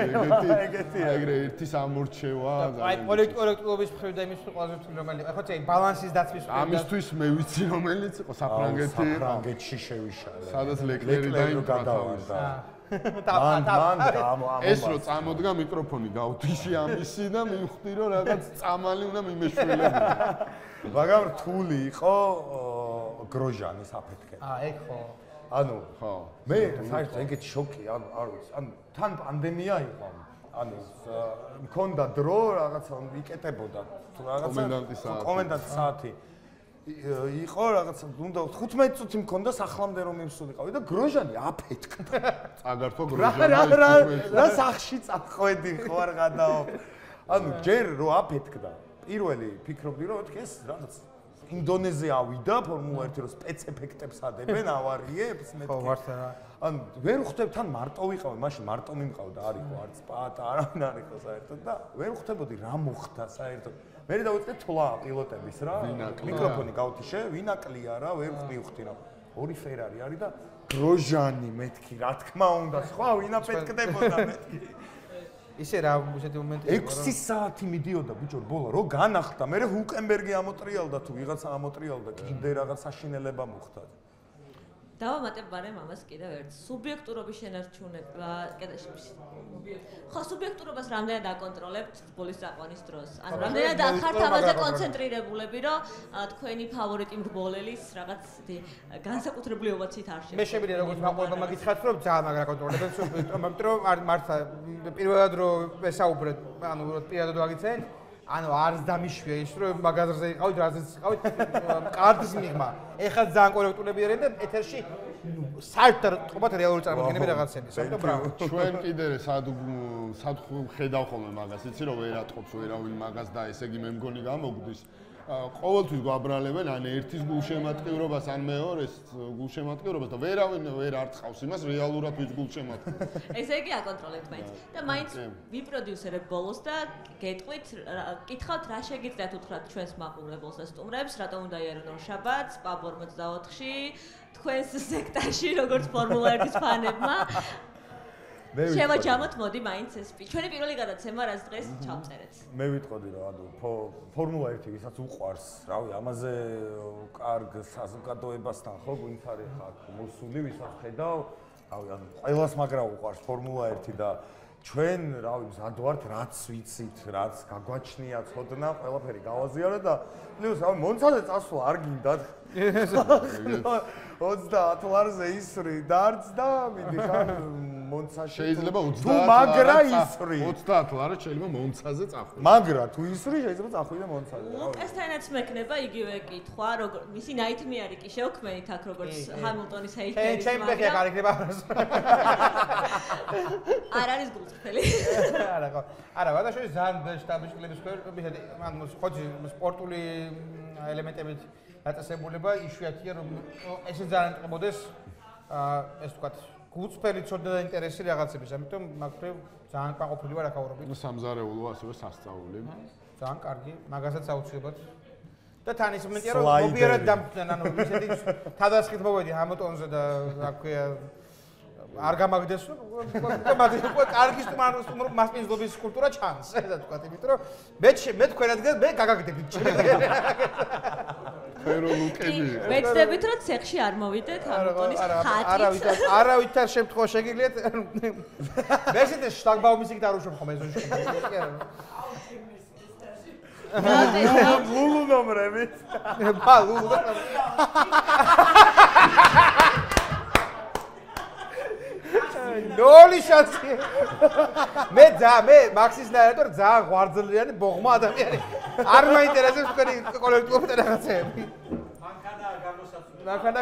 Speaker 2: ეგეთი ეგრე ერთის ამორჩევა
Speaker 3: აი პოლიტიკურობის მხრივ და იმის ყველაზე რთული რომელი ხო ცი ბალანსის დაცვის მხრივ
Speaker 2: ამისთვის მე ვიცი რომელიც იყო
Speaker 1: საფრანგეთში შევიშალე
Speaker 2: სადაც ლეკლერი
Speaker 1: გადავარდა
Speaker 2: ეს რო წამოდგა მიკროფონი გავთიში ამისი და მივხვდი რომ რაღაც წამალი უნდა მიმეშველებინა
Speaker 1: მაგრამ რთული იყო გროჟანის აფეთქება
Speaker 3: ეგ ხო
Speaker 1: ანუ ხო მე საერთოდ ეგეთ შოკი ანუ არ ვიცი ანუ თან პანდემია იყო ანუ მქონდა დრო რაღაცა იკეტებოდა თუ რაღაცა კომენდანტის საათი იყო რაღაც უნდა 15 წუთი მქონდა სახლამდე რომ მივსულიყავი და გროჟანი აფეთქდა.
Speaker 2: წაგართვა გროჟანი.
Speaker 1: რა სახში წახვედი ხო არ გადაო. ანუ ჯერ რო აფეთქდა. პირველი ფიქრობდი რომ ეს რაღაც ინდონეზია ავიდა ფორმულა 1 რო სპეცეფექტებს ადებენ ავარიებს მეთქე.
Speaker 3: ხო მართლა რა.
Speaker 1: ანუ ვერ ხვდებ თან მარტო ვიყავი, მაშინ მარტო მიმყავდა არისო არც პატა არავინ არისო საერთოდ და ვერ ხვდებოდი რა მოხდა საერთოდ. მე დავიწყე თვლა პილოტების რა მიკროფონი გავთიშე ვინაკლია რა ვერ მივხვდი რა ორი ფერარი არის და გროჟანი მეთქი რა თქმა უნდა სხვა ვინა პეთქდებოდა მეთქი
Speaker 3: ისე რა ესეთი მომენტი
Speaker 1: 6 საათი მიდიოდა ბიჭო ბოლა რო განახდა მე ჰუკენბერგი ამოტრიალდა თუ ვიღაცა ამოტრიალდა კიდე რაღაც საშინელება მოხდა
Speaker 10: დავამატებ ბარემ ამას კიდევ ერთ სუბიექტურობის შენარჩუნება კედაში ხო სუბიექტურობას რამდენად აკონტროლებთ ფუტბოლის წაყვანის დროს ანუ რამდენად ხართ ამაზე კონცენტრირებულები რომ თქვენი ფავორიტი მრბოლელის რაღაც განსაკუთრებული ობაცით არ შეგვიძლია
Speaker 3: მე შემიძლია როგორც მაყურებელმა მაგითხათ რომ ძალიან მაგრა კონტროლებენ სუბიექტურობით რომ მართლა პირველად რომ ესაუბრეთ ანუ პირადად ვაგიცენ ანუ არც დამიშვია ის რომ მაგაზრზე იყავით რაზეც იყავით კარდის მიღმა ეხლა ძალიან კორექტულები არიან და ეთერში საერთოდ ყობათ რეალური წარმოდგენები რაღაცები საერთოდ ბრავო
Speaker 2: ჩვენ კიდე სად ხედავ ხოლმე მაგას იცი რომ ვერ ატყობს ვერავინ მაგას და ესე იგი მე მგონი გამოგდის ყოველთვის გვაბრალებენ ან ერთის გულშემატკივრობას ან მეორეს გულშემატკივრობას და ვერავინ ვერ არწყავს იმას რეალურად ვის გულშემატკივრობას
Speaker 10: ესე იგი აკონტროლებთ მაინც და მაინც ვიპროდიუსერებ ბოლოს და გეტყვით კითხავთ რა შეგიძლიათ უთხრათ ჩვენს მაყურებელს და სტუმრებს რატომ უნდა იარონ შაბათს პაბ 44-ში თქვენს სექტაში როგორც ფორმულა 1-ის ფანებმა შევაჯამოთ მოდი მაინც ეს ჩვენი პირველი გადაცემა რაც დღეს ჩავწერეთ
Speaker 1: მე ვიტყოდი რომ ანუ ფორმულა 1 ვისაც უყვარს რავი ამაზე კარგ საზოგადოებასთან ხო გვინც არის აქ მოსული ვისაც ხედავ რავი ანუ ყველას მაგრა უყვარს ფორმულა 1 და ჩვენ რავი მზად ვართ რაც ვიცით რაც გაგვაჩნია ცოდნა ყველაფერი გავაზიარეთ და პლუს რავი მონცაზე წასვლა არ გინდათ 30 ლარზე ისრი დარც და მიდიხარ მონცაში
Speaker 2: შეიძლება 30
Speaker 1: თუ მაგრა ისრი
Speaker 2: 30 ლარად შეიძლება მონცაზე წახვიდე
Speaker 1: მაგრა თუ ისრი შეიძლება წახვიდე მონცაზე
Speaker 10: ლუკასთანაც მექნება იგივე კითხვა როგორ მისი ნაითმიარი კი შევქმენით აქ როგორც ჰამილტონის ჰეიტერი
Speaker 3: ჩემპეხი აქ არ იქნება
Speaker 10: არ არის გულწრფელი
Speaker 3: არა ხო არა ვადაშოვის ძალიან შტაბიშკლების ქვეყნები ანუ ხოთი სპორტული ელემენტებით დაწესებულება იშვიათია რომ ესე ძალიან ტყებოდეს ეს ვთქვათ გულწრფელი ცოდნა და ინტერესი რაღაცების ამიტომ მაგფრე ძალიან ყვაყოფილი ვარ აქაურობით
Speaker 2: სამზარეულო ასევე სასწაული
Speaker 3: ძალიან კარგი მაგასაც აუცილებლად და თან ის მომენტია რომ მობიერად დამწენ ანუ ისეთი თავდასხმით მოვედი ჰამილტონზე და რა ქვია არ გამაგდეს კარგი მასპინძლობის კულტურა ჩანს ესა თქვა იმიტომ რომ მე თქვენ ადგილ მე გაგაგდებით
Speaker 2: ფეროლუკები
Speaker 10: მეცდებით რომ ცეხში არ მოვიდეთ ჰამილტონის ხატით
Speaker 3: არავითარ შემთხვევაში შეგიძლიათ მე ისეთი შტაგბაუმის იქ დაუშვებ ხომ ეს
Speaker 1: ლულუ ნომრები.
Speaker 3: ლულუ. ნოლი შანსი. მე მაქსის ნარატორ ძალიან ღვარძლიანი ბოღმა ადამიანი. არ მაინტერესებს თქვენი კოლექტივები და რაღაცეები. მანქანა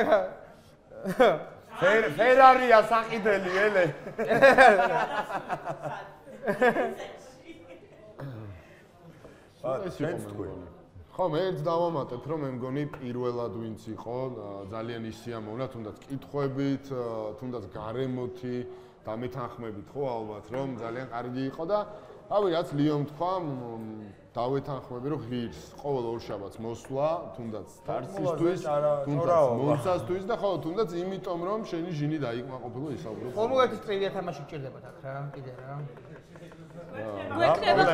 Speaker 1: ფერარია საყიდელი ელე.
Speaker 2: ხო, მე ერთ დავამატებ, რომ მე მგონი პირველად ვინც იყო, ძალიან ისიამოვნა, თუნდაც კითხვებით, თუნდაც გარემოთი და მეთანხმებით, ხო, ალბათ, რომ ძალიან კარგი იყო და რავი, რაც ლიომ თქვა, დავეთანხმები, რომ ღირს ყოველ ორშაბათს მოსვლა, თუნდაც დარცისთვის, თუნდაც მონცასთვის და ხო, თუნდაც იმიტომ, რომ შენი ჟინი დაიკმაყოფილო ისაუბრო.
Speaker 3: ფორმულეთის ტრივია თამაში ჭირდებათ აქ რა, კიდე რა.
Speaker 10: გვექნება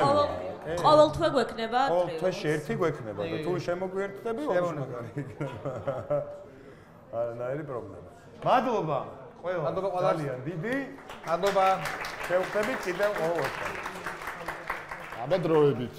Speaker 10: ყოველთვე გვექნება ტრიო.
Speaker 1: ყოველთვეში ერთი გვექნება და თუ შემოგვიერთდები, ვაფშე მაგარი იქნება. არანაირი პრობლემა. მადლობა. ყველა ძალიან დიდი.
Speaker 3: მადლობა.
Speaker 1: შევხვდებით კიდევ ყოველთვის.
Speaker 2: აბა დროებით.